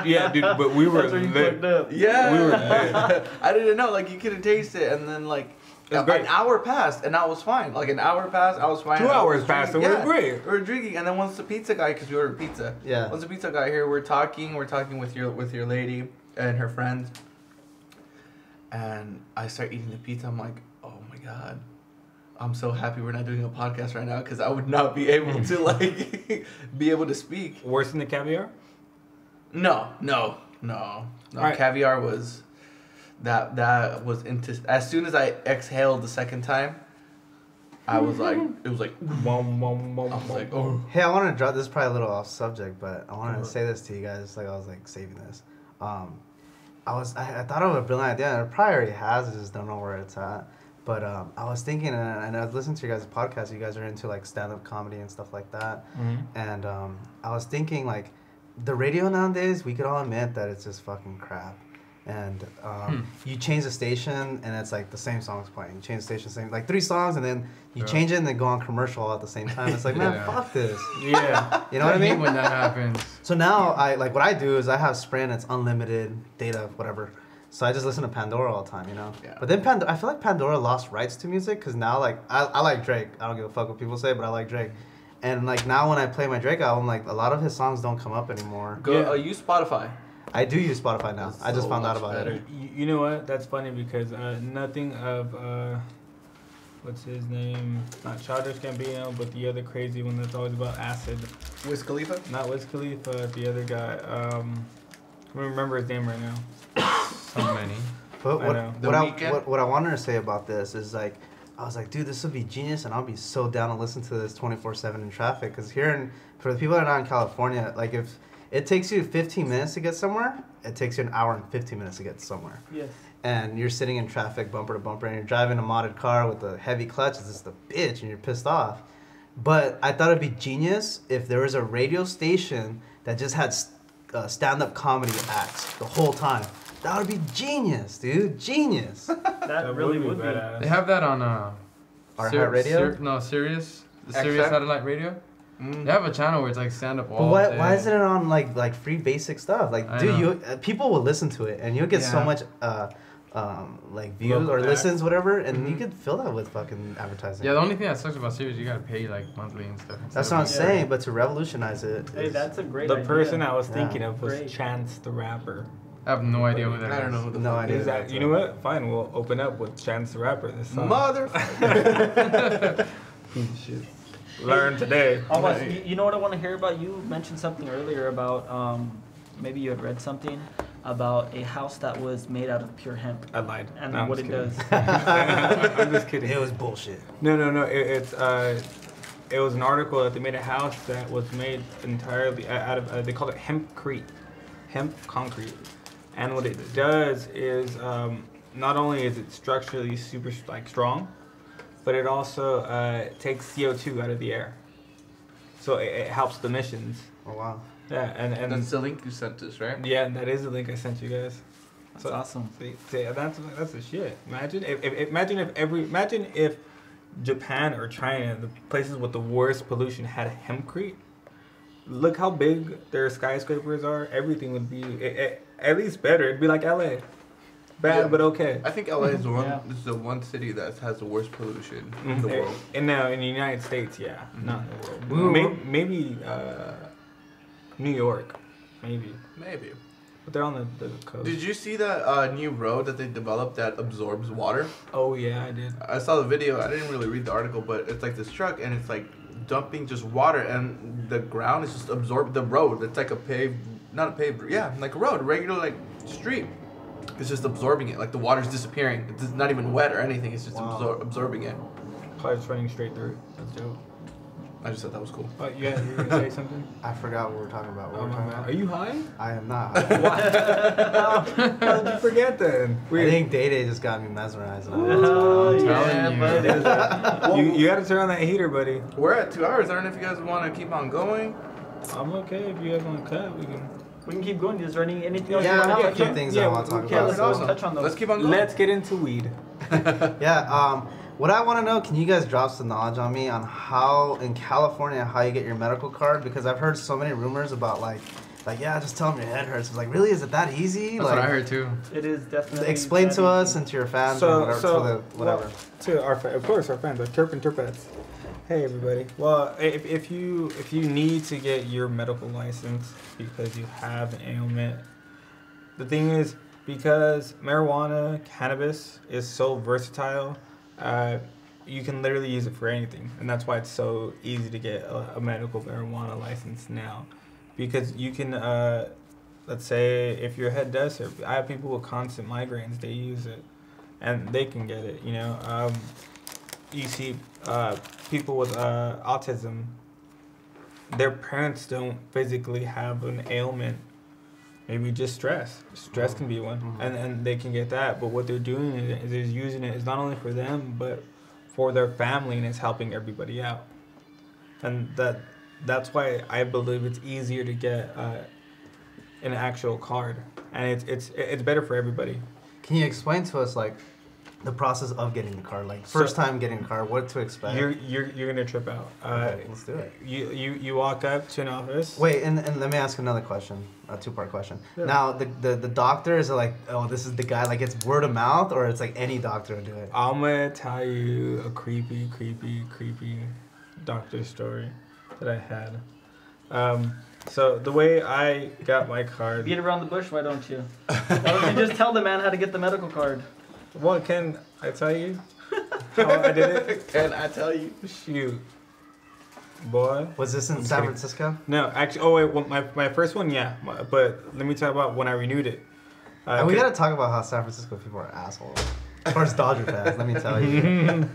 yeah, dude. But we were lit. Yeah, we were lit. I didn't know. Like you couldn't taste it, and then like an hour passed, and I was fine. Like an hour passed, I was fine. 2 hours passed, and we were great. We were drinking, and then once the pizza guy, because we ordered pizza. Yeah. Once the pizza guy here, we're talking with your lady and her friends, and I start eating the pizza. I'm like, oh my god. I'm so happy we're not doing a podcast right now because I would not be able to like be able to speak. Worse than the caviar? No. Right. Caviar was that was into. As soon as I exhaled the second time, I was like, it was like, I was like, oh. Hey, I want to drop this. Is probably a little off subject, but I wanted to say this to you guys. Like I was like saving this. I thought of a brilliant idea, and it probably already has. I just don't know where it's at. But I was thinking, and I was listening to your guys' podcast. You guys are into like stand-up comedy and stuff like that. And I was thinking like, the radio nowadays, we could all admit that it's just fucking crap. And you change the station, and it's like the same songs playing. You change the station, same like 3 songs, and then you change it, and then go on commercial all at the same time. It's like, man, fuck this. Yeah, you know what I mean? When that happens. So now what I do is I have Sprint. It's unlimited data, whatever. So I just listen to Pandora all the time, you know? Yeah. But then I feel like Pandora lost rights to music because now, like, I like Drake. I don't give a fuck what people say, but I like Drake. And, like, now when I play my Drake album, like, a lot of his songs don't come up anymore. Use Spotify. I do use Spotify now. I just found out about better. it. You know what? That's funny because nothing of, what's his name? Not Childish Gambino, but the other crazy one that's always about acid. Wiz Khalifa? Not Wiz Khalifa, the other guy. I don't remember his name right now. So many. But what I wanted to say about this is like, I was like, dude, this would be genius, and I'll be so down to listen to this 24/7 in traffic. Because for the people that are not in California, like if it takes you 15 minutes to get somewhere, it takes you an hour and 15 minutes to get somewhere. Yes. And you're sitting in traffic, bumper to bumper, and you're driving a modded car with a heavy clutch. It's just a bitch, and you're pissed off. But I thought it'd be genius if there was a radio station that just had stand-up comedy acts the whole time. That would be genius, dude. Genius. That really would be. They have that on iHeartRadio? Sirius. The XM? Sirius satellite radio. They have a channel where it's like stand-up all But why isn't it on like free basic stuff? Like, dude, people will listen to it, and you'll get so much like views Local or ads. listens, whatever, and you could fill that with fucking advertising. Yeah, the only thing that sucks about Sirius, you gotta pay like monthly and stuff. That's what I'm saying. But to revolutionize it, Hey, that's a great The idea. person I was thinking of was Great. Chance the Rapper. I have no idea who that is. I don't know who the No fuck idea. is that. You know what? Fine, we'll open up with Chance the Rapper this song. Motherfucker. Shit. Learn today. You know what I want to hear about? You mentioned something earlier about maybe you had read something about a house that was made out of pure hemp. I lied. And No, I'm what just it kidding. does. I'm just kidding. it was bullshit. No. It was an article that they made a house that was made entirely out of. They called it hempcrete, hemp concrete, and what it does is not only is it structurally super strong, but it also takes CO2 out of the air, so it helps the emissions. Oh wow. Yeah, and That's the link you sent us, right? yeah, that is the link I sent you guys. That's awesome. See, that's the shit. Imagine if Japan or China, the places with the worst pollution, had hempcrete, look how big their skyscrapers are. Everything would be at least better. It'd be like LA. Bad, but okay. I think LA is the one. This is the one city that has the worst pollution in the world. And now in the United States, not in the world. Maybe New York, maybe. But they're on the coast. Did you see that new road that they developed that absorbs water? Oh yeah, I did. I saw the video. I didn't really read the article, but it's like this truck, and it's like dumping just water, and the ground is just absorbed the road. It's like like a road, a regular like street. It's just absorbing it, like the water's disappearing. It's not even wet or anything. It's just absorbing it. Cars running straight through. That's dope. I just thought that was cool. Oh, you were gonna say something? I forgot what we were talking about. What were we talking about? Are you high? I am not. How did you forget then? I think Day just got me mesmerized. You gotta turn on that heater, buddy. We're at 2 hours. I don't know if you guys want to keep on going. I'm okay if you guys want to cut. We can keep going. Is there anything else you want to to a few things I want to talk about. Let's touch on those. Let's keep on going. Let's get into weed. What I want to know, can you guys drop some knowledge on me on how in California how you get your medical card? Because I've heard so many rumors about like just tell them your head hurts. It's like, really, is it that easy? That's what I heard too. It is definitely. Explain to us and to your fans whatever. To our fans, the Terp and Terpettes. Hey everybody. Well, if you need to get your medical license because you have an ailment, the thing is, because marijuana, cannabis is so versatile, you can literally use it for anything, and that's why it's so easy to get a medical marijuana license now, because you can, let's say if your head does hurt. I have people with constant migraines, they use it, and they can get it. You see people with autism, their parents don't physically have an ailment. Maybe just stress. Stress can be one, and they can get that. But what they're doing is they're using it is not only for them, but for their family, and it's helping everybody out. And that's why I believe it's easier to get an actual card, and it's better for everybody. Can you explain to us like the process of getting the card, like first time getting a card, what to expect? You're gonna trip out. Okay, let's do it. You walk up to an office. Wait, and let me ask another question, a two-part question. Yeah. Now the doctor, is it like, oh, this is the guy, like it's word of mouth, or it's like any doctor will do it? I'm gonna tell you a creepy doctor story that I had. So the way I got my card. Beat around the bush, why don't you? Why don't you just tell the man how to get the medical card? Well, can I tell you how I did it? Can I tell you? Shoot. Boy. Was this in San Francisco? No, actually, my first one, yeah. But let me talk about when I renewed it. And we gotta talk about how San Francisco people are assholes. As far as Dodger fans, let me tell you.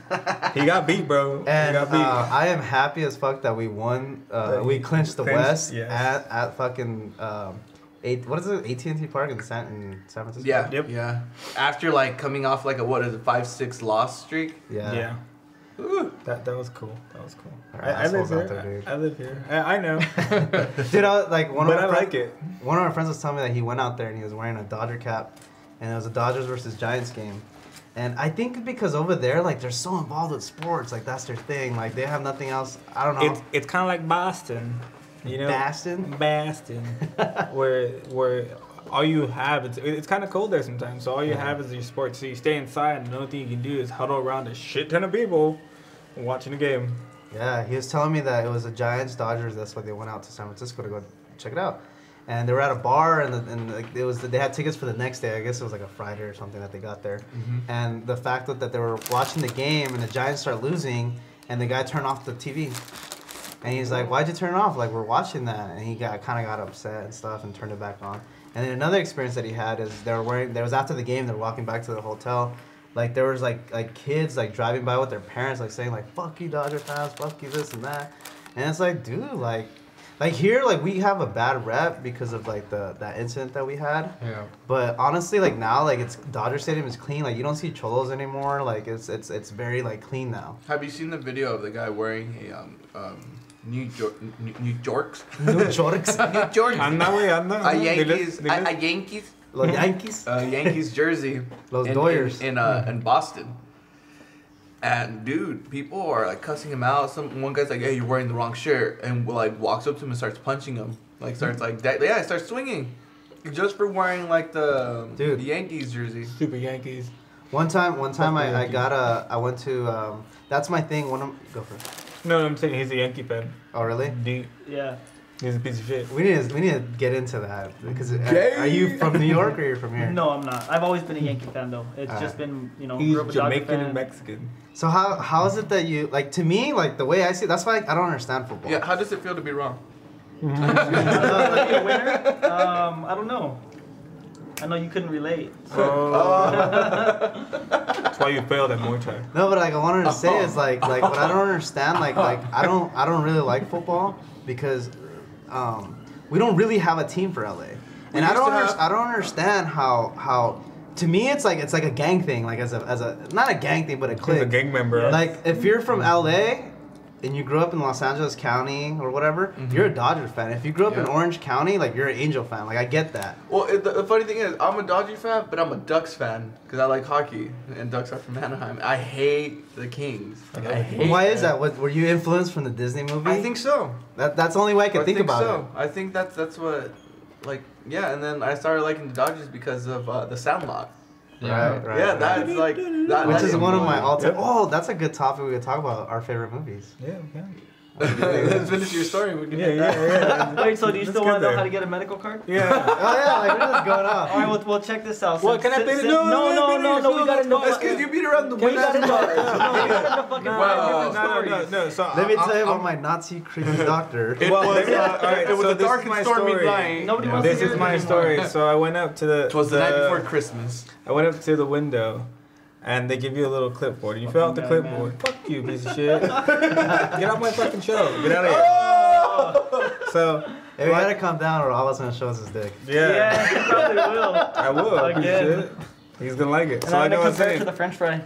He got beat, bro. And I am happy as fuck that we won. We clinched the West at fucking... what is it? AT&T Park in San Francisco. Yeah. Yep. Yeah. After like coming off like a 5-6 loss streak. Yeah. Yeah. Ooh. That was cool. I live here. I live here. I know. Dude, I like it. One of my friends was telling me that he went out there and he was wearing a Dodger cap, and it was a Dodgers versus Giants game. And I think because over there, like, they're so involved with sports, like that's their thing. Like they have nothing else. I don't know. It's kind of like Boston. You know, Boston, where all you have, it's kind of cold there sometimes. So all you have is your sports. So you stay inside, and the only thing you can do is huddle around a shit ton of people watching a game. Yeah, he was telling me that it was the Giants, Dodgers. That's why they went out to San Francisco to go check it out. And they were at a bar, and like they had tickets for the next day. I guess it was like a Friday or something that they got there. And the fact that they were watching the game and the Giants start losing, and the guy turned off the TV. And he's like, why'd you turn it off? Like, we're watching that. And he kind of got upset and stuff and turned it back on. And then another experience that he had is there was after the game, they were walking back to the hotel. Like, there was like kids like driving by with their parents, like saying like, fuck you Dodger fans, fuck you this and that. And it's like, dude, like here, like we have a bad rep because of like that incident that we had. Yeah. But honestly, like now, like it's Dodger Stadium is clean. Like you don't see cholos anymore. Like it's very like clean now. Have you seen the video of the guy wearing a New York's Yankees jersey Los Doyers in Boston? And dude, people are like cussing him out. One guy's like, "Hey, you're wearing the wrong shirt," and like walks up to him and starts punching him. Like starts like starts swinging, just for wearing like the Yankees jersey. Stupid Yankees. One time I went to that's my thing. Go for it. No, I'm saying he's a Yankee fan. Oh really? Yeah. He's a piece of shit. We need to get into that because are you from New York or you're from here? No, I'm not. I've always been a Yankee fan though. It's just been He's grew up a Dodger Jamaican fan. and Mexican. So how is it that you like? To me, like the way I see it, that's why I don't understand football. Yeah, how does it feel to be wrong? Like a winner? I don't know. I know you couldn't relate. So. That's why you failed at Muay Thai. No, but like I wanted to say is like what I don't understand like I don't really like football because we don't really have a team for LA, and I don't understand how to me it's like a gang thing, like as a not a gang thing but a clique. He's a gang member. Yes. Like if you're from LA and you grew up in Los Angeles County or whatever, you're a Dodger fan. If you grew up in Orange County, like you're an Angel fan. Like I get that. Well, the funny thing is, I'm a Dodger fan, but I'm a Ducks fan because I like hockey, and Ducks are from Anaheim. I hate the Kings. Like, I hate Why is that? Were you influenced from the Disney movie? I think so. That's the only way I can think about it. I think that's what, like, yeah. And then I started liking the Dodgers because of the Sandlot. Right. Yeah, that's like that. Which is one of my movie. all-time. Oh, that's a good topic. We could talk about our favorite movies. Yeah. Let's finish your story. We can Yeah. Wait, so do you Let's still get want to know there. how to get a medical card? Yeah. Oh yeah, like we're just going off. All right, well, check this out. What, can I finish? No, we got to know. That's because you beat around the We got to bush. know. We got to know fucking Wow. stories. No. So Let me tell you about my Nazi creepy doctor. It was so a this dark is and my stormy story. night. Nobody wants to This hear is it my anymore. story. So I went up to the. It was the night before Christmas. I went up to the window, and they give you a little clipboard. You fill out the Fucking clipboard. man. Fuck you, piece of shit. Get off my fucking show. Get out of here. So. Hey, we gotta calm down or all of us gonna show us his dick. Yeah, you probably will. I will. piece of Again. shit. He's gonna like it. And So I I'm know gonna what I'm compare it saying. to the French fry.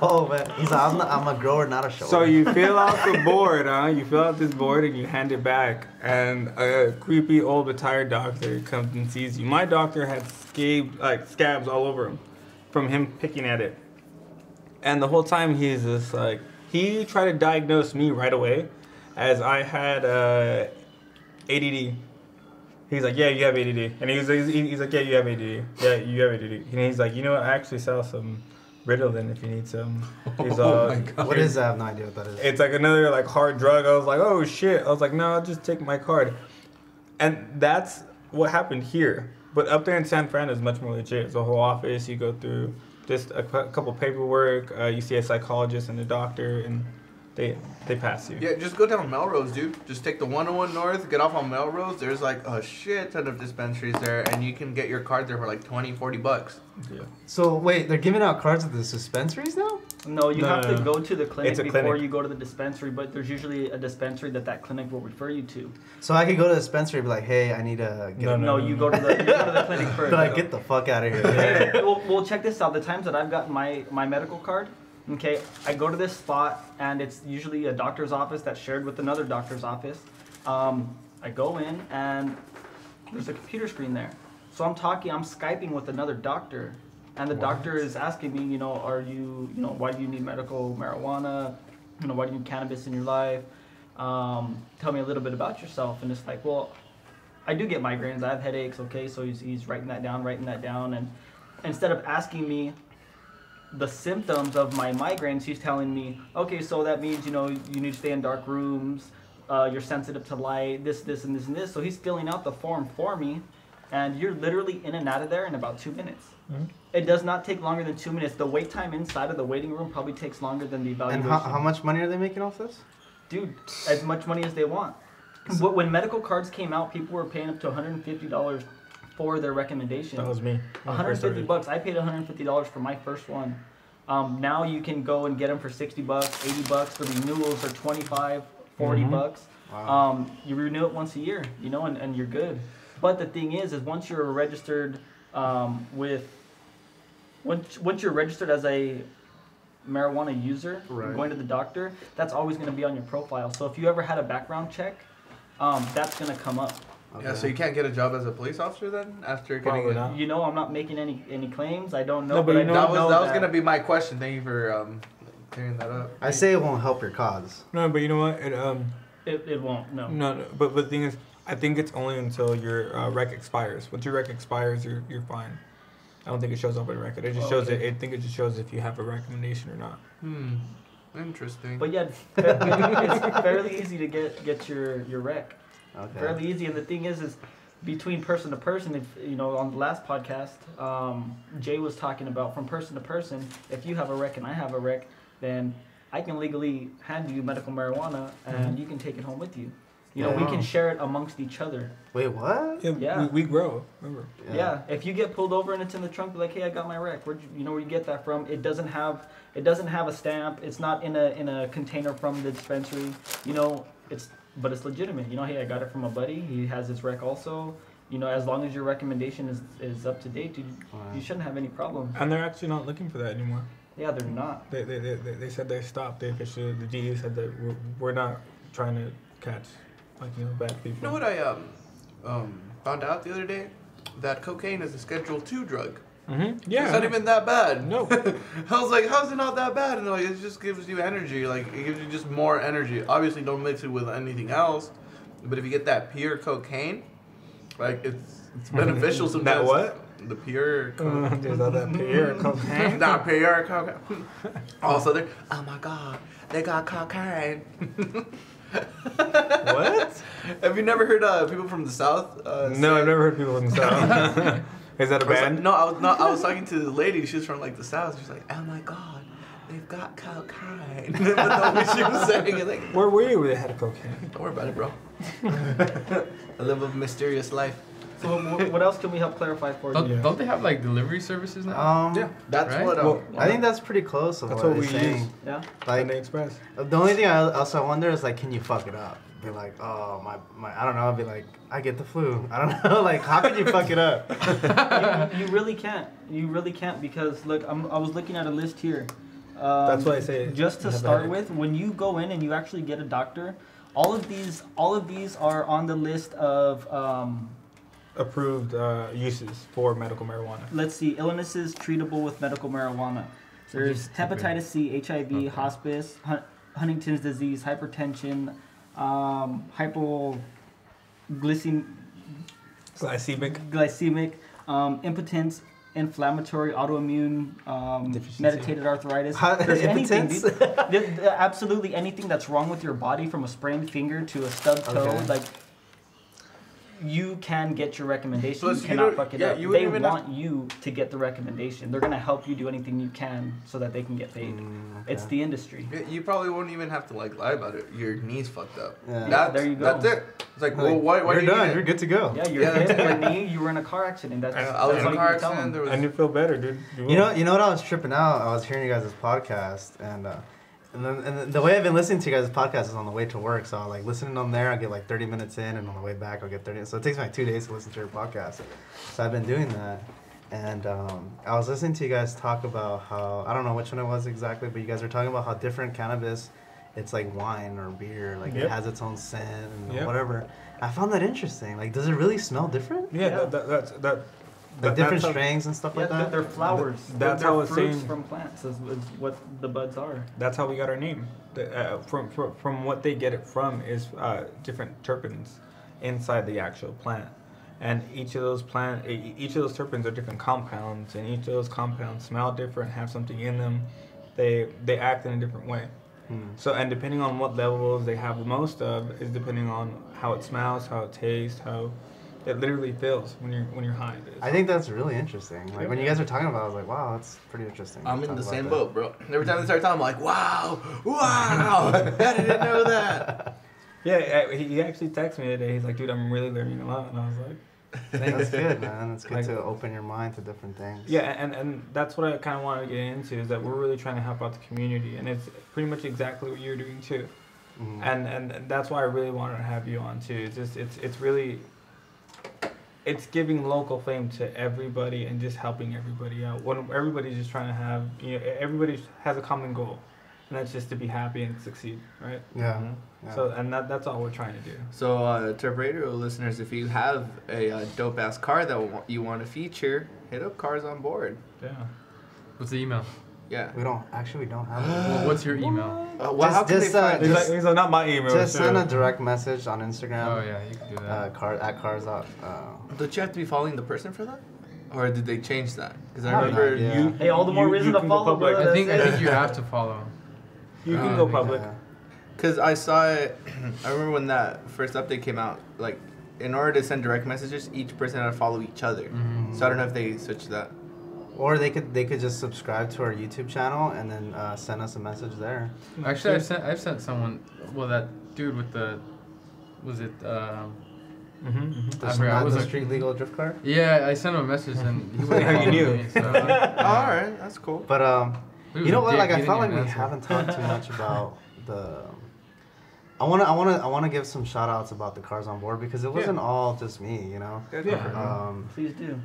Oh man, he's like, I'm a grower, not a shower. So you fill out the board, You fill out this board and you hand it back, and a creepy old retired doctor comes and sees you. My doctor had scabs all over him from him picking at it, and the whole time he's just like he tried to diagnose me right away, as I had ADD. He's like, yeah, you have ADD. And he's like, yeah, you have ADD. Yeah, you have ADD. And he's like, you know what? I actually sell some Ritalin if you need some. He's my God. What is that? I have no idea what that is. It's like another like hard drug. I was like, oh shit. I was like, no, I'll just take my card. And that's what happened here. But up there in San Fran is much more legit. It's a whole office. You go through just a couple paperwork. You see a psychologist and a doctor, and they pass you. Yeah, just go down Melrose, dude. Just take the 101 North, get off on Melrose. There's like a shit ton of dispensaries there, and you can get your card there for like $20-$40. Yeah. So wait, they're giving out cards at the dispensaries now? No, you have to No. go to the clinic It's a before clinic. you go to the dispensary, but there's usually a dispensary that clinic will refer you to. So I could go to the dispensary and be like, hey, I need to get No, You go to the clinic first. But I get the fuck out of here. Well, check this out. The times that I've gotten my medical card, okay, I go to this spot, and it's usually a doctor's office that's shared with another doctor's office. I go in, and there's a computer screen there. So I'm Skyping with another doctor, and the doctor is asking me, why do you need medical marijuana? Why do you need cannabis in your life? Tell me a little bit about yourself. And it's like, well, I do get migraines. I have headaches, okay? So he's writing that down. And instead of asking me the symptoms of my migraines, he's telling me, okay, so that means, you need to stay in dark rooms, you're sensitive to light, this, and this, and this. So he's filling out the form for me, and you're literally in and out of there in about 2 minutes. Mm-hmm. It does not take longer than 2 minutes. The wait time inside of the waiting room probably takes longer than the evaluation. And how much money are they making off this? Dude, as much money as they want. When medical cards came out, people were paying up to $150 for their recommendation. That was me. $150. I paid $150 for my first one. Now you can go and get them for $60, $80. The renewals are $25, $40. Wow. You renew it once a year, and you're good. But the thing is once you're registered once you're registered as a marijuana user, going to the doctor, that's always going to be on your profile. So if you ever had a background check, that's going to come up. Okay. Yeah, so you can't get a job as a police officer then after getting Probably it. not. I'm not making any claims. I don't know. No, but I you don't know- That was gonna be my question. Thank you for clearing that up. I say it won't help your cause. No, but you know what? It won't. No. No. But the thing is, I think it's only until your rec expires. Once your rec expires, you're fine. I don't think it shows up on a record. It just shows it. I think it just shows if you have a recommendation or not. Interesting. But yeah, it's fairly easy to get your rec. Okay. Fairly easy, and the thing is between person to person. If you know, on the last podcast, Jay was talking about from person to person. If you have a rec and I have a rec, then I can legally hand you medical marijuana, and you can take it home with you. You know, we can share it amongst each other. Wait, what? Yeah. We grow. Remember? Yeah. If you get pulled over and it's in the trunk, be like, hey, I got my rec. Where you get that from? It doesn't have a stamp. It's not in a container from the dispensary. You know, but it's legitimate. You know, hey, I got it from a buddy. He has his rec also. You know, as long as your recommendation is up to date, you shouldn't have any problem. And they're actually not looking for that anymore. Yeah, they're not. They said they stopped. They officially, the DEA said that we're not trying to catch, bad people. You know what I found out the other day? That cocaine is a Schedule II drug. Yeah. It's not even that bad. No. I was like, how's it not that bad? And they're like, it just gives you energy. Like, it gives you just more energy. Obviously, don't mix it with anything else. But if you get that pure cocaine, like, it's beneficial sometimes. That what? The pure cocaine. Is that pure cocaine? Not pure cocaine. Also, they're, oh my God, they got cocaine. What? Have you never heard people from the South? No, I've never heard people from the South. Is that a band? I was talking to the lady. She's from like the South. She's like, oh my God, they've got cocaine. But the way she was saying it, like, Where were you when they had cocaine? don't worry about it, bro. I live a mysterious life. So what else can we help clarify for you? Don't they have like delivery services now? Yeah. That's Right? what. Well, I think that's pretty close to That's what what it's we saying. use. Yeah. Panda Like, Express. the only thing I also wonder is like, can you fuck it up? Be like, oh my, I don't know. I'll be like, I get the flu. I don't know. Like, how could you fuck it up? You really can't. You really can't because look, I was looking at a list here. That's why I say Just to have a start headache. with, when you go in and you actually get a doctor, all of these are on the list of Approved uses for medical marijuana. let's see, illnesses treatable with medical marijuana. There's hepatitis C, HIV, hospice, Huntington's disease, hypertension, glycemic, impotence, inflammatory, autoimmune, meditated arthritis. There's anything, Impotence? dude. Absolutely anything that's wrong with your body, from a sprained finger to a stubbed toe, Okay. like. You can get your recommendation. Plus, You you cannot don't- fuck it yeah, up. you wouldn't They even want you to get the recommendation. They're gonna help you do anything you can so that they can get paid. It's the industry. Yeah, you probably won't even have to like lie about it. Your knee's fucked up. Yeah. There you go. That's it. It's like, well, why You're do you done. need it? You're good to go. Yeah, your Yeah, hip, that's your it. knee, you were in a car accident. That's, I was that's in all a you car can tell accident. them. There was. Mm. And you feel better, dude. You know what I was tripping out? I was hearing you guys' podcast, and the way I've been listening to you guys' podcast is on the way to work. So like listening on there, I get like 30 minutes in, and on the way back, I'll get 30. So it takes me like 2 days to listen to your podcast. So I've been doing that, and I was listening to you guys talk about how, I don't know which one it was exactly, but you guys were talking about how different cannabis, it's like wine or beer, like Yep. it has its own scent and Yep. whatever. I found that interesting. Like, does it really smell different? Yeah, Yeah. Like different that's how- strains and stuff Yeah, like that? they're flowers. That's they're how it's fruits saying- from plants is what the buds are. That's how we got our name. From what they get it from is different terpenes inside the actual plant, and each of those terpenes are different compounds, and each of those compounds smell different, have something in them. They act in a different way. So, and depending on what levels they have the most of is depending on how it smells, how it tastes, how it literally feels when you're high. I think that's really interesting. Like when you guys were talking about it, I was like, wow, that's pretty interesting. I'm to in talk the about same that. boat, bro. Every time they start talking, I'm like, wow, I didn't know that. Yeah, he actually texted me today. He's like, dude, I'm really learning a lot, and I was like, That's good, man. It's good Like- to open your mind to different things. yeah, and that's what I kind of wanted to get into, is that we're really trying to help out the community, and it's pretty much exactly what you're doing too. Mhm. And that's why I really wanted to have you on too. It's just it's really it's giving local fame to everybody and just helping everybody out. When everybody's just trying to have, everybody has a common goal, and that's just to be happy and succeed, right? Yeah. Mhm. Yeah. So and that's all we're trying to do. So, TerpRadio listeners, if you have a dope ass car that you want to feature, hit up Cars Onboard. Yeah. What's the email? Yeah. We don't have it. Well, what's your email? Well, how can they find He's like, not my email. Just send a direct message on Instagram. Oh yeah, you can do that. At Cars Out. Don't you have to be following the person for that? Or did they change that? Because I I have no remember idea. Hey, all the more reason to can go follow, public. brother. I think you have to follow. You can go public. Because I saw it, I remember when that first update came out, like, in order to send direct messages, each person had to follow each other. Mm-hmm. So I don't know if they switched that. Or they could just subscribe to our YouTube channel and then send us a message there. Actually, I've sent someone. Well, that dude with the, was it? I forgot. Was the it street legal drift car? Yeah, I sent him a message and he wouldn't How you follow knew? me, so, All right, that's cool. But He was you know a what? dick. Like He I didn't felt like even we answer. haven't talked too much about the. I wanna give some shout outs about the Cars on Board because it wasn't all just me, you know. Yeah. Please do.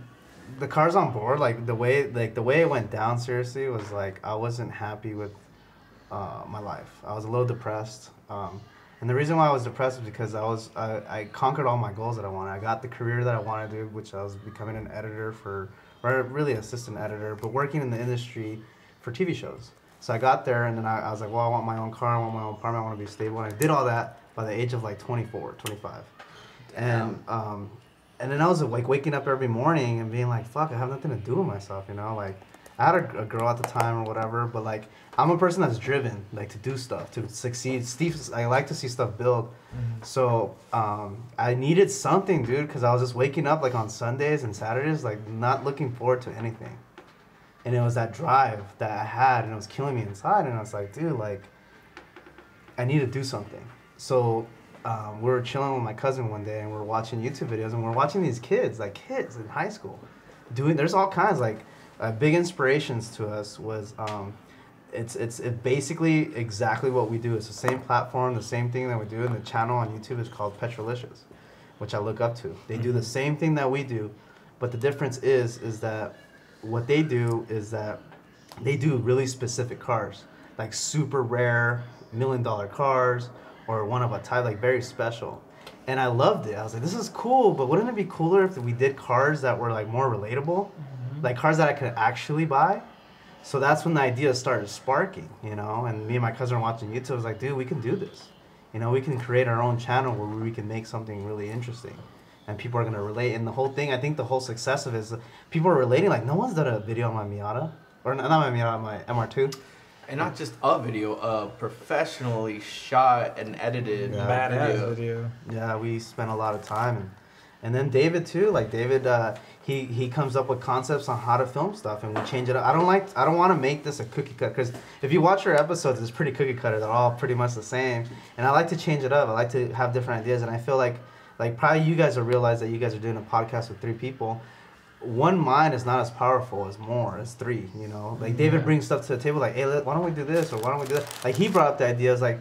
The Cars on Board, like the way it went down, seriously, was like I wasn't happy with my life. I was a little depressed, and the reason why I was depressed is because I conquered all my goals that I wanted. I got the career that I wanted to do, which I was becoming an editor or really assistant editor, but working in the industry for TV shows. So I got there, and then I was like, well, I want my own car, I want my own apartment, I want to be stable, and I did all that by the age of like 24, 25. And then I was like waking up every morning and being like, fuck, I have nothing to do with myself, you know? Like, I had a girl at the time or whatever, but like, I'm a person that's driven, like to do stuff, to succeed. I like to see stuff build. So I needed something, dude, because I was just waking up like on Sundays and Saturdays, like not looking forward to anything. And it was that drive that I had, and it was killing me inside. And I was like, dude, like, I need to do something. So we were chilling with my cousin one day, and we were watching YouTube videos, and we're watching these kids in high school, there's all kinds, like, big inspirations to us was, it's basically exactly what we do. It's the same platform, the same thing that we do, and the channel on YouTube is called Petrolicious, which I look up to. They do the same thing that we do, but the difference is that what they do is that they do really specific cars, like super rare $1 million cars, or one of a type, like very special. And I loved it. I was like, this is cool, but wouldn't it be cooler if we did cars that were like more relatable? Like cars that I could actually buy? So that's when the idea started sparking, you know? And me and my cousin were watching YouTube. I was like, dude, we can do this. You know, we can create our own channel where we can make something really interesting. And people are going to relate. And the whole thing, I think the whole success of it is people are relating. Like, no one's done a video on my Miata. Or not my Miata, my MR2. And not just a video, a professionally shot and edited Badass video. Yeah, we spent a lot of time. And then David, too. Like, David, he comes up with concepts on how to film stuff, and we change it up. I don't want to make this a cookie cutter, because if you watch our episodes, it's pretty cookie cutter. They're all pretty much the same. And I like to change it up. I like to have different ideas. And I feel like probably you guys will realize that you guys are doing a podcast with 3 people. One mind is not as powerful as more, as 3, you know? Like, David brings stuff to the table, like, hey, why don't we do this, or why don't we do that? Like, he brought up the idea, I was like,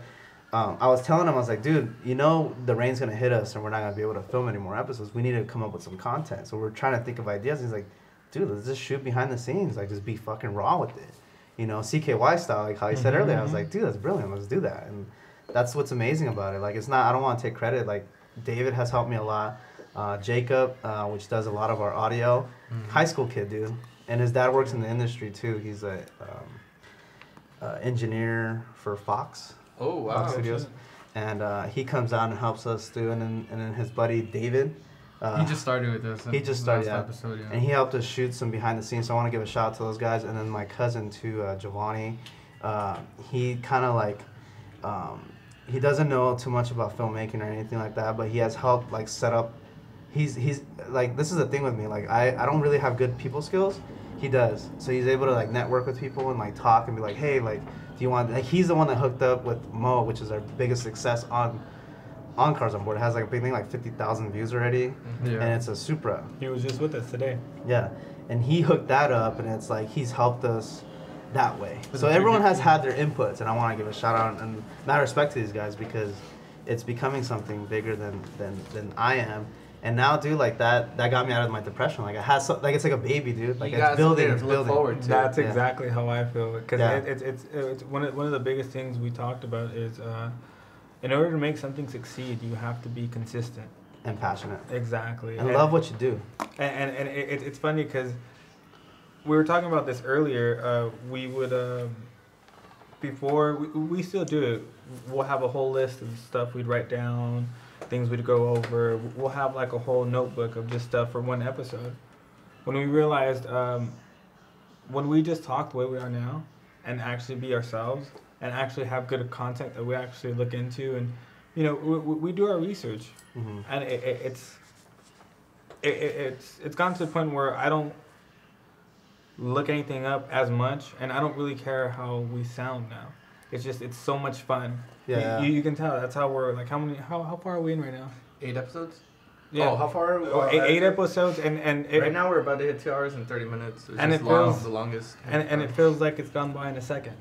I was telling him, I was like, dude, you know the rain's going to hit us, and we're not going to be able to film any more episodes. We need to come up with some content. So we're trying to think of ideas. He's like, dude, let's just shoot behind the scenes. Like, just be fucking raw with it. You know, CKY style, like how he said earlier. I was like, dude, that's brilliant. Let's do that. And that's what's amazing about it. Like, it's not, I don't want to take credit. Like, David has helped me a lot. Jacob, which does a lot of our audio, high school kid, dude, and his dad works in the industry too. He's a engineer for Fox. Oh wow! Fox Studios, and he comes out and helps us do. And then his buddy David. He just started with us. He just started, last episode, yeah. And he helped us shoot some behind the scenes. So I want to give a shout out to those guys. And then my cousin too, Giovanni. He kind of like. He doesn't know too much about filmmaking or anything like that, but he has helped like set up. He's like, this is the thing with me, like I don't really have good people skills. He does, so he's able to like network with people and like talk and be like, hey, like, do you want, like, he's the one that hooked up with Mo, which is our biggest success on Cars on Board. It has like a big thing, like 50,000 views already, and it's a Supra. He was just with us today. Yeah, and he hooked that up, and it's like he's helped us that way. So everyone has had their inputs, and I want to give a shout out and mad respect to these guys, because it's becoming something bigger than I am. And now, dude, like that got me out of my depression. Like I had like it's like a baby, dude. Like it's building, it's building. Forward to. That's exactly how I feel, because Yeah. it's one of the biggest things we talked about is in order to make something succeed, you have to be consistent And passionate. Exactly. And love what you do. And it's funny because we were talking about this earlier. We would before we still do it. We'll have a whole list of stuff we'd write down, things we'd go over. We'll have like a whole notebook of just stuff for one episode. When we realized, when we just talk the way we are now, and actually be ourselves, and actually have good content that we actually look into, and we do our research, and it's gotten to the point where I don't look anything up as much, and I don't really care how we sound now. It's so much fun. Yeah. You can tell. That's how we're like. How far are we in right now? 8 episodes? Yeah. Oh, how far? Eight episodes, and right now we're about to hit 2 hours and 30 minutes. And it feels the longest. And it feels like it's gone by in a second.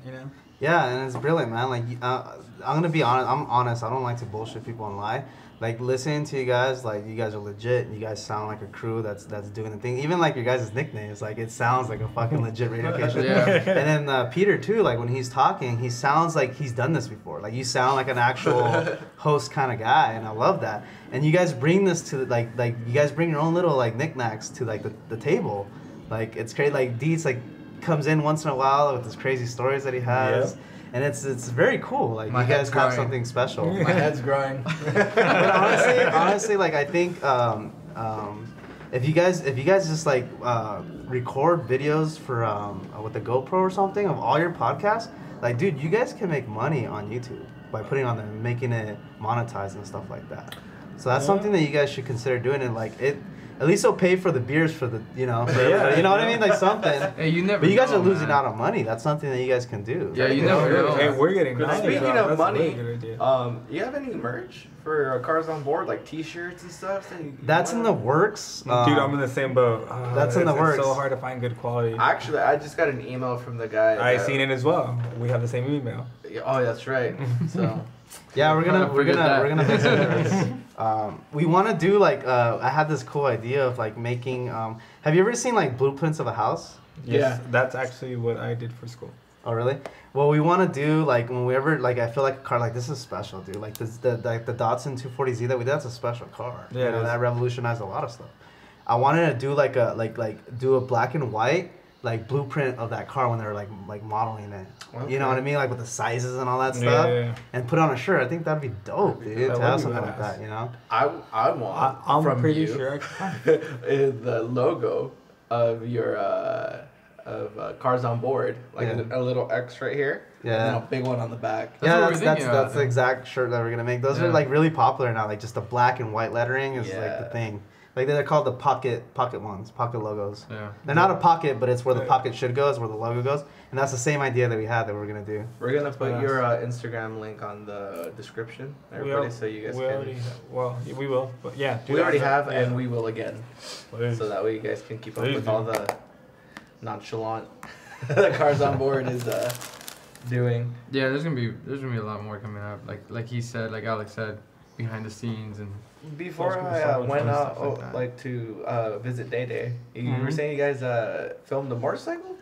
Yeah, and it's brilliant, man. Like, I'm gonna be honest. I'm honest. I don't like to bullshit people and lie. Like, listening to you guys, like, you guys are legit. You guys sound like a crew that's doing the thing. Even like your guys' nicknames, like, it sounds like a fucking legit radio station. Yeah. And then Peter too. Like, when he's talking, he sounds like he's done this before. Like, you sound like an actual host kind of guy, and I love that. And you guys bring this to like you guys bring your own little like knickknacks to like the table. Like, it's crazy. Like, Deets like comes in once in a while with his crazy stories that he has. Yeah. And it's very cool. Like, you guys have something special. My head's growing. But honestly, like, I think if you guys just like record videos for with the GoPro or something of all your podcasts, like, dude, you guys can make money on YouTube by putting on there and making it monetized and stuff like that. So that's something that you guys should consider doing. And like, it at least it'll pay for the beers for the you know what I mean, like something. Hey, you never. But you guys know, are losing man. out on money. That's something that you guys can do. Yeah, you never know. Hey, we're getting money. Speaking of money, you you have any merch for Cars on Board, like T-shirts and stuff? That's in the works. Dude, I'm in the same boat. That's in the works. It's so hard to find good quality. Actually, I just got an email from the guy. I seen it as well. We have the same email. Oh, that's right. So. Yeah, we're gonna make some shirts. We want to do like I had this cool idea of like making. Have you ever seen like blueprints of a house? Yes, Yeah, that's actually what I did for school. Oh really? Well, we want to do like when we ever like I feel like a car like this is special, dude. Like this the Datsun 240Z that we did, that's a special car. Yeah, that revolutionized a lot of stuff. I wanted to do like a do a black and white like blueprint of that car when they were like modeling it. Okay. You know what I mean? Like with the sizes and all that stuff. Yeah. And put on a shirt. I think that'd be dope, dude. To have something like that, you know? I want I'm from pretty you sure the logo of your Cars on Board, like a little X right here, and then a big one on the back. That's that's the exact shirt that we're gonna make. Those are like really popular now. Like just the black and white lettering is like the thing. Like they're called the pocket ones, pocket logos. Yeah. They're not a pocket, but it's where the pocket should go, is where the logo goes. And that's the same idea that we had that we're gonna do. We're gonna put your Instagram link on the description, everybody, so you guys can. We will, but yeah. We already have, and we will again. Please. So that way you guys can keep up with all the nonchalant that Cars on Board is doing. Yeah, there's gonna be a lot more coming up. Like he said, like Alex said, behind the scenes and. Before I went out to visit Day Day, you were saying you guys filmed a motorcycle?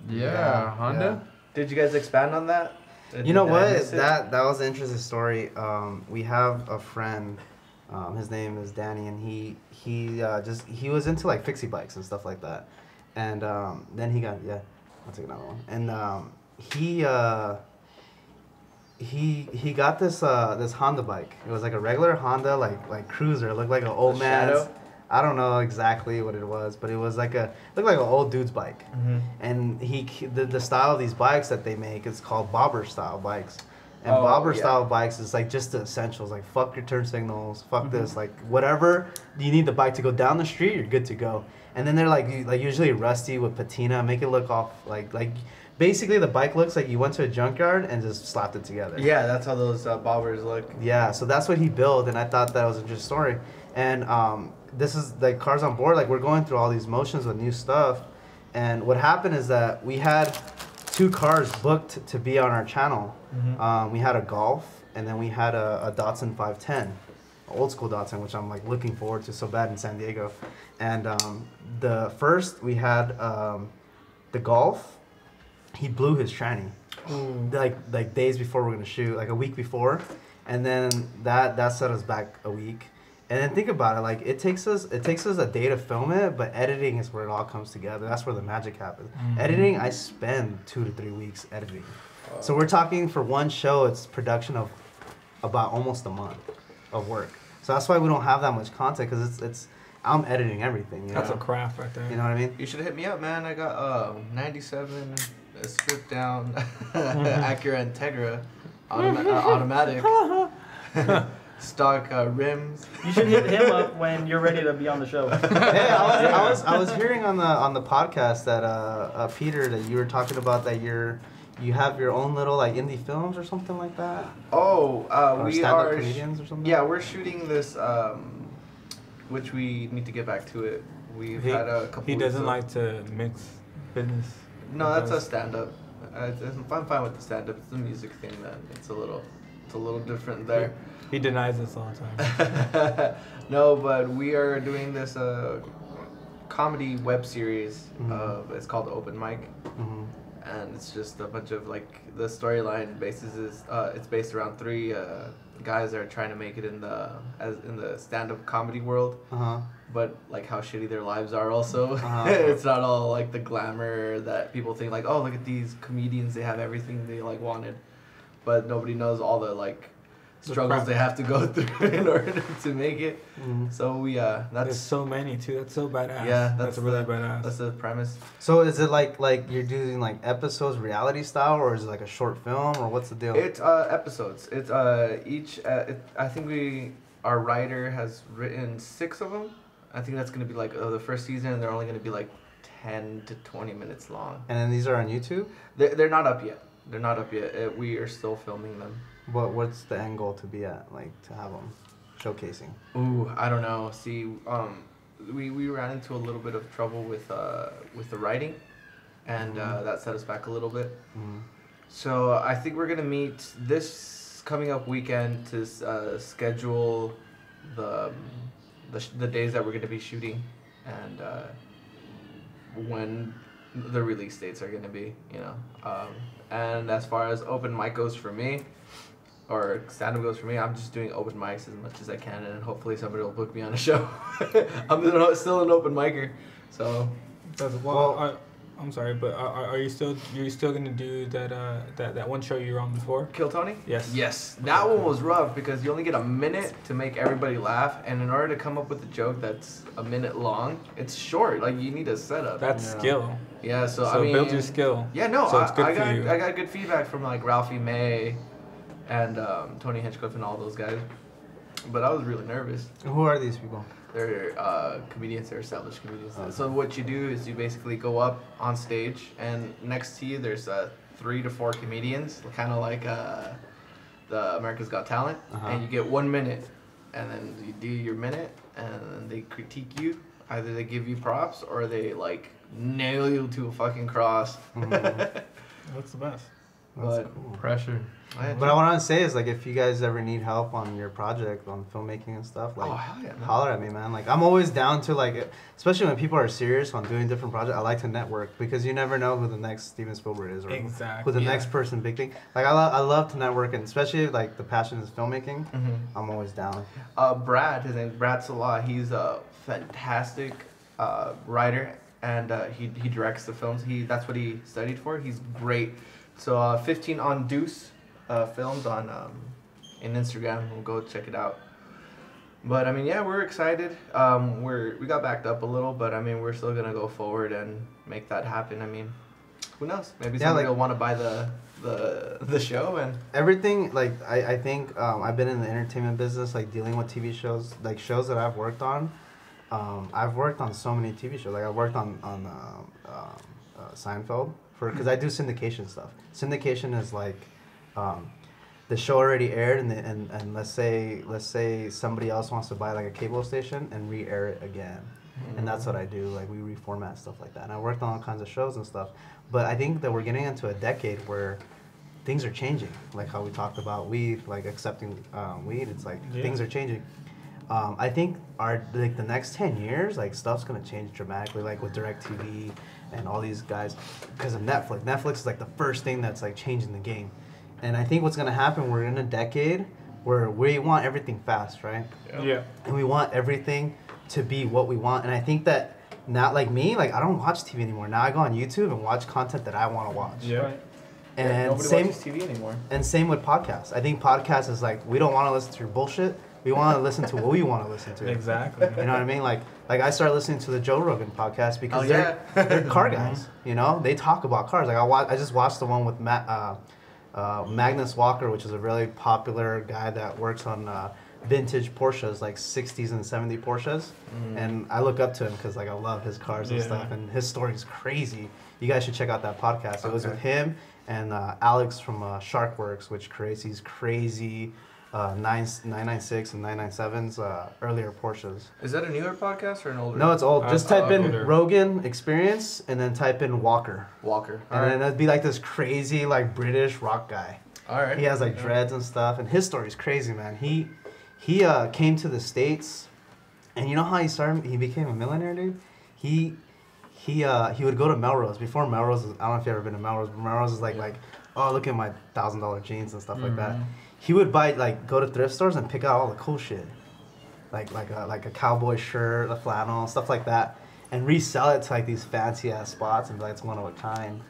Yeah, Honda. Yeah. Did you guys expand on that? You know what? That was an interesting story. We have a friend. His name is Danny, and he was into like fixie bikes and stuff like that. And then he got I'll take another one. And he got this Honda bike. It was like a regular Honda like cruiser. It looked like an old man's. Shadow? I don't know exactly what it was, but it was looked like an old dude's bike. Mm-hmm. And the style of these bikes that they make is called bobber style bikes. And bobber style bikes is like just the essentials, like fuck your turn signals, fuck this, like whatever you need the bike to go down the street, you're good to go. And then they're like usually rusty with patina, make it look off like basically the bike looks like you went to a junkyard and just slapped it together. Yeah, that's how those bobbers look. Yeah, so that's what he built, and I thought that was an interesting story. And this is like Cars on Board, like we're going through all these motions with new stuff. And what happened is that we had 2 cars booked to be on our channel. Mm-hmm. We had a Golf, and then we had a Datsun 510, an old school Datsun, which I'm like looking forward to so bad in San Diego. And the first we had the Golf. He blew his tranny, like days before we're gonna shoot, like a week before, and then that set us back a week. And then think about it, like it takes us a day to film it, but editing is where it all comes together. That's where the magic happens. Editing, I spend 2 to 3 weeks editing. So we're talking for one show, it's production of about almost a month of work. So that's why we don't have that much content, because it's I'm editing everything. You That's know? a craft right there. You know what I mean? You should hit me up, man. I got 97 stripped down Acura Integra automatic. Stock rims. You should hit him up when you're ready to be on the show. Hey, I was hearing on the podcast that Peter, that you were talking about that you have your own little like indie films or something like that. Oh, Or we stand-up are. comedians or something. Yeah, we're shooting this, which we need to get back to it. We've had a couple. He weeks doesn't of- like to mix business. No, that's a stand-up. I'm fine with the stand-up. It's the music thing then. It's a little different there. He denies this all the time. No, but we are doing this comedy web series. It's called Open Mic, and it's just a bunch of like the storyline basis is it's based around 3 guys that are trying to make it in the stand-up comedy world. But like how shitty their lives are also. It's not all like the glamour that people think like, oh, look at these comedians, they have everything they like wanted, but nobody knows all the like struggles they have to go through in order to make it. So we There's that's so many too. That's so badass. yeah, that's really the, badass. That's the premise. So is it like you're doing like episodes reality style, or is it like a short film, or what's the deal? It's episodes. It's each I think our writer has written 6 of them. I think that's gonna be like the first season, and they're only gonna be like 10 to 20 minutes long. And then these are on YouTube? They're not up yet. They're not up yet. We are still filming them. What's the end goal to be at, like to have them showcasing? Ooh, I don't know. See, we ran into a little bit of trouble with the writing, and that set us back a little bit. So I think we're gonna meet this coming up weekend to schedule the days that we're gonna be shooting, and when the release dates are gonna be, you know. And as far as open mic goes for me, or stand-up goes for me, I'm just doing open mics as much as I can, and hopefully somebody will book me on a show. I'm still an open micer, so. I'm sorry, but are you still gonna do that one show you were on before? Kill Tony? Yes. Yes. That one was rough because you only get a minute to make everybody laugh, and in order to come up with a joke that's a minute long, it's short. Like you need a setup. That's skill. Yeah. So I So mean. build your skill. Yeah. No. So it's good I for you. got good feedback from like Ralphie May, and Tony Hinchcliffe and all those guys, but I was really nervous. Who are these people? They're comedians. They're established comedians. So what you do is you basically go up on stage, and next to you there's 3 to 4 comedians, kind of like the America's Got Talent, and you get 1 minute, and then you do your minute, and then they critique you. Either they give you props or they like nail you to a fucking cross. That's the best. That's But- cool. Pressure. But what I want to say is, like, if you guys ever need help on your project, on filmmaking and stuff, like, Oh, hell yeah, man. holler at me, man. Like, I'm always down to, like, especially when people are serious on doing different projects, I like to network, because you never know who the next Steven Spielberg is, or Exactly. who the Yeah. next person, big thing. Like, I love to network, and especially, like, the passion is filmmaking, I'm always down. Brad, his name's Brad Salah. He's a fantastic writer, and he directs the films. That's what he studied for. He's great. So 15 on Deuce filmed on in Instagram. We'll go check it out. But I mean, yeah, we're excited. We got backed up a little, but I mean, we're still gonna go forward and make that happen. I mean, who knows? Maybe somebody will want to buy the show and Everything, like, I think I've been in the entertainment business, like, dealing with TV shows, like, shows that I've worked on. I've worked on so many TV shows. Like, I worked on Seinfeld, because I do syndication stuff. Syndication is like, the show already aired, and let's say somebody else wants to buy like a cable station and re-air it again, and that's what I do. Like, we reformat stuff like that. And I worked on all kinds of shows and stuff. But I think that we're getting into a decade where things are changing. Like how we talked about weed, like accepting weed. It's like things are changing. I think the next 10 years, like, stuff's gonna change dramatically, like with DirecTV and all these guys, because of Netflix. Netflix is like the first thing that's like changing the game. And I think what's gonna happen, we're in a decade where we want everything fast, right? Yeah. And we want everything to be what we want. And I think that now, like me, like I don't watch TV anymore. Now I go on YouTube and watch content that I want to watch. Yeah. Right. And Nobody same watches TV anymore. and same with podcasts. I think podcasts is like we don't want to listen to your bullshit. We want to listen to what we want to listen to. Exactly. You know what I mean? Like I started listening to the Joe Rogan podcast because Oh, they're car guys. You know, they talk about cars. Like I just watched the one with Magnus Walker, which is a really popular guy that works on vintage Porsches, like 60s and 70s Porsches. And I look up to him because like I love his cars and stuff, and his story is crazy. You guys should check out that podcast. It was with him and Alex from Sharkworks, which creates these crazy 996 and 997s, earlier Porsches. Is that a newer podcast or an older? No, it's old. Just type in older. Rogan Experience and then type in Walker. Walker. And then it'd be like this crazy like British rock guy. All right. He has like dreads and stuff, and his story's crazy, man. He came to the States, and you know how he started? He became a millionaire, dude. He would go to Melrose. Before Melrose, I don't know if you've ever been to Melrose, but Melrose is like oh, look at my $1,000 jeans and stuff like that. He would go to thrift stores and pick out all the cool shit, like a cowboy shirt, a flannel, stuff like that, and resell it to like these fancy ass spots and be like it's one of a kind.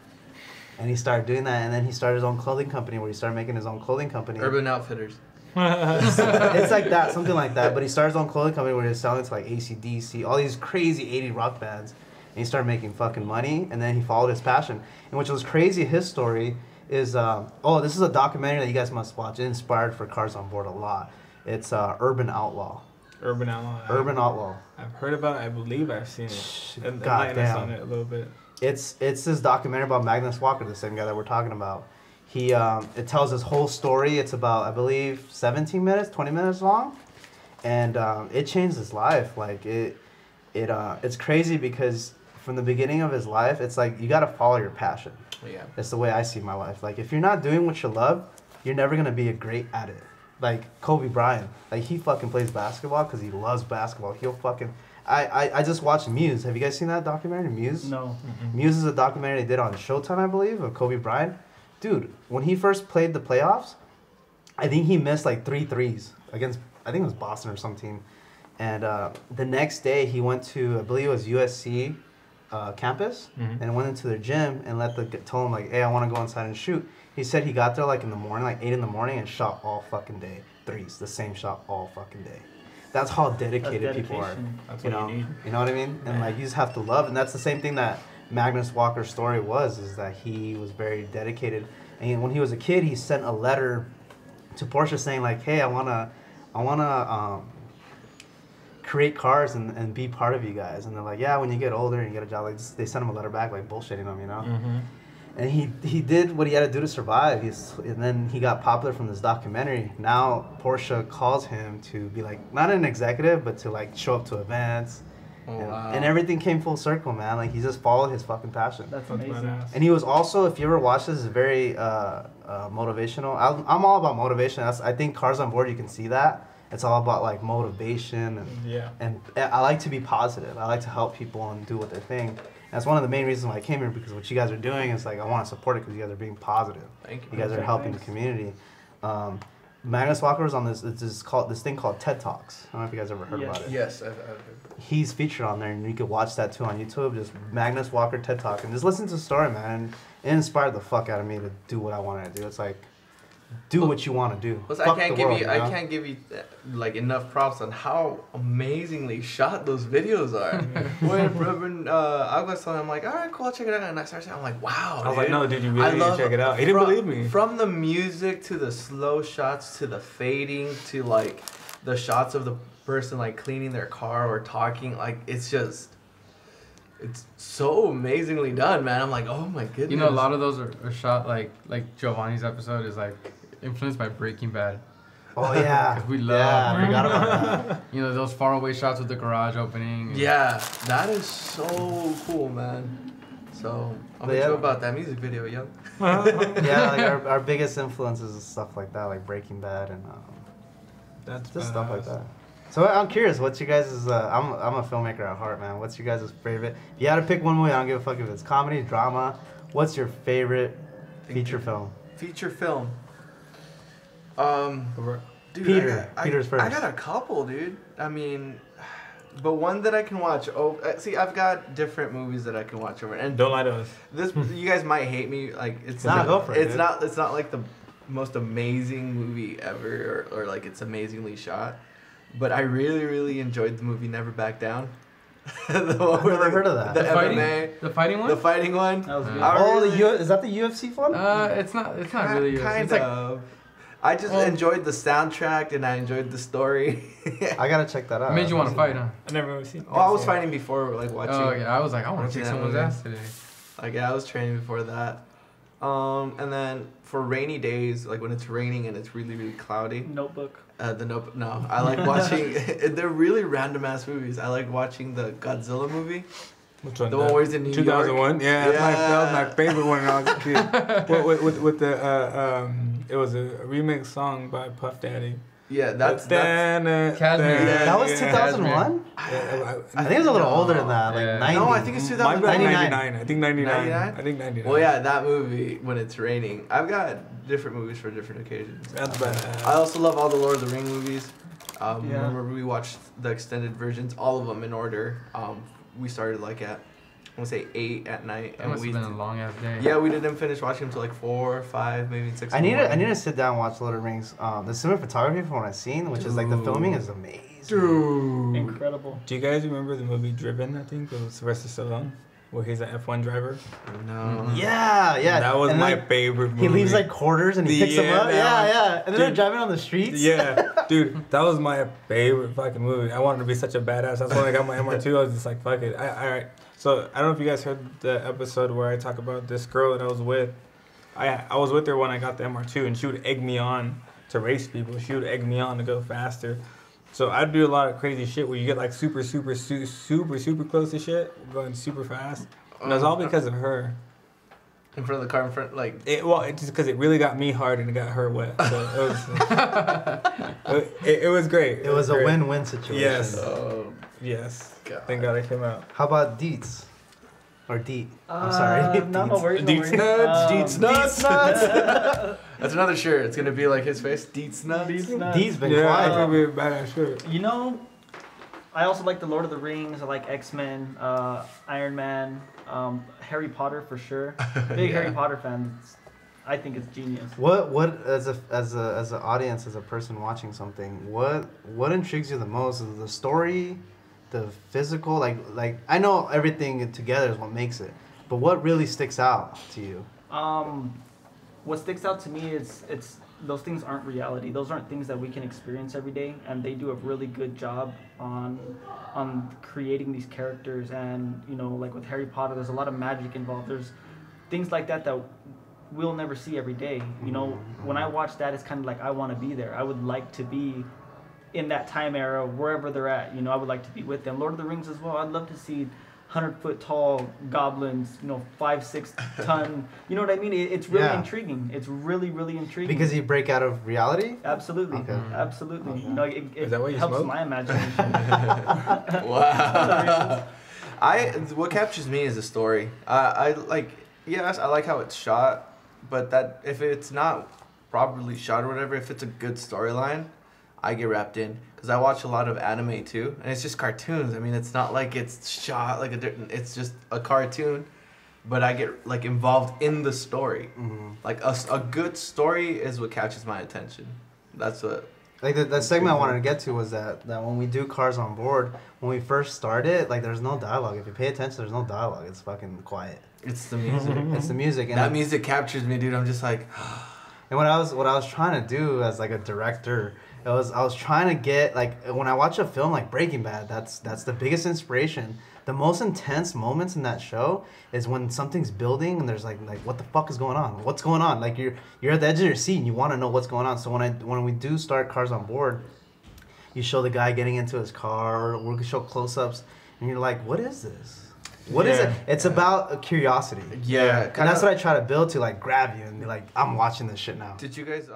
And he started doing that, and then he started his own clothing company where he started making his own clothing company. Urban Outfitters. It's like that, something like that. But he started his own clothing company where he was selling to like AC/DC, all these crazy 80 rock bands. And he started making fucking money, and then he followed his passion. And which was crazy, his story is, this is a documentary that you guys must watch. It inspired for Cars Onboard a lot. It's Urban Outlaw. Urban Outlaw. Urban Outlaw. I've heard about it. I believe I've seen it. And God enlighten us damn. on it a little bit. It's this documentary about Magnus Walker, the same guy that we're talking about. He it tells his whole story. It's about, I believe, 17 minutes, 20 minutes long, and it changed his life. Like it's crazy because from the beginning of his life, it's like you gotta follow your passion. Yeah. That's the way I see my life. Like if you're not doing what you love, you're never gonna be great at it. Like Kobe Bryant, like he fucking plays basketball because he loves basketball. He'll fucking. I just watched Muse. Have you guys seen that documentary, Muse? No. Muse is a documentary they did on Showtime, I believe, of Kobe Bryant. Dude, when he first played the playoffs, I think he missed like 3 threes against, I think it was Boston or some team. And the next day he went to, I believe it was USC campus, and went into their gym and told him like, hey, I want to go inside and shoot. He said he got there like in the morning, like 8 in the morning, and shot all fucking day. Threes, the same shot all fucking day. That's how dedicated people are. That's You what know, you need. you know what I mean? And like you just have to love, and that's the same thing that Magnus Walker's story is that he was very dedicated. And when he was a kid, he sent a letter to Porsche saying like, hey, I wanna create cars and be part of you guys. And they're like, yeah, when you get older and you get a job, like they sent him a letter back like bullshitting him, you know. And he did what he had to do to survive. And then he got popular from this documentary. Now Porsche calls him to be like, not an executive, but to like show up to events. And everything came full circle, man. Like he just followed his fucking passion. That's amazing. And he was also, if you ever watch this, is very motivational. I'm all about motivation. I think Cars Onboard, you can see that. It's all about like motivation and I like to be positive. I like to help people and do what they think. And that's one of the main reasons why I came here, because what you guys are doing is like I want to support it because you guys are being positive. Thank you. You guys are helping the community. Magnus Walker was on this thing called TED Talks. I don't know if you guys ever heard about it. Yes, I've heard. He's featured on there, and you can watch that too on YouTube. Just Magnus Walker TED Talk, and just listen to the story, man. And it inspired the fuck out of me to do what I wanted to do. It's like, do what you want to do. Plus, Fuck I can't the world, give you like enough props on how amazingly shot those videos are. When Reverend I was telling him, I'm like, all right, cool, I'll check it out. And I started saying, I'm like, wow. I was like, no, dude, you really need to check it out. He didn't believe me. From the music to the slow shots to the fading to like the shots of the person like cleaning their car or talking, like it's so amazingly done, man. I'm like, oh my goodness. You know, a lot of those are shot like Giovanni's episode is like influenced by Breaking Bad. Oh yeah. 'Cause we love. Yeah, I Breaking forgot Bad. about that. You know, those faraway shots with the garage opening. Yeah, that is so cool, man. So I'm But gonna yeah. about that music video, yo. Yeah, like our biggest influences is stuff like that, like Breaking Bad and That's just stuff like badass. that. So I'm curious, what's you guys' I'm a filmmaker at heart, man. What's your guys' favorite? If you had to pick one movie, I don't give a fuck if it's comedy, drama. What's your favorite feature film? Feature film. Dude, Dude, Peter's first. I got a couple, dude. I mean, but one that I can watch. Oh, see, I've got different movies that I can watch over. And Don't lie to us. this, you guys might hate me. Like, it's Nah, go for it, It's dude. not. It's not like the most amazing movie ever, or like it's amazingly shot. But I really, really enjoyed the movie Never Back Down. The one I've where never heard of that. The The fighting? MMA, The fighting one? the fighting one. That was good. I Oh, really- is that the UFC one? It's not really. Kind It's like, of. I just enjoyed the soundtrack and I enjoyed the story. I gotta check that out. it made you want to fight, huh? I never really seen. Well, I was fighting before, like watching. Oh yeah, I was like, I want to watching kick that someone's movie. ass today. Like yeah, I was training before that. And then for rainy days, like when it's raining and it's really, really cloudy. Notebook. No, I like watching. They're really random ass movies. I like watching the Godzilla movie. Which one? The one where he's in New York. 2001. Yeah, Yeah. that was my favorite one. When I was a kid. with the it was a remix song by Puff Daddy. Yeah, that's Cashmere. That was Yeah. 2001? I I think it was a little older than that, like Yeah. 90. No, I think it's My 2099. 99. I think 99. 99? I think 99. Well, yeah, that movie when it's raining. I've got different movies for different occasions. That's bad. I also love all the Lord of the Rings movies. Yeah. Remember we watched the extended versions, all of them in order. We started like at, I want to say 8 at night, That and must we have been a long ass day. yeah, we didn't finish watching until like 4, 5, maybe 6. I need to sit down and watch Lord of the Rings. The cinematography from what I've seen, which is like the filming is amazing. Dude. Incredible. Do you guys remember the movie Driven? I think it was Sylvester Stallone, where he's an F1 driver. No. Yeah. That was And my then favorite movie. He leaves like quarters and he picks them Yeah, up. that Yeah. And then they're Dude. driving on the streets. Yeah, dude, that was my favorite fucking movie. I wanted to be such a badass. That's when I got my MR2. I was just like, fuck it. Alright. So I don't know if you guys heard the episode where I talk about this girl that I was with. I was with her when I got the MR2, and she would egg me on to race people. She would egg me on to go faster. So I'd do a lot of crazy shit where you get like super close to shit, going super fast. And it was all because of her. In front of the car, in front, like. It's just because it really got me hard and it got her wet. So it was great. It was a great. win-win situation. Yes. Oh. Yes. God. Thank God it came out. How about Deets? Or Deet? I'm sorry. No worries. Deets nuts. Deets nuts. That's another shirt. It's gonna be like his face. Deets nuts. Deet's been Yeah, I quiet. think we badass shirt. You know, I also like the Lord of the Rings. I like X-Men, Iron Man, Harry Potter for sure. Big Harry Potter fan. I think it's genius. What as an audience, as a person watching something, what intrigues you the most? Is it the story, the physical? Like I know everything together is what makes it, but what really sticks out to you? What sticks out to me is it's those things aren't reality. Those aren't things that we can experience every day, and they do a really good job on creating these characters. And you know, like with Harry Potter, there's a lot of magic involved. There's things like that we'll never see every day. You know, when I watch that, it's kind of like I want to be there. I would like to be in that time era, wherever they're at. You know, I would like to be with them. Lord of the Rings as well. I'd love to see 100-foot tall goblins, 5-6 ton. You know what I mean? It's really intriguing. It's really, really intriguing. Because you break out of reality? Absolutely. Okay. Absolutely. Okay. You know, it Is that why you helps smoke? my imagination. Wow. What captures me is the story. I like how it's shot, but that if it's not properly shot or whatever, if it's a good storyline, I get wrapped in. Because I watch a lot of anime too, and it's just cartoons. I mean, it's not like it's shot like it's just a cartoon, but I get like involved in the story. Mm-hmm. Like a good story is what catches my attention. That's what. Like the segment I wanted to get to was that when we do Cars on Board, when we first started, like there's no dialogue. If you pay attention, there's no dialogue. It's fucking quiet. It's the music. It's the music. And That music captures me, dude. I'm just like. And what I was trying to do as like a director, I was trying to get like when I watch a film like Breaking Bad, that's the biggest inspiration. The most intense moments in that show is when something's building and there's like what the fuck is going on? What's going on? Like you're at the edge of your seat and you want to know what's going on. So when we do start Cars on Board, you show the guy getting into his car, or we'll show close-ups, and you're like, what is this? What is it? It's about a curiosity. Yeah. And that's what I try to build to like grab you and be like, I'm watching this shit now. Did you guys?